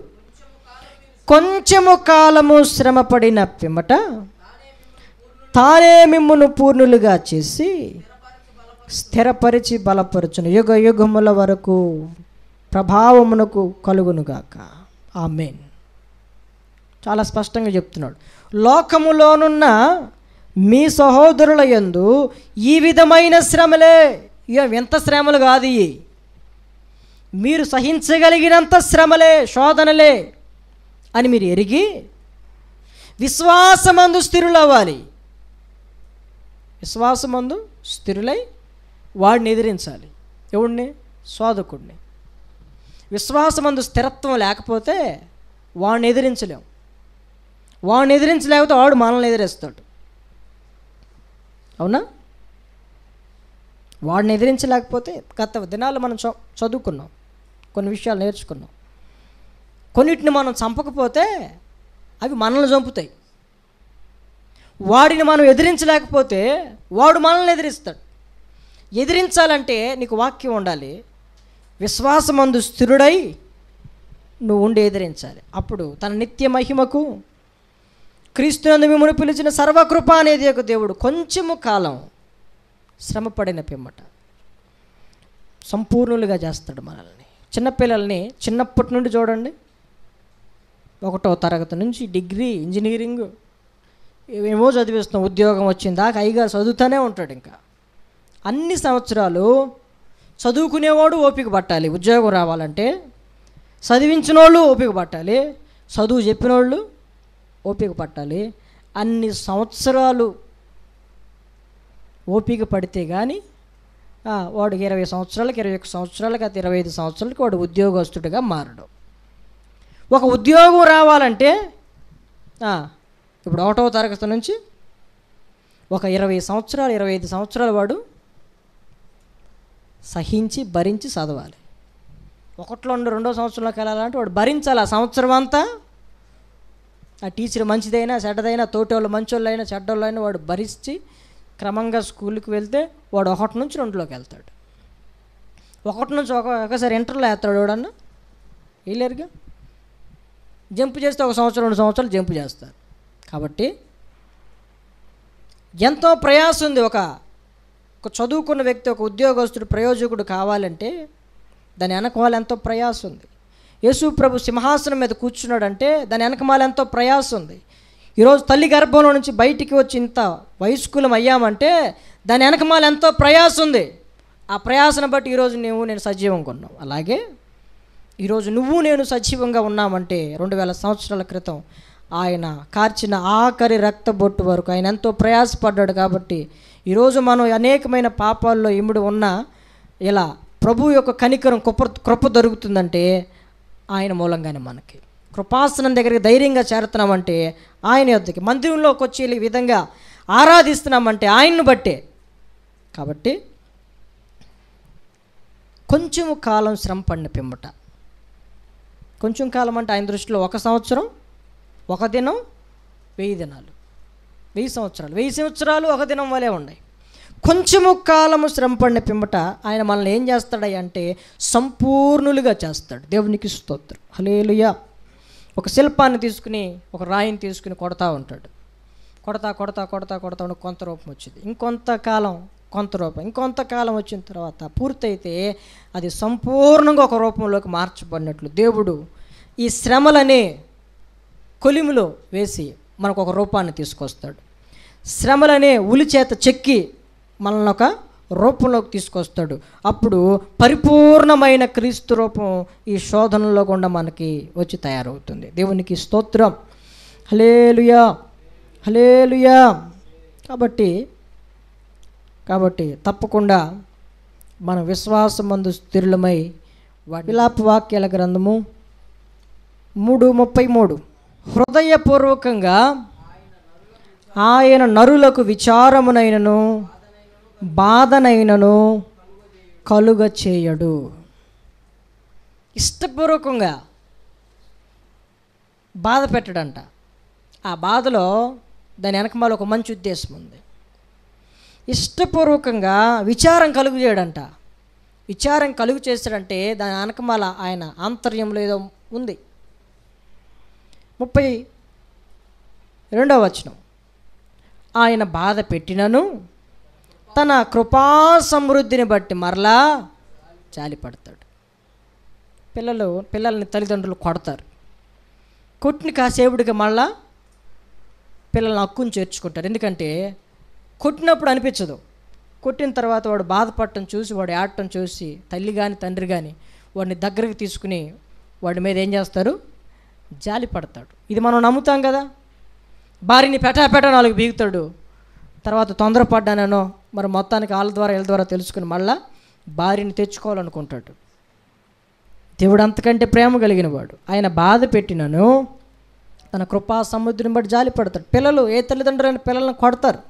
కొంచెము కాలము శ్రమపడిన పిమ్మట తానే మిమ్మును పూర్ణులుగా చేసి స్థిరపరిచి బలపరచును. యుగ యుగముల వరకు ప్రభావమునకు కలుగునుగాక. ఆమేన్. చాలా స్పష్టంగా చెప్తున్నాడు. లోకములోనున్న మీ సహోదరుల యందు ఈ విధమైన శ్రమలే. ఎంత శ్రమలు కాదు ఇవి, మీరు సహించగలిగినంత శ్రమలే, శోధనలే అని మీరు ఎరిగి విశ్వాసమందు స్థిరులవ్వాలి. విశ్వాసమందు స్థిరులై వాడిని ఎదిరించాలి. ఎవడిని? శోధకుడిని. విశ్వాసమందు స్థిరత్వం లేకపోతే వాడిని ఎదిరించలేము. వాడిని ఎదిరించలేకపోతే వాడు మనల్ని ఎదిరిస్తాడు. అవునా? వాడిని ఎదిరించలేకపోతే గత దినాల్లో మనం చదువుకున్నాం, కొన్ని విషయాలు నేర్చుకున్నాం. కొన్నిటిని మనం చంపకపోతే అవి మనల్ని చంపుతాయి. వాడిని మనం ఎదిరించలేకపోతే వాడు మనల్ని ఎదిరిస్తాడు. ఎదిరించాలంటే నీకు వాక్యం ఉండాలి. విశ్వాసమందు స్థిరుడై నువ్వు ఉండి ఎదిరించాలి. అప్పుడు తన నిత్య మహిమకు క్రీస్తునందు మిమ్మును పిలిచిన సర్వకృప అనేది ఒక దేవుడు కొంచెము కాలం శ్రమపడిన పిమ్మట సంపూర్ణులుగా చేస్తాడు మనల్ని. చిన్నపిల్లల్ని చిన్నప్పటి నుండి చూడండి, 1వ తరగతి నుంచి డిగ్రీ, ఇంజనీరింగ్ ఏమేమో చదివిస్తాం. ఉద్యోగం వచ్చిందాక అయ్యగారు చదువుతూనే ఉంటాడు. ఇంకా అన్ని సంవత్సరాలు చదువుకునేవాడు ఓపిక పట్టాలి. ఉద్యోగం రావాలంటే చదివించిన వాళ్ళు ఓపిక పట్టాలి, చదువు చెప్పిన వాళ్ళు ఓపిక పట్టాలి. అన్ని సంవత్సరాలు ఓపిక పడితే కానీ వాడు 20 సంవత్సరాలకు, 21 సంవత్సరాలకు, 25 సంవత్సరాలకు వాడు ఉద్యోగస్తుడిగా మారడు. ఒక ఉద్యోగం రావాలంటే ఇప్పుడు 1వ తరగతి నుంచి ఒక 20 సంవత్సరాలు, 25 సంవత్సరాలు వాడు సహించి భరించి చదవాలి. 1 నుండి 2వ సంవత్సరంలోకి వెళ్ళాలంటే వాడు భరించాలి ఆ సంవత్సరం అంతా. ఆ టీచర్ మంచిదైనా చెడ్డదైనా, తోటోళ్ళు మంచోళ్ళైనా చెడ్డోళ్ళైనా వాడు భరించి క్రమంగా స్కూల్కి వెళ్తే వాడు 1 నుంచి 2లోకి వెళ్తాడు. 1 నుంచి ఒకసారి ఇంటర్లో వేస్తాడు వాడన్నా వేయలేరుగా. జంప్ చేస్తే 1 సంవత్సరం 2 సంవత్సరాలు జంప్ చేస్తారు. కాబట్టి ఎంతో ప్రయాసం ఉంది. ఒక చదువుకున్న వ్యక్తి, ఒక ఉద్యోగస్తుడు, ప్రయోజకుడు కావాలంటే దాని వెనకమాల ఎంతో ప్రయాసం ఉంది. యేసు ప్రభు సింహాసనం మీద కూర్చున్నాడంటే దాని వెనకమాల ఎంతో ప్రయాసం ఉంది. ఈరోజు తల్లి గర్భంలో నుంచి బయటికి వచ్చి ఇంత వయస్కులం అయ్యామంటే దాని వెనకమాల ఎంతో ప్రయాసం ఉంది. ఆ ప్రయాసను బట్టి ఈరోజు నేను సజీవంగా ఉన్నాం. అలాగే ఈరోజు నువ్వు నేను సజీవంగా ఉన్నామంటే 2000 సంవత్సరాల క్రితం ఆయన కార్చిన ఆఖరి రక్తబొట్టు వరకు ఆయన ఎంతో ప్రయాసపడ్డాడు. కాబట్టి ఈరోజు మనం అనేకమైన పాపాల్లో ఇముడు ఉన్న ఇలా ప్రభు యొక్క కనికరం కృప దొరుకుతుందంటే ఆయన మూలంగానే. మనకి కృపాసనం దగ్గరికి ధైర్యంగా చేరుతున్నామంటే ఆయన యొద్దకి, మందిరంలోకి వచ్చి ఈ విధంగా ఆరాధిస్తున్నామంటే ఆయన్ను బట్టే. కాబట్టి కొంచెం కాలం శ్రమ పడిన పిమ్మట, కొంచెం కాలం అంటే ఆయన దృష్టిలో 1 సంవత్సరం 1 దినం 1000 దినాలు, 1000 సంవత్సరాలు, 1000 సంవత్సరాలు 1 దినం వలె ఉన్నాయి. కొంచెము కాలము శ్రమ పడిన పిమ్మట ఆయన మనల్ని ఏం చేస్తాడు అంటే సంపూర్ణులుగా చేస్తాడు. దేవునికి స్తోత్రం, హల్లెలూయా. ఒక శిల్పాన్ని తీసుకుని, ఒక రాయిని తీసుకుని కొడతా ఉంటాడు. కొడతా కొంత రూపం వచ్చింది. ఇంకొంతకాలం కొంత రూపం, ఇంకొంతకాలం వచ్చిన తర్వాత పూర్తయితే అది సంపూర్ణంగా ఒక రూపంలోకి మార్చబడినట్లు దేవుడు ఈ శ్రమలనే కొలిమిలో వేసి మనకు ఒక రూపాన్ని తీసుకొస్తాడు. శ్రమలనే ఉలి చేత చెక్కి మనల్ని ఒక రూపంలోకి తీసుకొస్తాడు. అప్పుడు పరిపూర్ణమైన క్రీస్తు రూపం ఈ శోధనలో గుండా మనకి వచ్చి తయారవుతుంది. దేవునికి స్తోత్రం, హల్లెలూయా, హల్లెలూయా. కాబట్టి తప్పకుండా మన విశ్వాసమందు స్థిరులమై విలాప వాక్యాల గ్రంథము 3:33 హృదయపూర్వకంగా ఆయన నరులకు విచారమునైనను బాధనైనను కలుగ చేయడు. ఇష్టపూర్వకంగా బాధ పెట్టడంట. ఆ బాధలో దాని వెనకమాల ఒక మంచి ఉద్దేశం ఉంది. ఇష్టపూర్వకంగా విచారం కలుగు చేయడంట. విచారం కలుగు చేస్తాడంటే దాని వెనకమాల ఆయన ఆంతర్యంలో ఏదో ఉంది. 32వ వచనం, ఆయన బాధ పెట్టినను తన కృపా సమృద్ధిని బట్టి మరలా జాలిపడతాడు. పిల్లల్ని తల్లిదండ్రులు కొడతారు. కొట్టిన కాసేపుడికి మళ్ళా పిల్లల్ని హక్కుని చేర్చుకుంటారు. ఎందుకంటే కొట్టినప్పుడు అనిపించదు. కొట్టిన తర్వాత వాడు బాధపడటం చూసి, వాడు ఆడటం చూసి తల్లి కానీ తండ్రి కానీ వాడిని దగ్గరికి తీసుకుని వాడి మీద ఏం చేస్తారు? జాలి పడతాడు. ఇది మనం నమ్ముతాం కదా. భార్యని పెటాపెట 4 బీగుతాడు. తర్వాత తొందరపడ్డానో మరి మొత్తానికి వీళ్ళ ద్వారా తెలుసుకుని మళ్ళా భార్యని తెచ్చుకోవాలనుకుంటాడు. దేవుడు అంతకంటే ప్రేమ కలిగిన వాడు. ఆయన బాధ పెట్టినను తన కృపా సముద్రం బట్టి జాలి పడతాడు. పిల్లలు, ఏ తల్లిదండ్రులైన పిల్లలను కొడతారు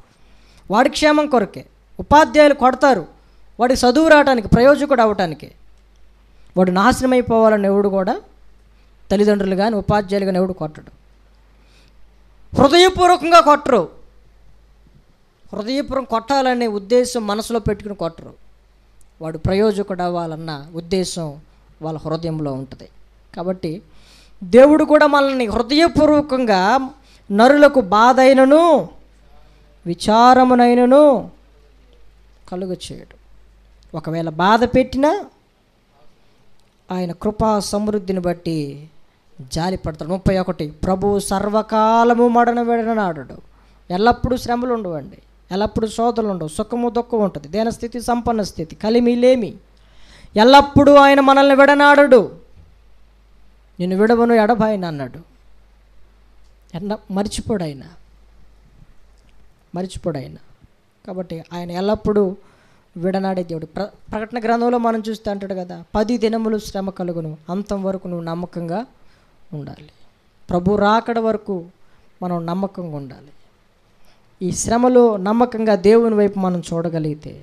వాడి క్షేమం కొరకే. ఉపాధ్యాయులు కొడతారు వాడికి చదువు రావడానికి, ప్రయోజకుడు అవ్వటానికి. వాడు నాశనం అయిపోవాలని ఎవడు కూడా, తల్లిదండ్రులు కానీ ఉపాధ్యాయులు కానీ ఎవడు కొట్టడు. హృదయపూర్వకంగా కొట్టరు. హృదయపూర్వకం కొట్టాలనే ఉద్దేశం మనసులో పెట్టుకుని కొట్టరు. వాడు ప్రయోజకుడు అవ్వాలన్న ఉద్దేశం వాళ్ళ హృదయంలో ఉంటుంది. కాబట్టి దేవుడు కూడా మనల్ని హృదయపూర్వకంగా నరులకు బాధ అయినను విచారమునైనను కలుగ చేయడు. ఒకవేళ బాధ పెట్టినా ఆయన కృపా సమృద్ధిని బట్టి జాలి పడతాడు. 31 ప్రభువు సర్వకాలము విడనాడడు. ఎల్లప్పుడూ శ్రమలు ఉండవండి, ఎల్లప్పుడూ శోధనలు ఉండవు, సుఖము దుఃఖం ఉంటుంది, దేనస్థితి సంపన్న స్థితి, కలిమి లేమి. ఎల్లప్పుడూ ఆయన మనల్ని విడనాడడు. నిన్ను విడవను ఎడబాయన అన్నాడు. మర్చిపోడు ఆయన. కాబట్టి ఆయన ఎల్లప్పుడూ విడనాడే దేవుడు. ప్రకటన గ్రంథంలో మనం చూస్తే అంటాడు కదా, 10 దినములు శ్రమ కలుగును, అంతం వరకు నువ్వు నమ్మకంగా ఉండాలి. ప్రభు రాకడ వరకు మనం నమ్మకంగా ఉండాలి. ఈ శ్రమలో నమ్మకంగా దేవుని వైపు మనం చూడగలిగితే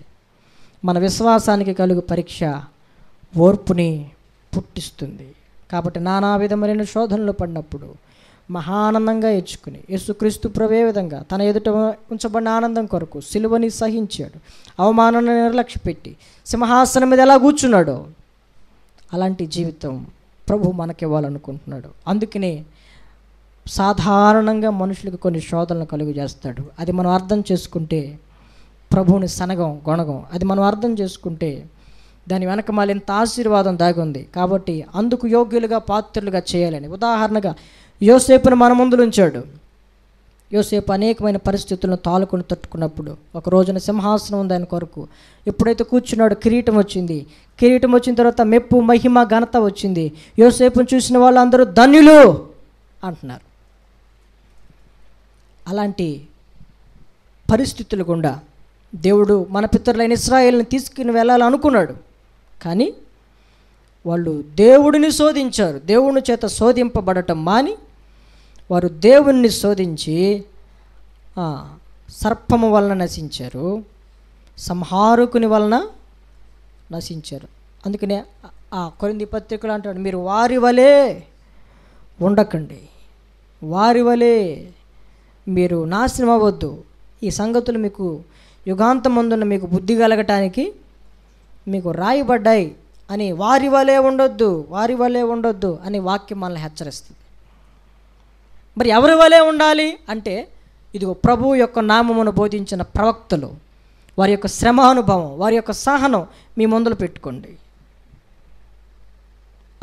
మన విశ్వాసానికి కలుగు పరీక్ష ఓర్పుని పుట్టిస్తుంది. కాబట్టి నానా విధమైన శోధనలు పడినప్పుడు మహానందంగా ఇచ్చుకుని యేసుక్రీస్తు ప్రభే విధంగా తన ఎదుట ఉంచబడిన ఆనందం కొరకు సిలువని సహించాడు. అవమానాన్ని నిర్లక్ష్యపెట్టి సింహాసనం మీద ఎలా కూర్చున్నాడో అలాంటి జీవితం ప్రభు మనకివ్వాలనుకుంటున్నాడు. అందుకనే సాధారణంగా మనుషులకు కొన్ని శోధనలు కలుగు చేస్తాడు. అది మనం అర్థం చేసుకుంటే ప్రభువుని సనగం గొణగం, అది మనం అర్థం చేసుకుంటే దాని వెనక మళ్ళీ ఎంత ఆశీర్వాదం దాగి ఉంది. కాబట్టి అందుకు యోగ్యులుగా పాత్రులుగా చేయాలని. ఉదాహరణగా యోసేపును మన ముందు ఉంచాడు. యోసేపు అనేకమైన పరిస్థితులను తాలుకొని తట్టుకున్నప్పుడు ఒక రోజున సింహాసనం ఉంది ఆయన కొరకు. ఎప్పుడైతే కూర్చున్నాడు కిరీటం వచ్చింది. కిరీటం వచ్చిన తర్వాత మెప్పు మహిమ ఘనత వచ్చింది. యోసేపును చూసిన వాళ్ళు అందరూ ధన్యులు అంటున్నారు. అలాంటి పరిస్థితులు గుండా దేవుడు మన పితరులైన ఇశ్రాయేలుని తీసుకుని వెళ్ళాలనుకున్నాడు. కానీ వాళ్ళు దేవుడిని శోధించారు. దేవుని చేత శోధింపబడటం మాని వారు దేవుణ్ణి శోధించి సర్పము వలన నశించారు, సంహారకుని వలన నశించారు. అందుకనే ఆ కొరింథీ పత్రికలు అంటాడు, మీరు వారి వలె ఉండకండి, వారి వలె మీరు నాశనం అవ్వద్దు. ఈ సంగతులు మీకు యుగాంతమందున మీకు బుద్ధి కలగటానికి మీకు రాయబడ్డాయి అని, వారి వలె ఉండొద్దు, వారి వలె ఉండొద్దు అని వాక్యం మనల్ని హెచ్చరిస్తుంది. మరి ఎవరి వలె ఉండాలి అంటే, ఇదిగో ప్రభువు యొక్క నామమును బోధించిన ప్రవక్తలు వారి యొక్క శ్రమానుభవం, వారి యొక్క సహనం మీ ముందులో పెట్టుకోండి.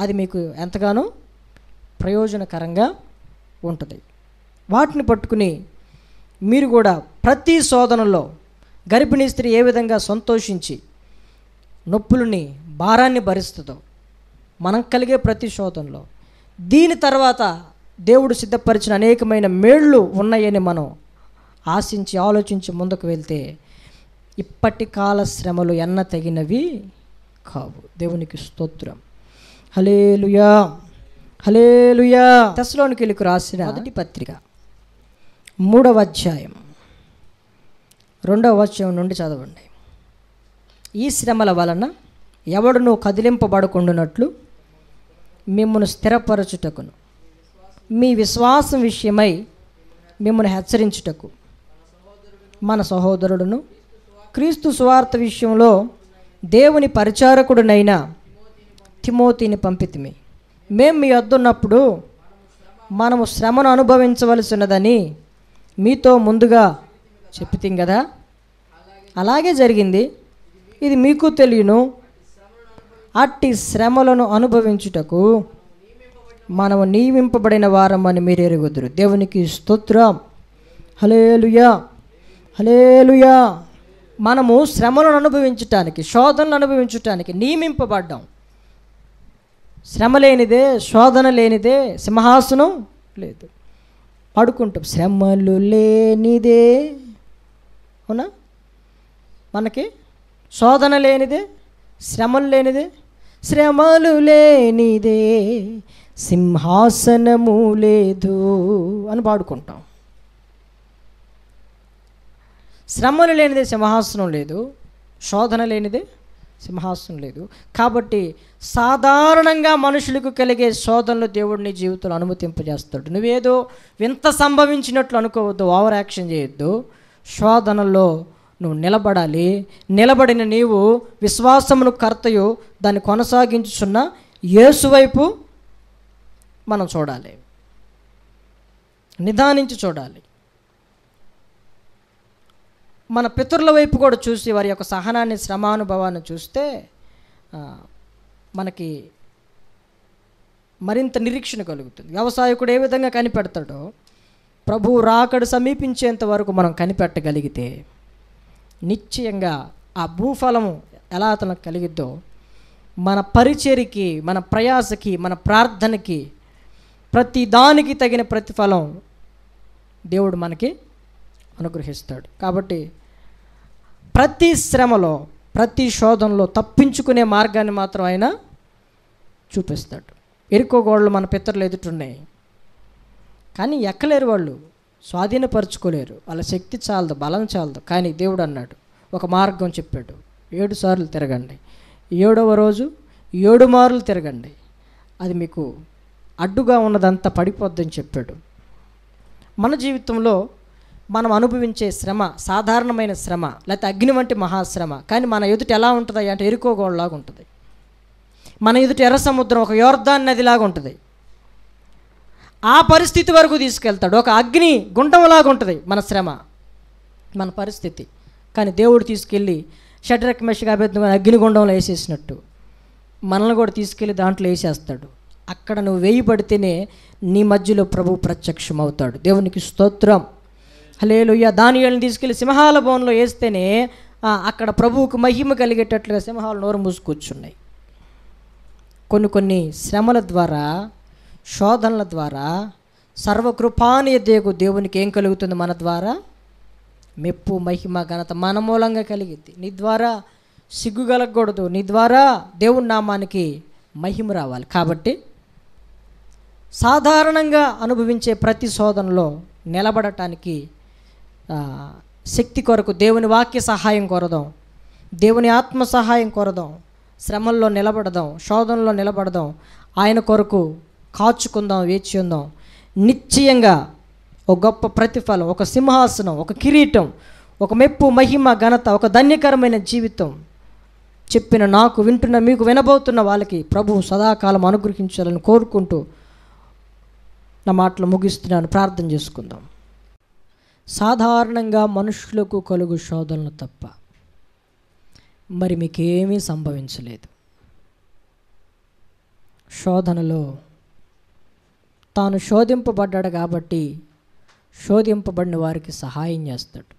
అది మీకు ఎంతగానో ప్రయోజనకరంగా ఉంటుంది. వాటిని పట్టుకుని మీరు కూడా ప్రతి శోధనలో గర్భిణీ స్త్రీ ఏ విధంగా సంతోషించి నొప్పులని భారాన్ని భరిస్తుందో మనం కలిగే ప్రతి శోధనలో దీని తర్వాత దేవుడు సిద్ధపరిచిన అనేకమైన మేళ్ళు ఉన్నాయని మనం ఆశించి ఆలోచించి ముందుకు వెళ్తే ఇప్పటి కాల శ్రమలు ఎన్న తగినవి కావు. దేవునికి స్తోత్రం. హల్లెలూయా, హల్లెలూయా. తెస్సలోనికీయులకు రాసిన మొదటి పత్రిక 3వ అధ్యాయం 2వ వచనం నుండి చదవండి. ఈ శ్రమల వలన ఎవడునూ కదిలింపబడకుండానట్లు మిమ్మల్ని స్థిరపరచుటకును మీ విశ్వాసం విషయమై మిమ్మల్ని హెచ్చరించుటకు మన సహోదరుడును క్రీస్తు సువార్త విషయంలో దేవుని పరిచారకుడునైన తిమోతిని పంపితిమి. మేము మీ వద్ద ఉన్నప్పుడు మనము శ్రమను అనుభవించవలసినదని మీతో ముందుగా చెప్తాం కదా, అలాగే జరిగింది. ఇది మీకు తెలియను. అట్టి శ్రమలను అనుభవించుటకు మనము నియమింపబడిన వారమని మీరు ఎరుగుదురు. దేవునికి స్తోత్రం. హల్లెలూయా, హల్లెలూయా. మనము శ్రమలను అనుభవించటానికి, శోధనలు అనుభవించటానికి నియమింపబడ్డాం. శ్రమ లేనిదే, శోధన లేనిదే సింహాసనం లేదు. పాడుకుంటాం, శ్రమలు లేనిదే. అవునా? మనకి శోధన లేనిదే, శ్రమలు లేనిదే, శ్రమలు లేనిదే సింహాసనము లేదు అని పాడుకుంటాం. శ్రమలు లేనిదే సింహాసనం లేదు, శోధన లేనిదే సింహాసనం లేదు. కాబట్టి సాధారణంగా మనుషులకు కలిగే శోధనలు దేవుడు నీ జీవితంలో అనుమతింపజేస్తాడు. నువ్వేదో వింత సంభవించినట్లు అనుకోవద్దు, ఓవర్ యాక్షన్ చేయొద్దు. శోధనలో నువ్వు నిలబడాలి. నిలబడిన నీవు విశ్వాసమును కర్తయు దాన్ని కొనసాగించుచున్న యేసు వైపు మనం చూడాలి, నిదానించి చూడాలి. మన పితరుల వైపు కూడా చూసి వారి యొక్క సహనాన్ని, శ్రమానుభవాన్ని చూస్తే మనకి మరింత నిరీక్షణ కలుగుతుంది. వ్యవసాయకుడు ఏ విధంగా కనిపెడతాడో ప్రభువు రాకడు సమీపించేంత వరకు మనం కనిపెట్టగలిగితే నిశ్చయంగా ఆ భూఫలము ఎలా అతనికి కలిగిద్దో మన పరిచర్యకి, మన ప్రయాసకి, మన ప్రార్థనకి, ప్రతి దానికి తగిన ప్రతిఫలం దేవుడు మనకి అనుగ్రహిస్తాడు. కాబట్టి ప్రతి శ్రమలో, ప్రతి శోధనలో తప్పించుకునే మార్గాన్ని మాత్రం ఆయన చూపిస్తాడు. ఎరుకో గోడలు మన పితరులు ఎదుటున్నాయి, కానీ ఎక్కలేరు, వాళ్ళు స్వాధీనపరచుకోలేరు, వాళ్ళ శక్తి చాలదు, బలం చాలదు. కానీ దేవుడు అన్నాడు, ఒక మార్గం చెప్పాడు, 7 సార్లు తిరగండి, 7వ రోజు 7 మార్లు తిరగండి, అది మీకు అడ్డుగా ఉన్నదంతా పడిపోద్దని చెప్పాడు. మన జీవితంలో మనం అనుభవించే శ్రమ సాధారణమైన శ్రమ, లేకపోతే అగ్ని వంటి మహాశ్రమ, కానీ మన ఎదుట ఎలా ఉంటుంది అంటే ఎరుకో గోడలాగా ఉంటుంది. మన ఎదుట ఎర్ర సముద్రం ఒక యోర్దాన్ నదిలాగా ఉంటుంది. ఆ పరిస్థితి వరకు తీసుకెళ్తాడు. ఒక అగ్ని గుండంలాగా ఉంటుంది మన శ్రమ, మన పరిస్థితి. కానీ దేవుడు తీసుకెళ్ళి షడ్రక్ మెషక్ అబేద్నెగో అగ్నిగుండంలో వేసేసినట్టు మనల్ని కూడా తీసుకెళ్ళి దాంట్లో వేసేస్తాడు. అక్కడ నువ్వు వేయబడితేనే నీ మధ్యలో ప్రభు ప్రత్యక్షం అవుతాడు. దేవునికి స్తోత్రం, హల్లెలూయా. దానియేలుని తీసుకెళ్ళి సింహాల భవనంలో వేస్తేనే అక్కడ ప్రభువుకు మహిమ కలిగేటట్లుగా సింహాలు నోరు మూసుకూర్చున్నాయి. కొన్ని శ్రమల ద్వారా, శోధనల ద్వారా సర్వకృపానియదేగు దేవునికి ఏం కలుగుతుంది? మన ద్వారా మెప్పు, మహిమ, ఘనత మన మూలంగా కలిగింది. నీ ద్వారా సిగ్గు కలగకూడదు, నీ ద్వారా దేవుని నామానికి మహిమ రావాలి. కాబట్టి సాధారణంగా అనుభవించే ప్రతి శోధనలో నిలబడటానికి శక్తి కొరకు దేవుని వాక్య సహాయం కోరదాం, దేవుని ఆత్మ సహాయం కోరదాం. శ్రమల్లో నిలబడదాం, శోధనలో నిలబడదాం, ఆయన కొరకు కాచుకుందాం, వేచి ఉందాం. నిశ్చయంగా ఒక గొప్ప ప్రతిఫలం, ఒక సింహాసనం, ఒక కిరీటం, ఒక మెప్పు, మహిమ, ఘనత, ఒక ధన్యకరమైన జీవితం చెప్పిన నాకు, వింటున్న మీకు, వినబోతున్న వాళ్ళకి ప్రభువు సదాకాలం అనుగ్రహించాలని కోరుకుంటూ నా మాటలు ముగిస్తున్నాను. ప్రార్థన చేసుకుందాం. సాధారణంగా మనుషులకు కలుగు శోధనలు తప్ప మరి మీకేమీ సంభవించలేదు. శోధనలో తాను శోధింపబడ్డాడు కాబట్టి శోధింపబడిన వారికి సహాయం చేస్తాడు.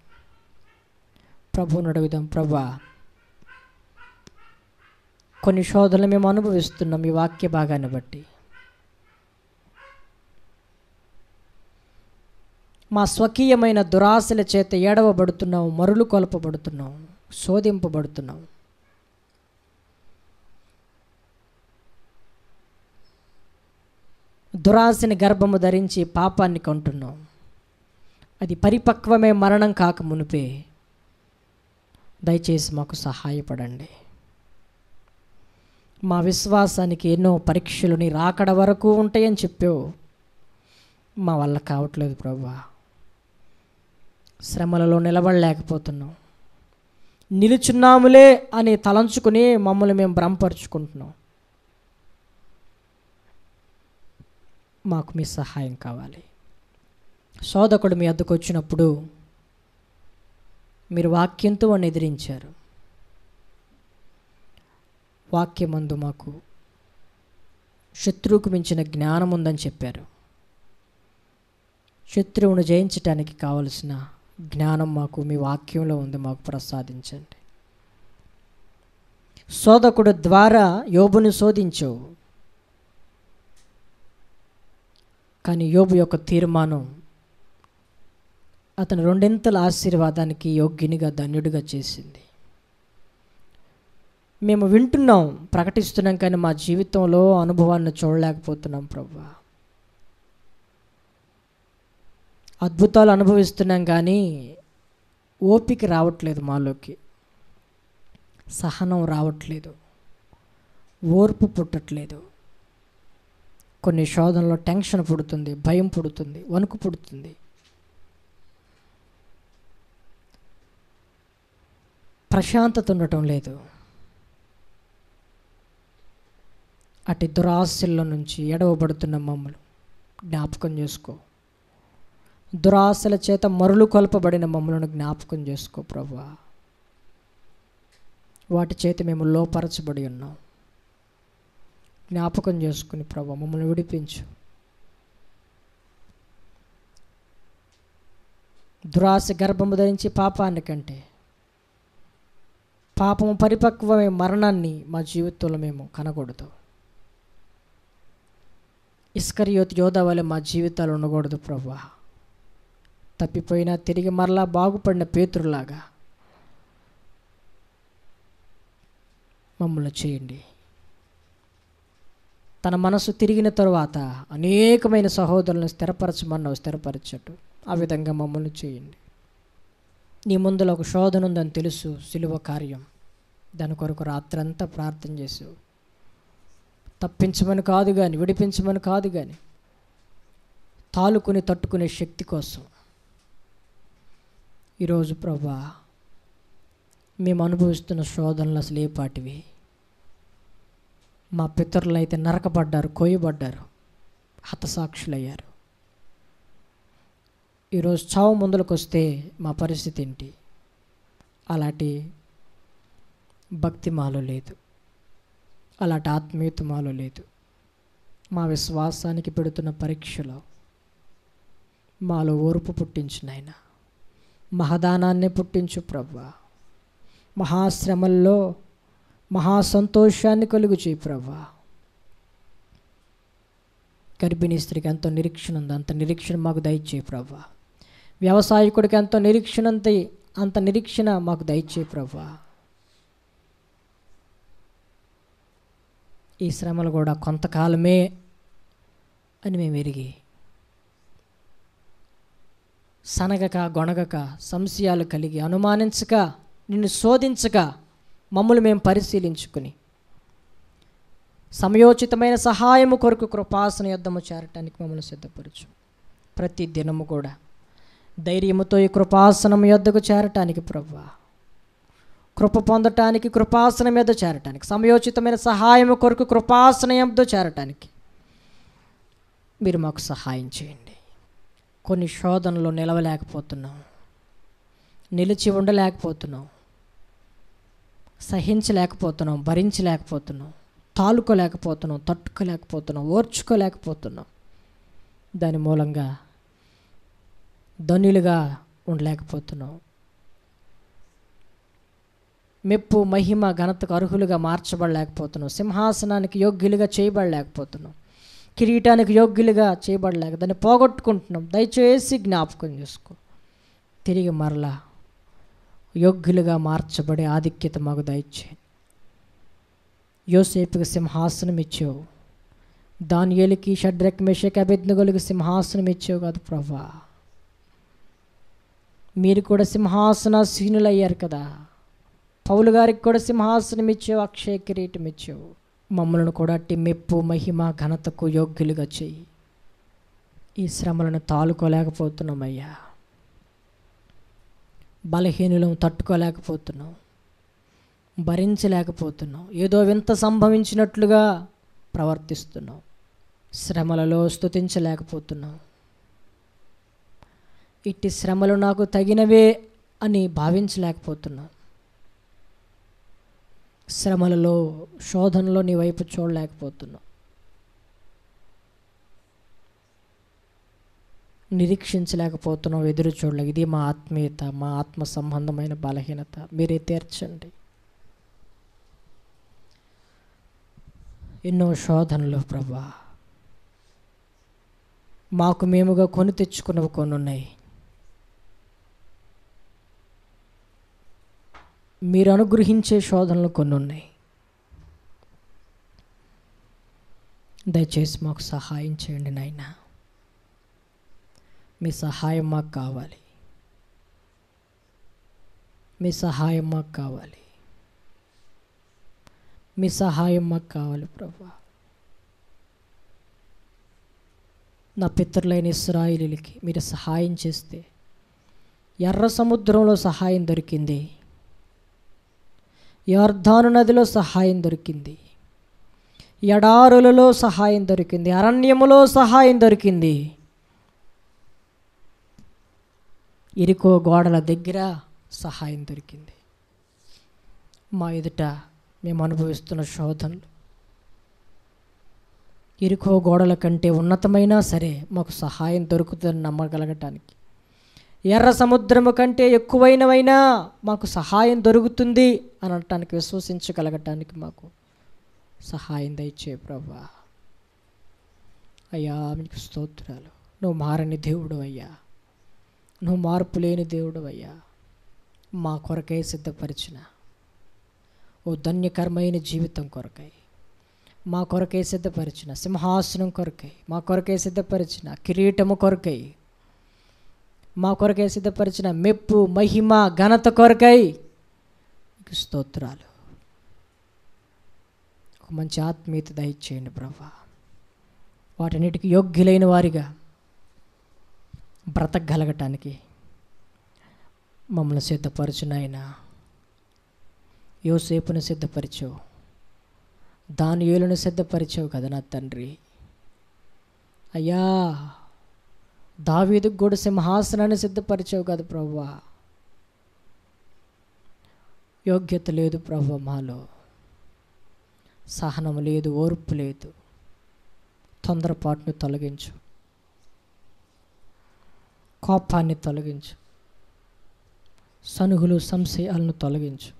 ప్రభువుని అడుగుదాం, ప్రభా కొన్ని శోధనలు మేము అనుభవిస్తున్నాం ఈ వాక్య భాగాన్ని బట్టి. మా స్వకీయమైన దురాశల చేత ఏడవబడుతున్నాం, మరులు కొలపబడుతున్నాం, శోధింపబడుతున్నాం. దురాశని గర్భము ధరించి పాపాన్ని కంటున్నాం. అది పరిపక్వమే మరణం కాక మునిపే దయచేసి మాకు సహాయపడండి. మా విశ్వాసానికి ఎన్నో పరీక్షలు నీ రాకడ వరకు ఉంటాయని చెప్పావు, మా వల్ల కావట్లేదు ప్రభువా. శ్రమలలో నిలబడలేకపోతున్నాం, నిలుచున్నాములే అని తలంచుకుని మమ్మల్ని మేము భ్రమపరుచుకుంటున్నాం. మాకు మీ సహాయం కావాలి. శోధకుడు మీ వద్దకు వచ్చినప్పుడు మీరు వాక్యంతో వాడిని ఎదిరించారు. వాక్యమందు మాకు శత్రువుకు మించిన జ్ఞానం ఉందని చెప్పారు. శత్రువును జయించటానికి కావలసిన జ్ఞానం మాకు మీ వాక్యంలో ఉంది, మాకు ప్రసాదించండి. శోధకుడు ద్వారా యోబుని శోధించావు, కానీ యోబు యొక్క తీర్మానం అతను రెండింతల ఆశీర్వాదానికి యోగ్యునిగా, ధన్యుడిగా చేసింది. మేము వింటున్నాం, ప్రకటిస్తున్నాం, కానీ మా జీవితంలో అనుభవాన్ని చూడలేకపోతున్నాం ప్రభువా. అద్భుతాలు అనుభవిస్తున్నాం కానీ ఓపిక రావట్లేదు, మాలోకి సహనం రావట్లేదు, ఓర్పు పుట్టట్లేదు. కొన్ని శోధనలో టెన్షన్ పుడుతుంది, భయం పుడుతుంది, వణుకు పుడుతుంది. ప్రశాంతత ఉండటం లేదు. అటు దురాశల్లో నుంచి ఎడవబడుతున్న మమ్మల్ని జ్ఞాపకం చేసుకో. దురాశల చేత మరులు కొల్పబడిన మమ్మల్ని జ్ఞాపకం చేసుకో ప్రభువా. వాటి చేత మేము లోపరచబడి ఉన్నాం. జ్ఞాపకం చేసుకుని ప్రభువా మమ్మల్ని విడిపించు. దురాశ గర్భము ధరించి పాపాన్ని కంటే పాపము పరిపక్వమే మరణాన్ని మా జీవితంలో మేము కనకూడదు. ఇస్కరియోతు యోధా వలె మా జీవితాలు ఉండకూడదు ప్రభువా. తప్పిపోయినా తిరిగి మరలా బాగుపడిన పేతురులాగా మమ్మల్ని చేయండి. తన మనసు తిరిగిన తరువాత అనేకమైన సహోదరులను స్థిరపరచమన్నావు, స్థిరపరచట్టు ఆ విధంగా మమ్మల్ని చేయండి. నీ ముందులో ఒక శోధన ఉందని తెలుసు, సిలువ కార్యం. దాని కొరకు రాత్రంతా ప్రార్థన చేసావు. తప్పించమని కాదు కానీ, విడిపించమని కాదు కానీ, తాలుకొని తట్టుకునే శక్తి కోసం. ఈరోజు ప్రభా మేము అనుభవిస్తున్న శోధనలు అసలు ఏ పాటివి? మా పితరులు అయితే నరకబడ్డారు, కోయబడ్డారు, హతసాక్షులయ్యారు. ఈరోజు చావు ముందులకు వస్తే మా పరిస్థితి ఏంటి? అలాంటి భక్తి మాలో లేదు, అలాంటి ఆత్మీయత మాలో లేదు. మా విశ్వాసానికి పెడుతున్న పరీక్షలో మాలో ఓర్పు పుట్టించు నాయన, మహదానాన్ని పుట్టించు ప్రభువా. మహాశ్రమల్లో మహాసంతోషాన్ని కలుగు చేయి ప్రభువా. గర్భిణీ స్త్రీకి ఎంతో నిరీక్షణ ఉంది, అంత నిరీక్షణ మాకు దయచేయి ప్రభువా. వ్యవసాయకుడికి ఎంతో నిరీక్షణ ఉంది, అంత నిరీక్షణ మాకు దయచేయి ప్రభువా. ఈ శ్రమలు కూడా కొంతకాలమే అని మేము ఎరిగి సనగక గొనగక సంశయాలు కలిగి అనుమానించక నిన్ను శోధించక మమ్మల్ని మేము పరిశీలించుకుని సమయోచితమైన సహాయము కొరకు కృపాసన యొద్దము చేరటానికి మమ్మల్ని సిద్ధపరచు. ప్రతి దినము కూడా ధైర్యముతో ఈ కృపాసనం యొద్దకు చేరటానికి ప్రభువా, కృప పొందటానికి, కృపాసనం మీద చేరటానికి, సమయోచితమైన సహాయము కొరకు కృపాసనం యొద్ద చేరటానికి మీరు మాకు సహాయం చేయండి. కొన్ని శోధనలో నిలవలేకపోతున్నాం, నిలిచి ఉండలేకపోతున్నాం, సహించలేకపోతున్నాం, భరించలేకపోతున్నాం, తాలుకోలేకపోతున్నాం, తట్టుకోలేకపోతున్నాం, ఓర్చుకోలేకపోతున్నాం. దాని మూలంగా ధన్యులుగా ఉండలేకపోతున్నాం. మెప్పు, మహిమ, ఘనతకు అర్హులుగా మార్చబడలేకపోతున్నాం. సింహాసనానికి యోగ్యులుగా చేయబడలేకపోతున్నాం. కిరీటానికి యోగ్యులుగా చేయబడలేక దాన్ని పోగొట్టుకుంటున్నాం. దయచేసి జ్ఞాపకం చేసుకో. తిరిగి మరలా యోగ్యులుగా మార్చబడే ఆధిక్యత మాకు దయచేయండి. యోసేపుకి సింహాసనం ఇచ్చావు, దానియేలుకి, షడ్రక్, మెషక్, అబేద్నెగోలకు సింహాసనం ఇచ్చావు కాదు ప్రభువా. మీరు కూడా సింహాసనాసీనులు అయ్యారు కదా. పౌలు గారికి కూడా సింహాసనం ఇచ్చావు, అక్షయ కిరీటం ఇచ్చావు. మమ్మల్ని కూడా అట్టి మెప్పు, మహిమ, ఘనతకు యోగ్యులుగా చెయ్యి. ఈ శ్రమలను తాలుకోలేకపోతున్నామయ్యా. బలహీనులను తట్టుకోలేకపోతున్నాం, భరించలేకపోతున్నాం. ఏదో వింత సంభవించినట్లుగా ప్రవర్తిస్తున్నాం. శ్రమలలో స్తుతించలేకపోతున్నాం. ఇట్టి శ్రమలు నాకు తగినవే అని భావించలేకపోతున్నాం. శ్రమలలో, శోధనలో నీ వైపు చూడలేకపోతున్నాం. నిరీక్షించలేకపోతున్నాం, ఎదురు చూడలేక. ఇది మా ఆత్మీయత, మా ఆత్మ సంబంధమైన బలహీనత. మీరే తీర్చండి. ఎన్నో శోధనలు ప్రభువా, మాకు మేముగా కొని తెచ్చుకున్నవి కొన్ని ఉన్నాయి. మీరు అనుగ్రహించే శోధనలు కొన్ని ఉన్నాయి. దయచేసి మాకు సహాయం చేయండి నాయన. మీ సహాయం మాకు కావాలి, మీ సహాయం మాకు కావాలి, మీ సహాయం మాకు కావాలి ప్రభువా. నా పితరులైన ఇశ్రాయేలీయులకి మీరు సహాయం చేస్తే ఎర్ర సముద్రంలో సహాయం దొరికింది, యొర్దాను నదిలో సహాయం దొరికింది, ఎడారులలో సహాయం దొరికింది, అరణ్యములో సహాయం దొరికింది, ఇరుకో గోడల దగ్గర సహాయం దొరికింది. మా ఎదుట మేము అనుభవిస్తున్న శోధనలు ఇరుకో గోడల కంటే ఉన్నతమైనా సరే మాకు సహాయం దొరుకుతుందని నమ్మగలగటానికి, ఎర్ర సముద్రము కంటే ఎక్కువైనవైనా మాకు సహాయం దొరుకుతుంది అని అనటానికి, విశ్వసించగలగటానికి మాకు సహాయం దయచే ప్రభువా. అయ్యా మీకు స్తోత్రాలు. నువ్వు మారని దేవుడు అయ్యా, నువ్వు మార్పు లేని దేవుడు అయ్యా. మా కొరకై సిద్ధపరిచిన ఓ ధన్యకరమైన జీవితం కొరకై, మా కొరకై సిద్ధపరిచిన సింహాసనం కొరకై, మా కొరకై సిద్ధపరిచిన కిరీటము కొరకై, మా కొరకై సిద్ధపరిచిన మెప్పు, మహిమ, ఘనత కొరకై మీకు స్తోత్రాలు. ఒక మంచి ఆత్మీయత దయచేయండి ప్రభువా. వాటన్నిటికీ యోగ్యులైన వారిగా బ్రతకగలగటానికి మమ్మల్ని సిద్ధపరచు నాయనా. యోసేపును సిద్ధపరిచావు, దానియేలును సిద్ధపరిచావు కదా నా తండ్రి. అయ్యా, దావీదుకు కూడా సింహాసనాన్ని సిద్ధపరిచావు కదా ప్రభువా. యోగ్యత లేదు ప్రభువా, మాలో సహనం లేదు, ఓర్పు లేదు. తొందరపాటును తొలగించు, కోపాన్ని తొలగించు, సనుగులు సంశయాలను తొలగించు.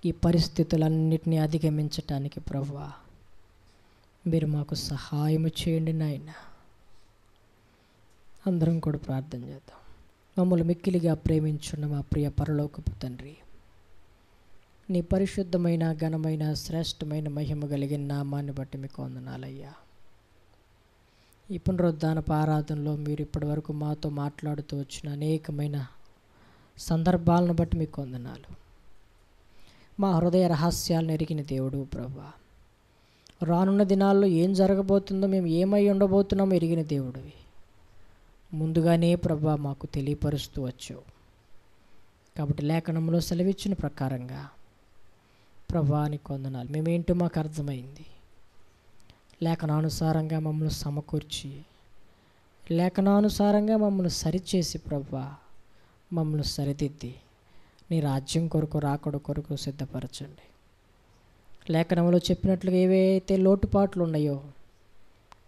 ఈ పరిస్థితులన్నిటినీ అధిగమించటానికి ప్రభువా మీరు మాకు సహాయం చేయండి నాయన. అందరం కూడా ప్రార్థన చేద్దాం. మమ్మల్ని మిక్కిలిగా ప్రేమించున్న మా ప్రియ పరలోకపు తండ్రి, నీ పరిశుద్ధమైన ఘనమైన శ్రేష్టమైన మహిమ కలిగిన నామాన్ని బట్టి మీకు వందనాలయ్యా. ఈ పునరుద్ధానపు ఆరాధనలో మీరు ఇప్పటి వరకు మాతో మాట్లాడుతూ వచ్చిన అనేకమైన సందర్భాలను బట్టి మీకు వందనాలు. మా హృదయ రహస్యాలను ఎరిగిన దేవుడు ప్రభువా, రానున్న దినాల్లో ఏం జరగబోతుందో, మేము ఏమై ఉండబోతున్నామో ఎరిగిన దేవుడివి. ముందుగానే ప్రభువా మాకు తెలియపరుస్తూ వచ్చావు. కాబట్టి లేఖనంలో సెలవిచ్చిన ప్రకారంగా ప్రభువా నీకు వందనాలు. మేమేంటో మాకు అర్థమైంది. లేఖనానుసారంగా మమ్మల్ని సమకూర్చి, లేఖనానుసారంగా మమ్మల్ని సరిచేసి ప్రభువా మమ్మల్ని సరిదిద్ది నీ రాజ్యం కొరకు, రాకడ కొరకు సిద్ధపరచండి. లేఖనంలో చెప్పినట్లుగా ఏవైతే లోటుపాట్లు ఉన్నాయో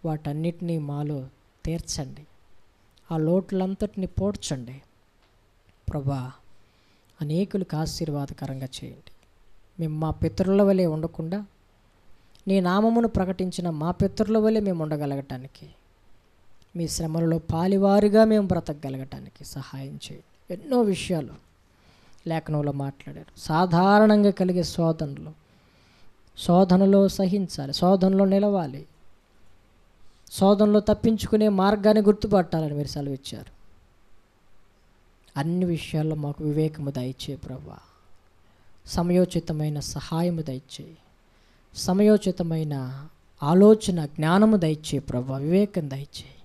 వాటన్నిటినీ మాలో తీర్చండి. ఆ లోట్లంతటిని పోడ్చండి ప్రభా. అనేకులకు ఆశీర్వాదకరంగా చేయండి. మేము మా పితరుల వలె ఉండకుండా నీ నామమును ప్రకటించిన మా పితరుల వలె మేము ఉండగలగటానికి, మీ శ్రమలలో పాలివారుగా మేము బ్రతకగలగటానికి సహాయం చేయండి. ఎన్నో విషయాలు లేఖనంలో మాట్లాడారు. సాధారణంగా కలిగే శోధనలో సహించాలి, శోధనలో నిలవాలి, శోధనలో తప్పించుకునే మార్గాన్ని గుర్తుపట్టాలని మీరు సెలవిచ్చారు. అన్ని విషయాల్లో మాకు వివేకము దయచేయి ప్రభువా. సమయోచితమైన సహాయము దయచేయి, సమయోచితమైన ఆలోచన జ్ఞానము దయచేయి ప్రభువా, వివేకం దయచేయి.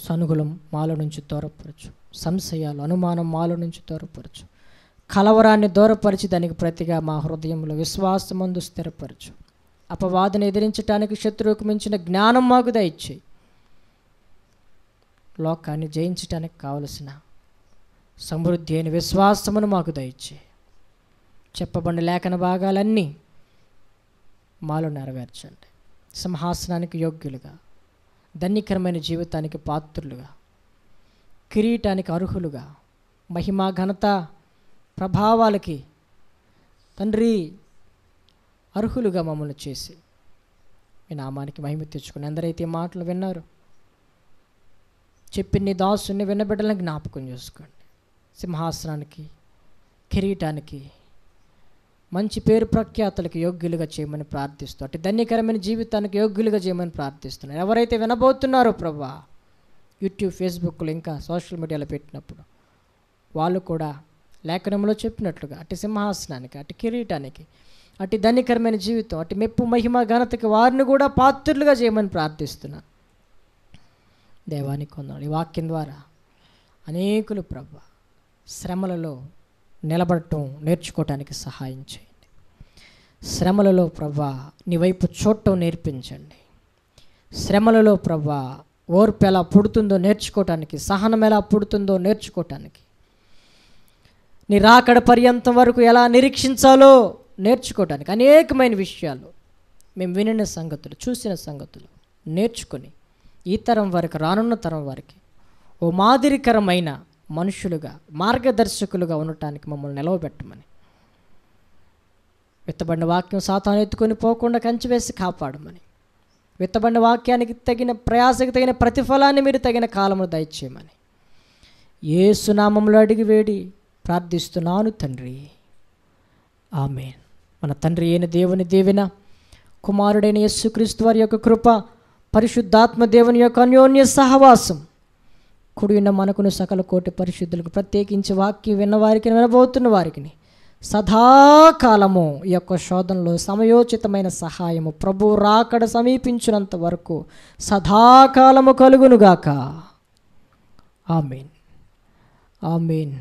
సనుగులం మాలో నుంచి దూరపరచు, సంశయాలు అనుమానం మాలో నుంచి దూరపరచు, కలవరాన్ని దూరపరిచి దానికి ప్రతిగా మా హృదయంలో విశ్వాసమందు స్థిరపరచు. అపవాదిని ఎదిరించడానికి శత్రువుకు మించిన జ్ఞానం మాకు దయచేయి. లోకాన్ని జయించడానికి కావలసిన సమృద్ధి అయిన విశ్వాసమును మాకు దయచేయి. చెప్పబడిన లేఖన భాగాలన్నీ మాలో నెరవేర్చండి. సింహాసనానికి యోగ్యులుగా, ధన్యకరమైన జీవితానికి పాత్రులుగా, కిరీటానికి అర్హులుగా, మహిమ ఘనత ప్రభావాలకి తండ్రి అర్హులుగా మమ్మల్ని చేసి మీ నామానికి మహిమ తెచ్చుకుని ఎందరైతే మాటలు విన్నారు చెప్పి నీ దాసుని విన్నబిడ్డలను జ్ఞాపకం చేసుకోండి. సింహాసనానికి, కిరీటానికి, మంచి పేరు ప్రఖ్యాతులకు యోగ్యులుగా చేయమని ప్రార్థిస్తూ, అటు ధన్యకరమైన జీవితానికి యోగ్యులుగా చేయమని ప్రార్థిస్తున్నారు. ఎవరైతే వినబోతున్నారో ప్రభువా యూట్యూబ్, ఫేస్బుక్లో ఇంకా సోషల్ మీడియాలో పెట్టినప్పుడు వాళ్ళు కూడా లేఖనంలో చెప్పినట్లుగా అటు సింహాసనానికి, అటు కిరీటానికి, అటు ధన్యకరమైన జీవితం, అటు మెప్పు మహిమ ఘనతకి వారిని కూడా పాత్రులుగా చేయమని ప్రార్థిస్తున్నాను. దేవానికి కొందరు ఈ వాక్యం ద్వారా అనేకులు ప్రభువా శ్రమలలో నిలబడటం నేర్చుకోవటానికి సహాయం చేయండి. శ్రమలలో ప్రభువా నీ వైపు చూడటం నేర్పించండి. శ్రమలలో ప్రభువా ఓర్పు ఎలా పుడుతుందో నేర్చుకోవటానికి, సహనం ఎలా పుడుతుందో నేర్చుకోవటానికి, నీ రాకడ పర్యంతం వరకు ఎలా నిరీక్షించాలో నేర్చుకోవటానికి అనేకమైన విషయాలు మేము వినిన సంగతులు, చూసిన సంగతులు నేర్చుకొని ఈ తరం వారికి, రానున్న తరం వారికి ఓ మాదిరికరమైన మనుషులుగా, మార్గదర్శకులుగా ఉండటానికి మమ్మల్ని నిలవబెట్టమని, విత్తబడిన వాక్యం సాతాను ఎత్తుకొని పోకుండా కంచి వేసి కాపాడమని, విత్తబడిన వాక్యానికి తగిన ప్రయాసకి తగిన ప్రతిఫలాన్ని మీరు తగిన కాలమును దయచేయమని యేసు నామములో అడిగి వేడి ప్రార్థిస్తున్నాను తండ్రి, ఆమేన్. మన తండ్రి అయిన దేవుని దీవెన, కుమారుడైన యేసుక్రీస్తు వారి యొక్క కృప, పరిశుద్ధాత్మ దేవుని యొక్క అన్యోన్య సహవాసం కూడిన మనకును సకల కోటి పరిశుద్ధులకు, ప్రత్యేకించి వాక్యం విన్నవారికి, వినబోతున్న వారికి సదాకాలము ఈ యొక్క శోధనలో సమయోచితమైన సహాయము ప్రభు రాకడ సమీపించినంత వరకు సదాకాలము కలుగునుగాక. ఆమేన్, ఆమేన్.